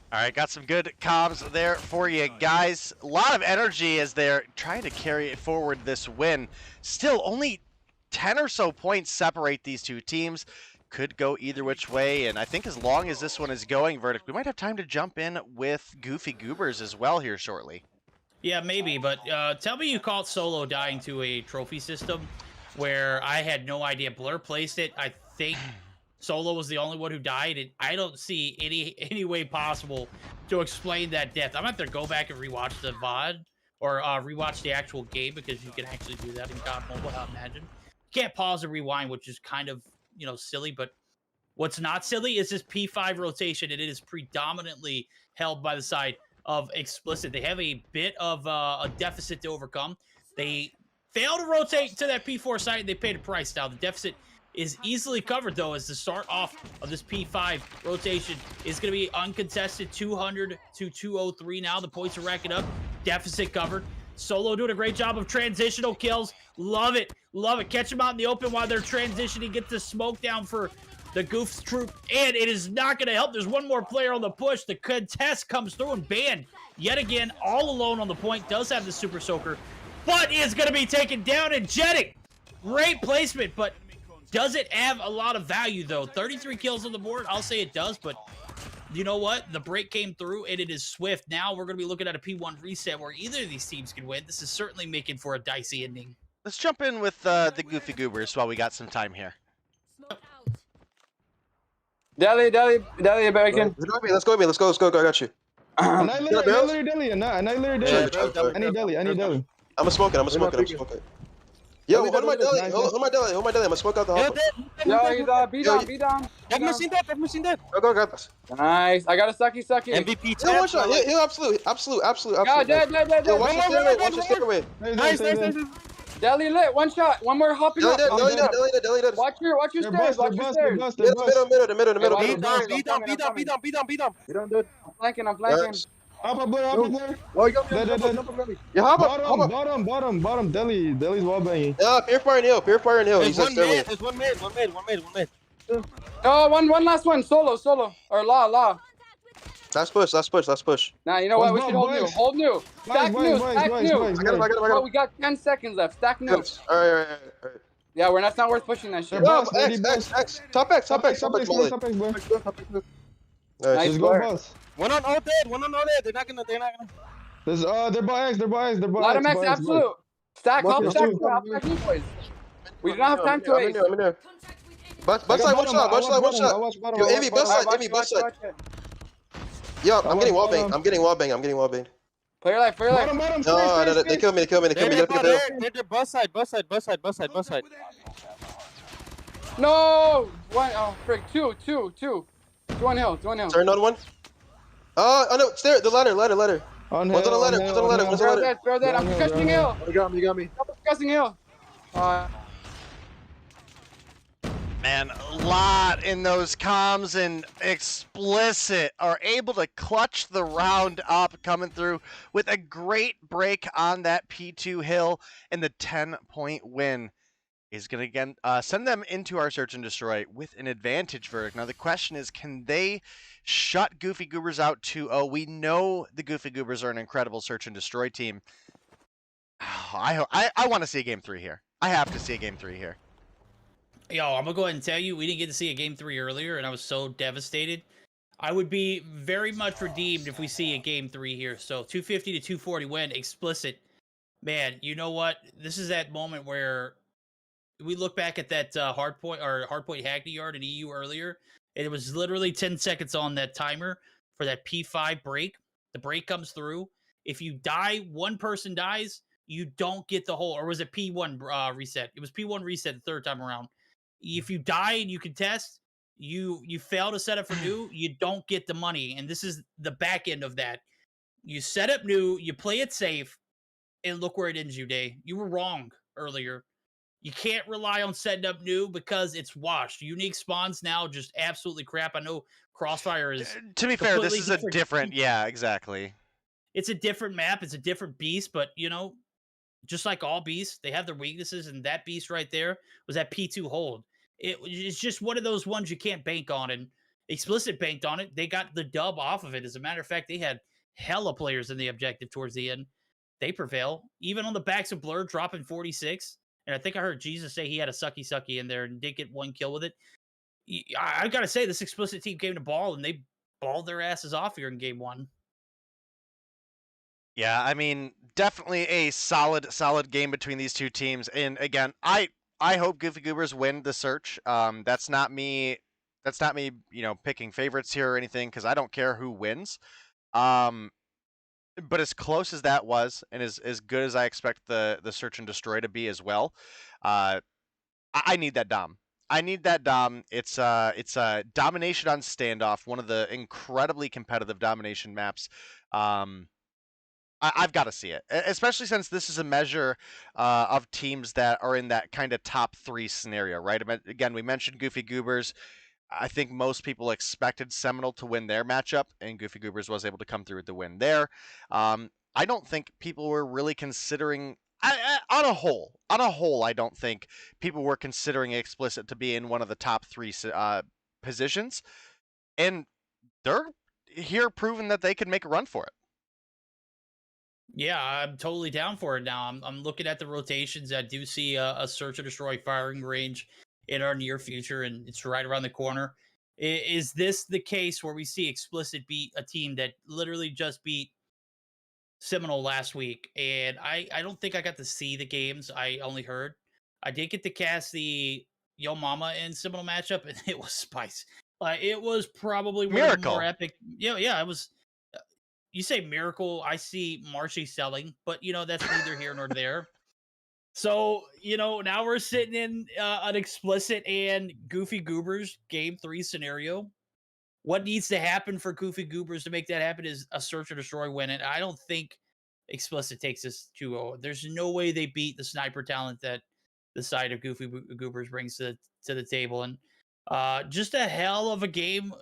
All right, got some good comms there for you guys. A lot of energy as they're trying to carry it forward this win. Still, only 10 or so points separate these two teams. Could go either which way, and I think as long as this one is going, Verdict, we might have time to jump in with Goofy Goobers as well here shortly. Yeah, maybe, but tell me you caught Solo dying to a trophy system where I had no idea. Blur placed it. I think Solo was the only one who died, and I don't see any way possible to explain that death. I'm going to have to go back and rewatch the VOD or rewatch the actual game because you can actually do that in COD Mobile, I imagine. You can't pause and rewind, which is kind of, silly, but what's not silly is this P5 rotation, and it is predominantly held by the side of Xplicit. They have a bit of a deficit to overcome. They fail to rotate to that P4 site, and they paid a price. Now, the deficit is easily covered, though, as the start off of this P5 rotation is going to be uncontested, 200 to 203 now. The points are racking up. Deficit covered. Solo doing a great job of transitional kills. Love it. Catch them out in the open while they're transitioning. Get the smoke down for the Goofs troop, and it is not going to help. There's one more player on the push. The contest comes through, and Band, yet again, all alone on the point, does have the Super Soaker, but is going to be taken down, and Jetting. Great placement, but does it have a lot of value, though? 33 kills on the board, I'll say it does, but you know what? The break came through, and it is swift. Now we're going to be looking at a P1 reset where either of these teams can win. This is certainly making for a dicey ending. Let's jump in with the Goofy Goobers while we got some time here. Deli, American. Let's go. I got you. Annihilate Deli. I need Deli. I'm smoking. Yo, hold my Deli. Hold my Deli. I'm gonna smoke out the hopper. Yo, he's be down. Have machine dead. Go, got this. Nice. I got a sucky. MVP. Yo, one shot. Heal absolute. Yeah, dead. Yo, watch your stay away. Nice. Deli lit. One shot. One more hopping up. Deli dead. Watch your stairs. Watch your stairs. Middle. Be down. You don't do it. I'm flanking. Up a blur. Oh, you got me. Yeah, hop up. Bottom. Deli's wall banging. Yeah, Pure Fire and Hill. He's There's just one mid. No, one last one. Solo. Or law. Last push. Nah, you know what? We should hold new. Stack new. I got him. Bro, we got 10 seconds left. Stack new. Alright. Yeah, that's not worth pushing that shit. Yo, X. Top X. Nice, Nice go, work. boss. One on all dead. They're not gonna. They're by X. Lot of max absolute. Stack up, stack new, boys. We do not have time to waste. I'm in there. Bust side, one shot. Yo, Amy, bust side. Yo, I'm getting wall banged. Player life. Bottom. No, they killed me. They're bust side. No! One, oh, frick. Two. One hill. Turn on one. Oh no, stair, the ladder. On One's on the ladder. Throw that. I'm discussing hill. You got me. I'm discussing hill. Man, a lot in those comms, and Xplicit are able to clutch the round up, coming through with a great break on that P2 hill, and the 10-point win is going to again send them into our search and destroy with an advantage verdict. Now the question is, can they shut Goofy Goobers out 2-0? We know the Goofy Goobers are an incredible search and destroy team. I want to see a game 3 here. I have to see a game 3 here. Yo, I'm gonna go ahead and tell you, we didn't get to see a game 3 earlier, and I was so devastated. I would be very much redeemed if we see a game 3 here. So 250 to 240 win, Xplicit. Man, you know what? This is that moment where we look back at that hardpoint Hackney yard in EU earlier, and it was literally 10 seconds on that timer for that P5 break. The break comes through. If you die, one person dies, you don't get the whole, or was it P1 reset? It was P1 reset the third time around. If you die and you contest, you fail to set up for new, you don't get the money. And this is the back end of that. You set up new, you play it safe, and look where it ends you, Day. You were wrong earlier. You can't rely on setting up new because it's washed. Unique spawns now just absolutely crap. I know Crossfire is... To be fair, this is a different... Yeah, exactly. It's a different map. It's a different beast, but, you know, just like all beasts, they have their weaknesses, and that beast right there was that P2 hold. It's just one of those ones you can't bank on, and Xplicit banked on it. They got the dub off of it. As a matter of fact, they had hella players in the objective towards the end. They prevail. Even on the backs of Blur, dropping 46. And I think I heard Jesus say he had a sucky in there and did get one kill with it. I got to say, this Xplicit team came to ball, and they balled their asses off here in game 1. Yeah, I mean, definitely a solid game between these two teams. And again, I hope Goofy Goobers win the search. That's not me, you know, picking favorites here or anything, because I don't care who wins. But as close as that was, and as good as I expect the search and destroy to be as well, I need that dom. I need that dom. It's a domination on standoff, one of the incredibly competitive domination maps. I've got to see it, especially since this is a measure of teams that are in that kind of top 3 scenario, right? Again, we mentioned Goofy Goobers. I think most people expected Seminal to win their matchup, and Goofy Goobers was able to come through with the win there. I don't think people were really considering, on a whole, I don't think people were considering Xplicit to be in one of the top 3 positions, and they're here proving that they could make a run for it. Yeah, I'm totally down for it now. I'm looking at the rotations. I do see a search and destroy firing range in our near future, and it's right around the corner. Is this the case where we see Xplicit beat a team that literally just beat Seminal last week? And I don't think I got to see the games. I only heard. I did get to cast the Yo Mama and Seminal matchup, and it was spice. It was probably one of the Miracle. more epic. Yeah, it was. You say miracle, I see Marshy selling, but that's neither here nor there. So now we're sitting in an Xplicit and Goofy Goobers game 3 scenario. What needs to happen for Goofy Goobers to make that happen is a search or destroy win. And I don't think Xplicit takes this 2-0. There's no way they beat the sniper talent that the side of Goofy Goobers brings to the table. And just a hell of a game,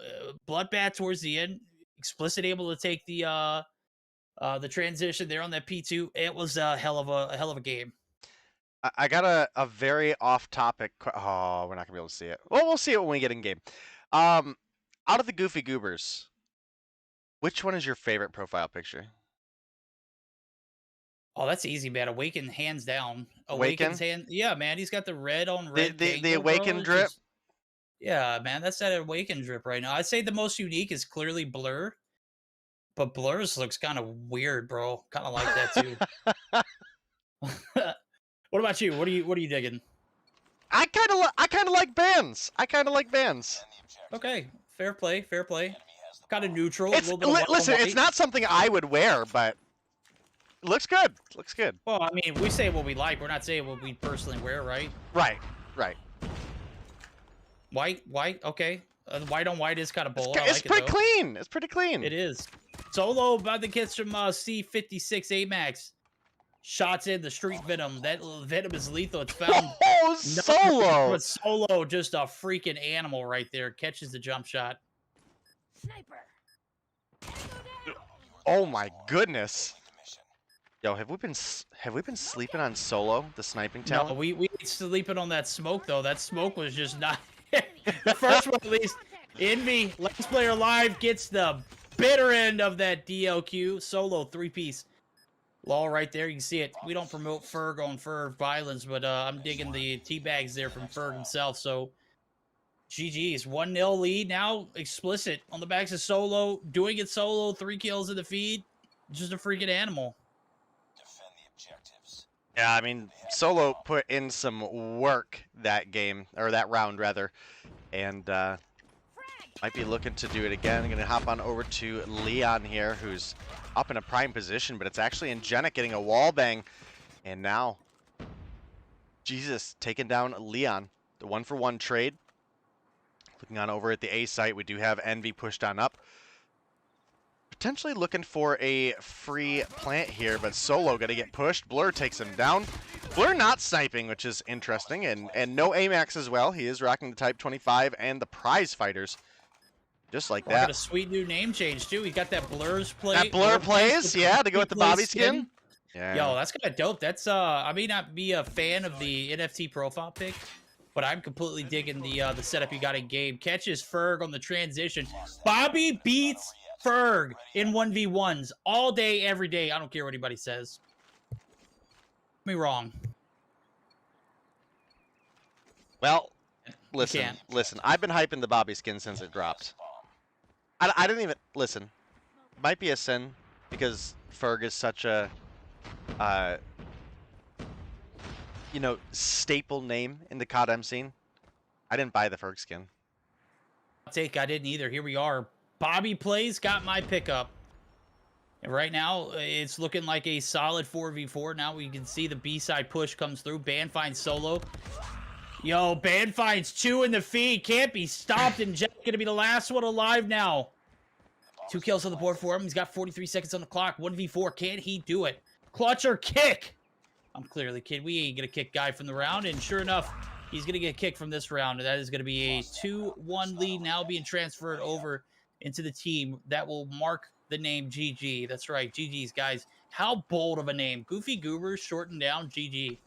bloodbath towards the end. Xplicit able to take the transition there on that P2. It was a hell of a game. I got a very off topic. Oh, we're not gonna be able to see it. Well, we'll see it when we get in game. Out of the Goofy Goobers, which one is your favorite profile picture? Oh, that's easy, man. Awaken, hands down. Awaken? Yeah, man. He's got the red on red. The Awaken drip. Yeah, man, that's that Awaken drip right now. I'd say the most unique is clearly Blur, but Blur's looks kind of weird, bro. Kind of like that too. What about you? What are you digging? I kind of like bands. Okay, fair play. Kind of neutral. It's, a little bit of listen, white. it's not something I would wear, but it looks good. Well, I mean, we say what we like. We're not saying what we personally wear, right? Right. White, okay. White on white is kind of bold. It's pretty clean. It's pretty clean. It is. Solo about to get some C56 AMAX. Shots in the street venom. That venom is lethal. It's found. Oh, Solo! But Solo, just a freaking animal right there. Catches the jump shot. Sniper. Oh my goodness. Yo, have we been sleeping on Solo, the sniping talent? No, we sleeping on that smoke though. That smoke was just not. The first one at least. Envy, Let's Player Live gets the bitter end of that DLQ. Solo 3-piece. Law right there, you can see it. We don't promote Ferg on Ferg violence, but I'm digging the teabags there from Ferg himself. So, GG's 1-0 lead now. Xplicit on the backs of Solo, doing it solo. 3 kills in the feed. Just a freaking animal. Defend the objectives. Yeah, I mean, Solo put in some work that game, or that round rather, and might be looking to do it again. I'm gonna hop on over to Leon here, who's up in a prime position, but it's actually Ingenic getting a wall bang, and now Jesus taking down Leon. The 1-for-1 trade. Looking on over at the A site, we do have Envy pushed on up. Potentially looking for a free plant here, but Solo gonna get pushed. Blur takes him down. Blur not sniping, which is interesting, and no AMAX as well. He is rocking the Type 25 and the prize fighters. Just like that. Got a sweet new name change too. He got that Blur's play. That Blur plays, yeah, to go with the Bobby skin. Yeah. Yo, that's kind of dope. That's I may not be a fan of the NFT profile pic, but I'm completely digging the setup you got in game. Catches Ferg on the transition. Bobby beats Ferg in 1v1s all day, every day. I don't care what anybody says. Me wrong. Well, listen. I've been hyping the Bobby skin since it dropped. I didn't even listen. Might be a sin because Ferg is such a, staple name in the CoDM scene. I didn't buy the Ferg skin. I didn't either. Here we are. Bobby plays, got my pickup. And right now, it's looking like a solid 4v4. Now we can see the B-side push comes through. Ban finds Solo. Yo, Ban finds 2 in the feed. Can't be stopped, and Jack's going to be the last one alive now. 2 kills on the board for him. He's got 43 seconds on the clock. 1v4. Can he do it? Clutch or kick? I'm clearly kidding. We ain't going to kick Guy from the round, and sure enough, he's going to get kicked from this round. And that is going to be a 2-1 lead now being transferred over into the team that will mark the name GG. That's right, GG's, guys. How bold of a name. Goofy Goobers shortened down GG.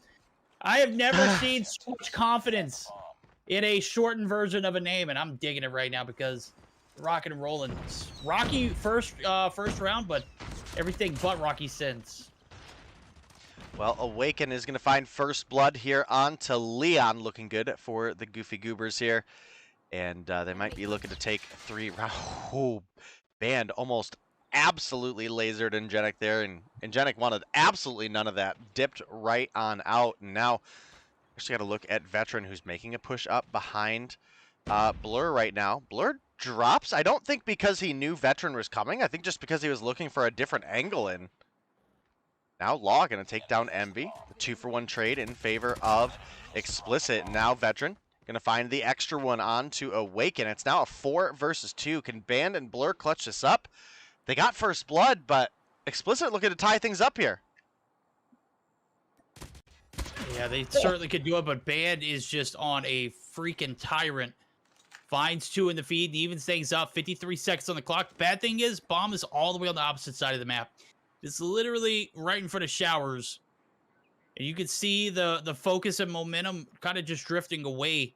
I have never seen so much confidence in a shortened version of a name, and I'm digging it right now because rocking and rolling. Rocky first round, but everything but Rocky since. Well, Awaken is going to find first blood here on to Leon, looking good for the Goofy Goobers here. And they might be looking to take 3 rounds. Oh, Band almost absolutely lasered Ingenic there, and Ingenic wanted absolutely none of that. Dipped right on out, and now actually got to look at Veteran, who's making a push up behind Blur right now. Blur drops, I don't think because he knew Veteran was coming. I think just because he was looking for a different angle in. Now Law going to take down Envy. The 2-for-1 trade in favor of Xplicit. Now Veteran going to find the extra one on to Awaken. It's now a 4 versus 2. Can Band and Blur clutch this up? They got first blood, but Xplicit looking to tie things up here. Yeah, they certainly could do it, but Band is just on a freaking tyrant. Finds 2 in the feed and evens things up. 53 seconds on the clock. Bad thing is, Bomb is all the way on the opposite side of the map. It's literally right in front of Showers. And you can see the focus and momentum kind of just drifting away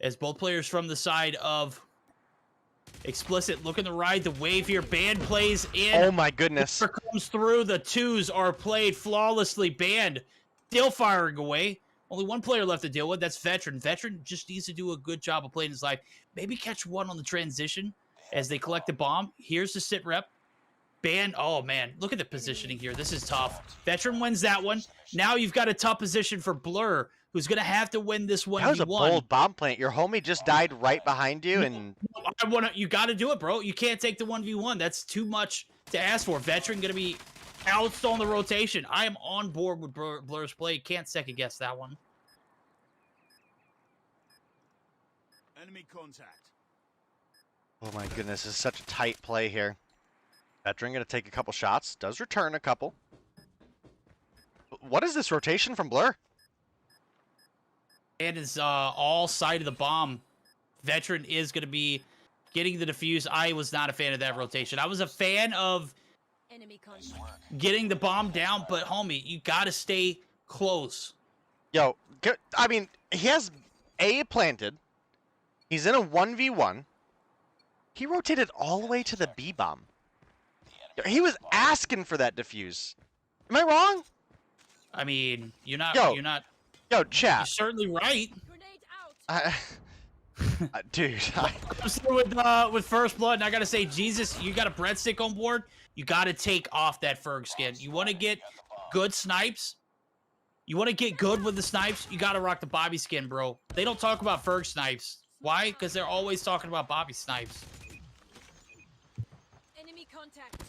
as both players from the side of Xplicit looking to ride the wave here. Band plays in. Oh my goodness. Comes through. The 2s are played flawlessly. Band still firing away. Only one player left to deal with. That's Veteran. Veteran just needs to do a good job of playing his life. Maybe catch one on the transition as they collect the bomb. Here's the sit rep. Band, oh man, look at the positioning here. This is tough. Veteran wins that one. Now you've got a tough position for Blur, who's going to have to win this 1v1. That was a bold bomb plant. Your homie just died right behind you, and you got to do it, bro. You can't take the 1v1. That's too much to ask for. Veteran going to be outsed on the rotation. I am on board with Blur's play. Can't second guess that one. Enemy contact. oh my goodness, this is such a tight play here. Veteran going to take a couple shots. Does return a couple. What is this rotation from Blur? And is all side of the bomb. Veteran is going to be getting the defuse. I was not a fan of that rotation. I was a fan of getting the bomb down, but homie, you got to stay close. Yo, I mean, he has A planted. He's in a 1v1. He rotated all the way to the B bomb. He was asking for that defuse. Am I wrong? I mean, you're not. Yo, chat. You're certainly right. Dude, with first blood, and I gotta say, Jesus, you got a breadstick on board. You gotta take off that Ferg skin. You want to get good snipes. You want to get good with the snipes. You gotta rock the Bobby skin, bro. They don't talk about Ferg snipes. Why? Because they're always talking about Bobby snipes. Enemy contact.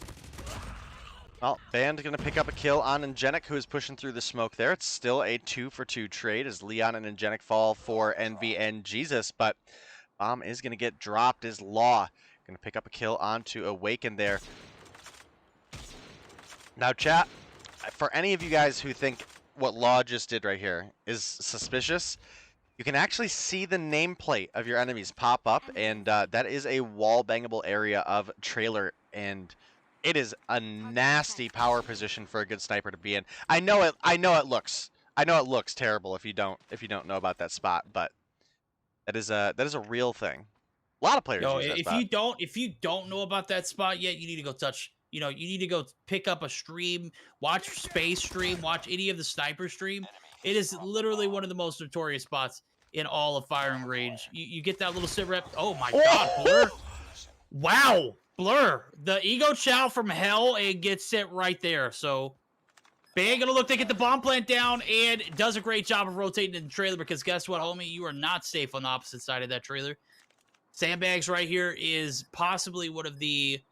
Well, Band going to pick up a kill on Ingenic, who is pushing through the smoke there. It's still a 2-for-2 trade as Leon and Ingenic fall for Envy and Jesus, but Bomb is going to get dropped as Law. Going to pick up a kill onto Awaken there. Now, chat, for any of you guys who think what Law just did right here is suspicious, you can actually see the nameplate of your enemies pop up, and that is a wall-bangable area of trailer, and it is a nasty power position for a good sniper to be in. I know it looks terrible if you don't know about that spot, but that is a real thing. A lot of players use that spot. If you don't know about that spot yet, you need to go touch. You need to go pick up a stream, watch Space stream, watch any of the sniper stream. It is literally one of the most notorious spots in all of firing range. You get that little sit rep. Oh my God, Blur! Wow. Blur, the ego chow from hell, and gets it right there. So, Band gonna look to get the bomb plant down, and does a great job of rotating in the trailer, because guess what, homie? You are not safe on the opposite side of that trailer. Sandbags right here is possibly one of the,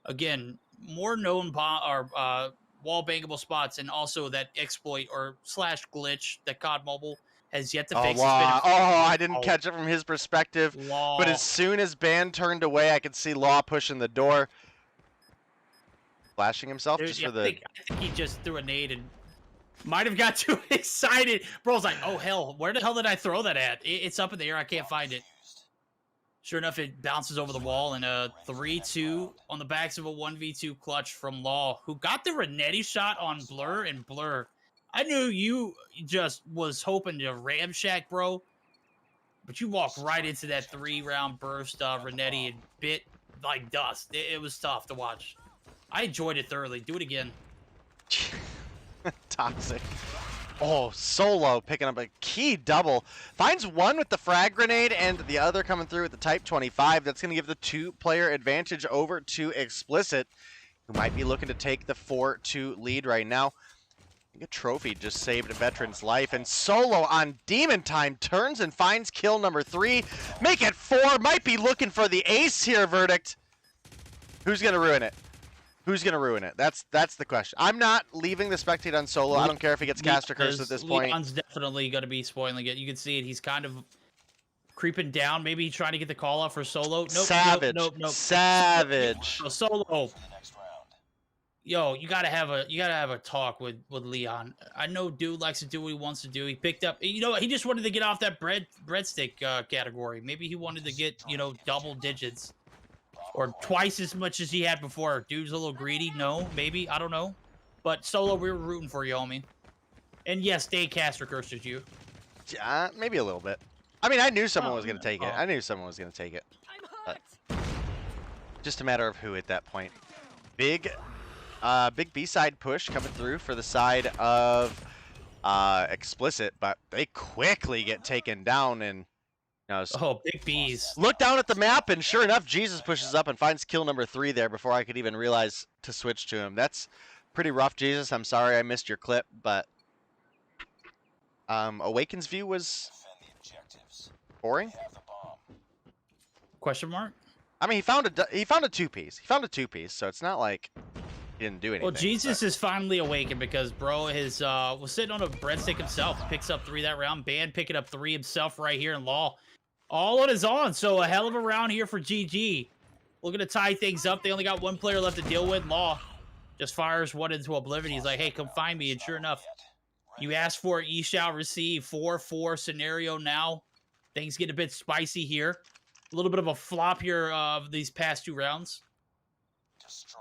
again, more known wall bangable spots, and also that exploit or slash glitch that COD Mobile has yet to fix. I didn't catch it from his perspective. But as soon as Band turned away, I could see Law pushing the door. Flashing himself I think he just threw a nade and might have got too excited. Bro's like, oh hell, where the hell did I throw that at? It's up in the air, I can't find it. Sure enough, it bounces over the wall, and a 3-2 on the backs of a 1v2 clutch from Law, who got the Renetti shot on Blur, and Blur, I knew you just was hoping to ramshack, bro. But you walk right into that 3-round burst, Renetti, and bit like dust. It was tough to watch. I enjoyed it thoroughly. Do it again. Toxic. Oh, Solo picking up a key double. Finds one with the frag grenade and the other coming through with the Type 25. That's going to give the 2-player advantage over to Xplicit, who might be looking to take the 4-2 lead right now. I think a trophy just saved a veteran's life, and Solo on Demon Time turns and finds kill number 3. Make it 4. Might be looking for the ace here, Verdict. Who's going to ruin it? Who's going to ruin it? That's the question. I'm not leaving the spectate on Solo. I don't care if he gets caster curse at this point. Leon's definitely going to be spoiling it. You can see it. He's kind of creeping down. Maybe he's trying to get the call out for Solo. Nope, Savage. Nope. Savage. Solo. Yo, you gotta have a talk with Leon. I know dude likes to do what he wants to do. He picked up, you know, he just wanted to get off that breadstick category. Maybe he wanted to get, you know, double digits or twice as much as he had before. Dude's a little greedy. No, maybe, I don't know. But Solo, we were rooting for you, homie. And yes, they caster curses you. Maybe a little bit. I mean, I knew someone was gonna take it. I knew someone was gonna take it. But just a matter of who at that point. Big B-side push coming through for the side of Xplicit, but they quickly get taken down. And big B's. Look down at the map, and sure enough, Jesus pushes up and finds kill number 3 there before I could even realize to switch to him. That's pretty rough, Jesus. I'm sorry I missed your clip, but Awaken's view was boring. Question mark? I mean, he found a 2-piece. He found a 2-piece, so it's not like he didn't do anything. Well, Jesus is finally awakened because bro was sitting on a breadstick himself. Picks up 3 that round. Band picking up 3 himself right here in Law. All on his own. So a hell of a round here for GG. Looking to tie things up. They only got 1 player left to deal with. Law just fires one into oblivion. He's like, hey, come find me. And sure enough, you asked for it, ye shall receive. 4-4 scenario now. Things get a bit spicy here. A little bit of a flop here of these past 2 rounds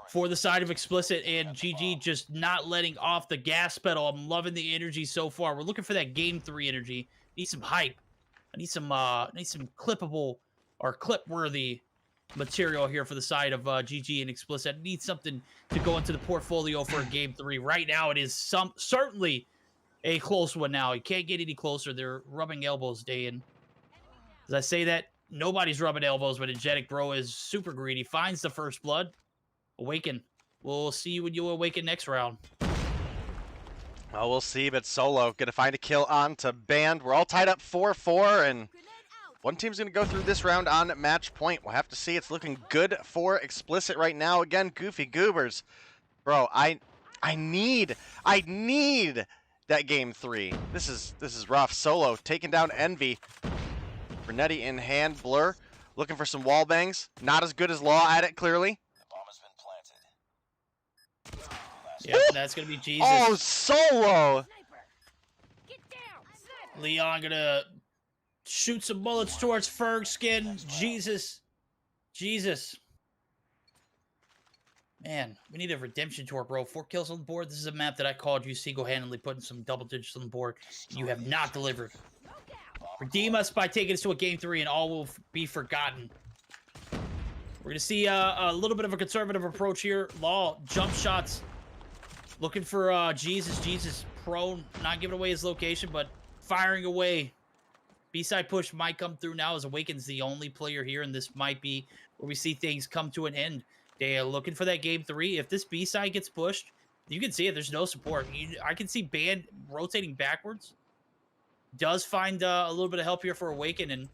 for the side of Xplicit, and GG just not letting off the gas pedal. I'm loving the energy so far. We're looking for that game 3 energy. Need some hype. I need some clippable or clip-worthy material here for the side of GG and Xplicit. I need something to go into the portfolio for a game 3. Right now, it is certainly a close one now. You can't get any closer. They're rubbing elbows day in. As I say that, nobody's rubbing elbows, but Energetic Bro is super greedy. Finds the first blood. Awaken. We'll see you when you awaken next round. Well, we'll see, but Solo gonna find a kill on to Band. We're all tied up 4-4, and one team's gonna go through this round on match point. We'll have to see. It's looking good for Xplicit right now. Again, Goofy Goobers. Bro, I need that game 3. This is rough. Solo taking down Envy. Renetti in hand. Blur looking for some wall bangs. Not as good as Law at it, clearly. Yeah, that's gonna be Jesus. Oh, Solo! Leon gonna shoot some bullets towards Fergskin. Jesus. Man, we need a redemption tour, bro. 4 kills on the board. This is a map that I called you single-handedly putting some double digits on the board. You have not delivered. Redeem us by taking us to a game 3, and all will be forgotten. We're gonna see a little bit of a conservative approach here. Law jump shots. Looking for Jesus prone, not giving away his location, but firing away. B-side push might come through now as Awaken's the only player here, and this might be where we see things come to an end. They are looking for that game 3. If this B-side gets pushed, you can see it. There's no support. I can see Band rotating backwards. Does find a little bit of help here for Awaken, and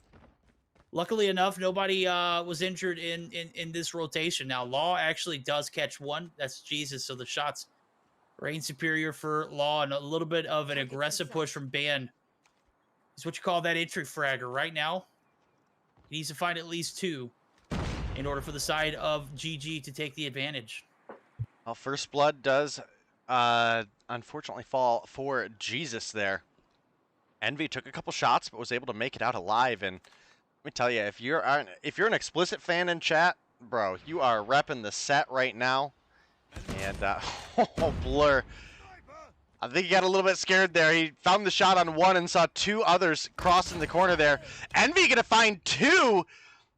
luckily enough, nobody was injured in this rotation. Now, Law actually does catch 1. That's Jesus, so the shots reign superior for Law, and a little bit of an aggressive push from Band. It's what you call that entry fragger. Right now, he needs to find at least 2 in order for the side of GG to take the advantage. Well, first blood does unfortunately fall for Jesus there. Envy took a couple shots, but was able to make it out alive. And let me tell you, if you're an Xplicit fan in chat, bro, you are repping the set right now. And oh, Blur I think he got a little bit scared there. He found the shot on one and saw two others cross in the corner there. Envy gonna find two.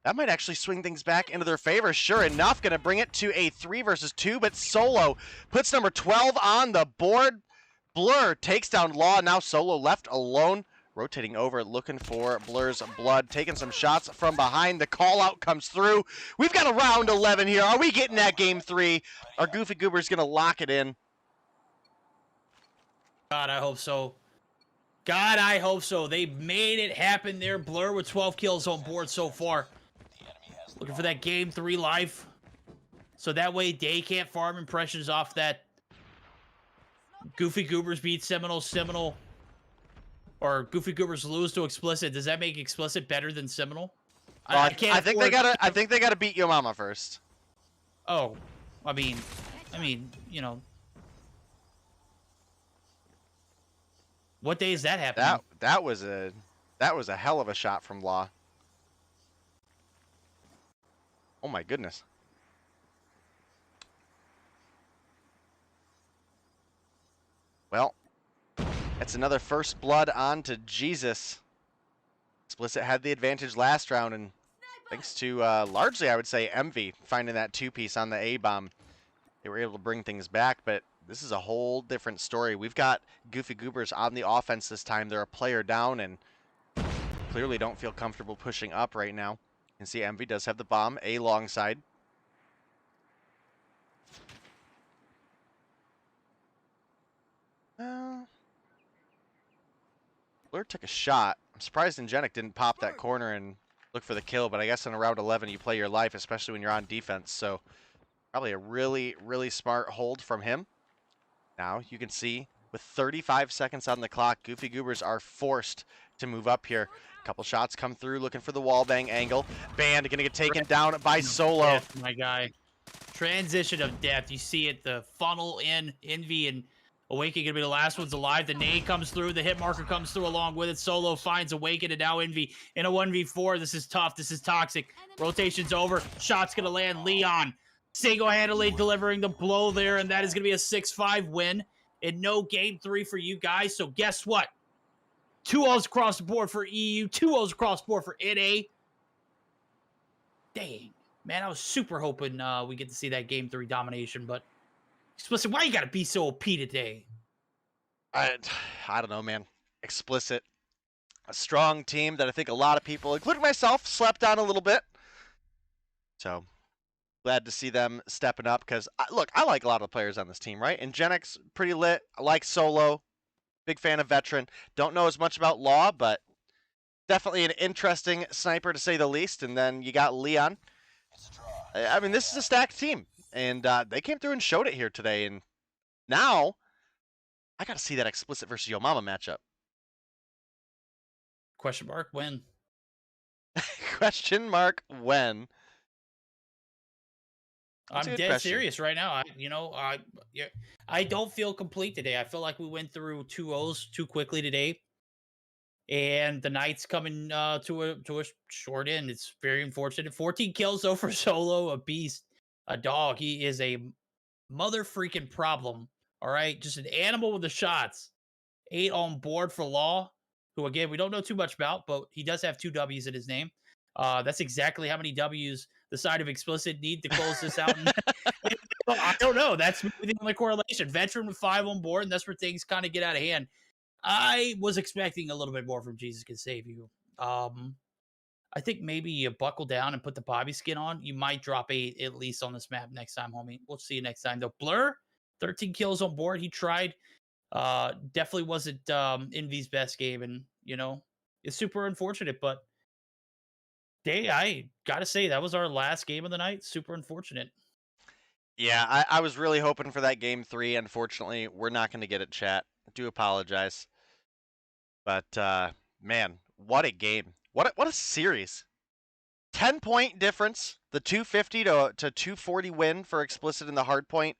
That might actually swing things back into their favor. Sure enough, gonna bring it to a 3 versus 2, but Solo puts number 12 on the board. Blur takes down Law. Now Solo left alone. Rotating over, looking for Blur's blood, taking some shots from behind. The call out comes through. We've got a round 11 here. Are we getting that game 3? Are Goofy Goobers gonna lock it in? God, I hope so. God, I hope so. They made it happen there. Blur with 12 kills on board so far. Looking for that game 3 life. So that way they can't farm impressions off that. Goofy Goobers beat Seminal. Or Goofy Goobers lose to Xplicit. Does that make Xplicit better than Seminal? I think they gotta beat Yo Mama first. Oh, I mean, you know. What day is that happening? That was a hell of a shot from Law. Oh my goodness. Well, that's another first blood on to Jesus. Xplicit had the advantage last round, and thanks to largely, I would say, Envy finding that 2-piece on the A-bomb, they were able to bring things back. But this is a whole different story. We've got Goofy Goobers on the offense this time. They're a player down and clearly don't feel comfortable pushing up right now. You can see Envy does have the bomb, A long side. Blur took a shot. I'm surprised Ingenic didn't pop that corner and look for the kill, but I guess in around 11 you play your life, especially when you're on defense. So probably a really, really smart hold from him. Now you can see with 35 seconds on the clock, Goofy Goobers are forced to move up here. A couple shots come through looking for the wallbang angle. Band gonna get taken down by Solo. Death, my guy. Transition of death. You see it, the funnel in, Envy and Awaken gonna be the last ones alive. The nade comes through, the hit marker comes through along with it. Solo finds Awaken and now Envy in a 1v4. This is tough, this is toxic. Rotation's over, shot's gonna land. Leon single-handedly delivering the blow there, and that is gonna be a 6-5 win. And no game 3 for you guys, so guess what? 2-0s across the board for EU, 2-0s across the board for NA. Dang, man, I was super hoping we get to see that game 3 domination, but Xplicit, why you gotta be so OP today? I don't know, man. Xplicit, a strong team that I think a lot of people, including myself, slept on a little bit. So glad to see them stepping up because, look, I like a lot of the players on this team, right? Ingenic's pretty lit. I like Solo. Big fan of Veteran. Don't know as much about Law, but definitely an interesting sniper to say the least. And then you got Leon. I mean, this is a stacked team. And they came through and showed it here today. And now, I got to see that Xplicit versus Yo Mama matchup. Question mark, when? Question mark, when? I'm dead serious right now. I don't feel complete today. I feel like we went through 2-0s too quickly today. And the night's coming to a short end. It's very unfortunate. 14 kills though for Solo, a beast. A dog. He is a mother freaking problem. All right. Just an animal with the shots. 8 on board for Law, who again, we don't know too much about, but he does have 2 W's in his name. That's exactly how many W's the side of Xplicit need to close this out. I don't know. That's the only correlation. Veteran with 5 on board, and that's where things kind of get out of hand. I was expecting a little bit more from Jesus Can Save You. I think maybe you buckle down and put the Bobby skin on. You might drop 8 at least on this map next time, homie. We'll see you next time. Though Blur, 13 kills on board. He tried. Definitely wasn't Envy's best game, and you know it's super unfortunate. But I gotta say that was our last game of the night. Super unfortunate. Yeah, I was really hoping for that game 3. Unfortunately, we're not going to get it, chat. I do apologize. But man, what a game. What a series. 10-point difference. The 250 to 240 win for Xplicit in the hardpoint.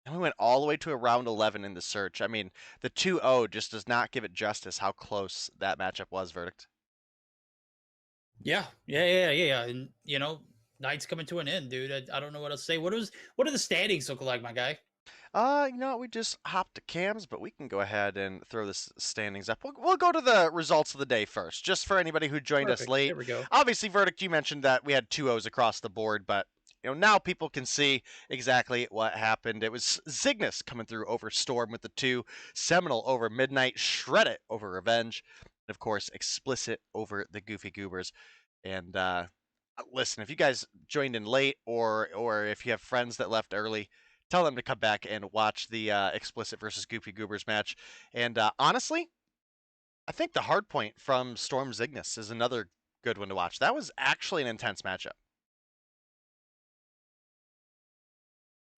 And we went all the way to a round 11 in the search. I mean, the 2-0 just does not give it justice how close that matchup was, Verdict. Yeah. And you know, night's coming to an end, dude. I don't know what else to say. What do the standings look like, my guy? You know what? We just hopped to cams, but we can go ahead and throw the standings up. We'll go to the results of the day first, just for anybody who joined us late. There we go. Obviously, Verdict, you mentioned that we had 2-0s across the board, but you know now people can see exactly what happened. It was Zygnus coming through over Storm with the 2, Seminal over Midnight, Shredit over Revenge, and of course Xplicit over the Goofy Goobers. And listen, if you guys joined in late, or if you have friends that left early, tell them to come back and watch the Xplicit versus Goofy Goobers match. And honestly, I think the hard point from Storm Zygnus is another good one to watch. That was actually an intense matchup.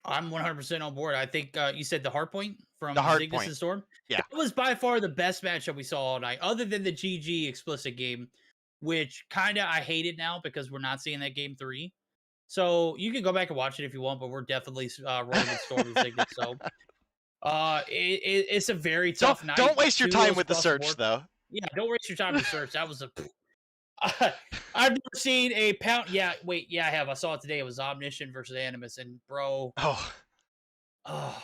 I'm 100% on board. I think you said the hard point from The hard Zygnus point. and Storm. Yeah. It was by far the best matchup we saw all night, other than the GG Xplicit game, which kind of I hate it now because we're not seeing that game 3. So you can go back and watch it if you want, but we're definitely rolling with Storm and Zygnus. So it's a very tough night. Don't waste your 2 time goals with the across search, board. though. Yeah, don't waste your time with the search. That was a. I've never seen a pound. Yeah, wait. Yeah, I have. I saw it today. It was Omniscient versus Animus, and bro. Oh,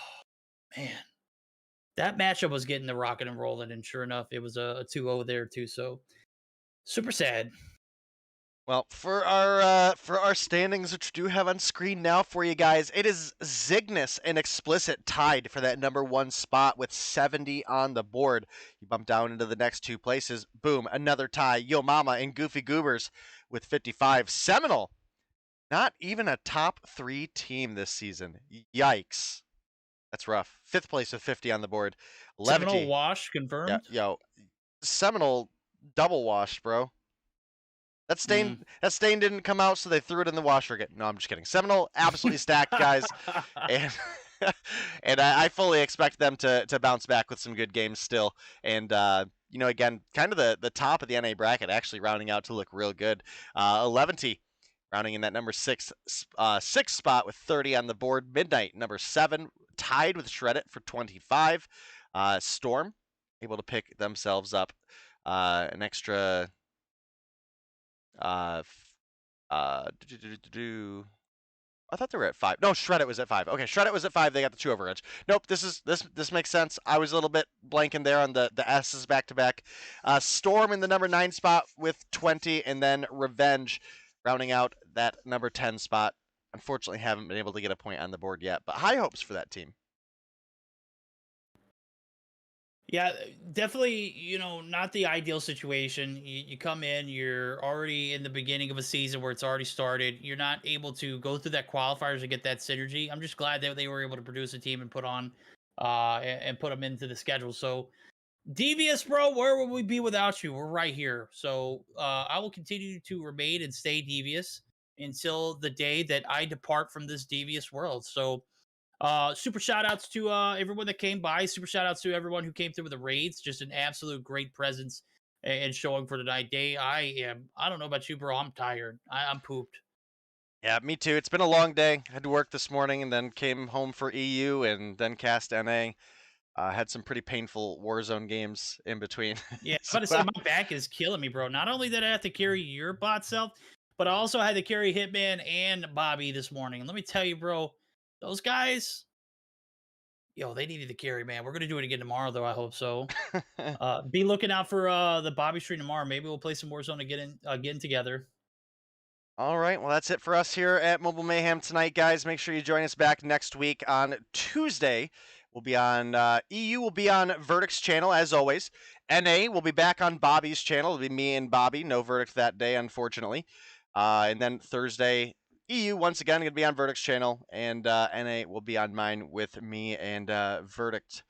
man. That matchup was getting the rocking and rolling, and sure enough, it was a 2-0 there too. So super sad. Well, for our standings, which we do have on screen now for you guys, it is Zygnus and Xplicit tied for that #1 spot with 70 on the board. You bump down into the next 2 places. Boom, another tie. Yo Mama and Goofy Goobers with 55. Seminal, not even a top 3 team this season. Yikes. That's rough. 5th place with 50 on the board. Seminal wash confirmed. Yeah, yo, Seminal double washed, bro. That stain didn't come out, so they threw it in the washer again. No, I'm just kidding. Seminal absolutely stacked, guys, and I fully expect them to bounce back with some good games still. And you know, again, kind of the top of the NA bracket, actually rounding out to look real good. 11T rounding in that #6 spot with 30 on the board. Midnight #7 tied with Shredit for 25. Storm able to pick themselves up an extra. I thought they were at 5. No, Shredit was at 5. Okay, Shredit was at 5. They got the 2 overage. Nope, this makes sense. I was a little bit blanking there on the S's back to back. Storm in the #9 spot with 20, and then Revenge rounding out that #10 spot. Unfortunately, haven't been able to get a point on the board yet, but high hopes for that team. Yeah, definitely, you know, not the ideal situation. You come in, you're already in the beginning of a season where it's already started. You're not able to go through that qualifiers to get that synergy. I'm just glad that they were able to produce a team and put on and put them into the schedule. So Devious, bro, where would we be without you? We're right here. So I will continue to remain and stay devious until the day that I depart from this devious world. So super shout outs to everyone that came by. Super shout outs to everyone who came through with the raids. Just an absolute great presence and showing for tonight. I don't know about you, bro. I'm tired. I'm pooped. Yeah, me too. It's been a long day. I had to work this morning and then came home for EU and then cast NA. Had some pretty painful Warzone games in between. Yeah, I'm about to say my back is killing me, bro. Not only did I have to carry your bot self, but I also had to carry Hitman and Bobby this morning. And let me tell you, bro, those guys, yo, they needed to carry, man. We're going to do it again tomorrow, though. I hope so. Be looking out for the Bobby stream tomorrow. Maybe we'll play some Warzone again together. All right. Well, that's it for us here at Mobile Mayhem tonight, guys. Make sure you join us back next week on Tuesday. We'll be on EU. Will be on Verdict's channel, as always. NA will be back on Bobby's channel. It'll be me and Bobby. No Verdict that day, unfortunately. And then Thursday, EU, once again, going to be on Verdict's channel, and NA will be on mine with me and Verdict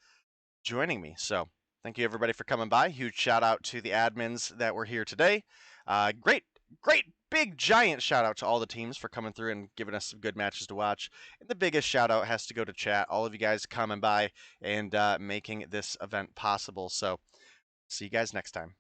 joining me. So thank you, everybody, for coming by. Huge shout out to the admins that were here today. Great, big, giant shout out to all the teams for coming through and giving us some good matches to watch. And the biggest shout out has to go to chat. All of you guys coming by and making this event possible. So see you guys next time.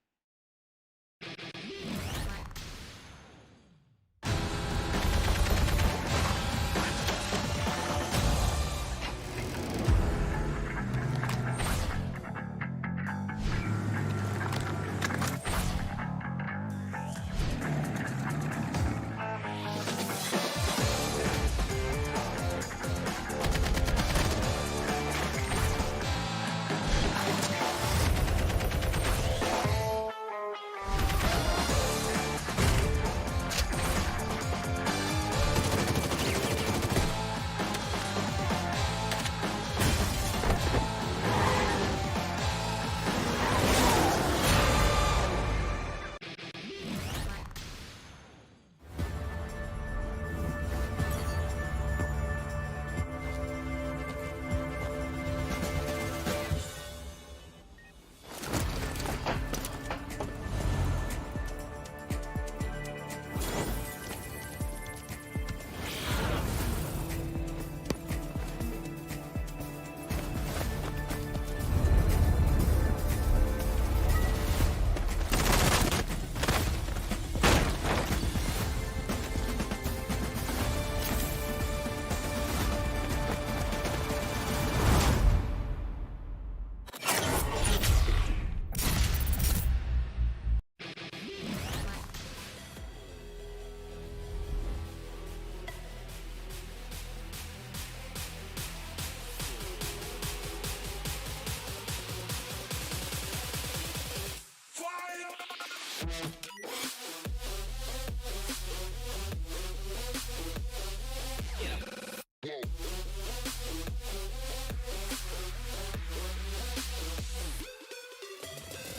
Mayhem.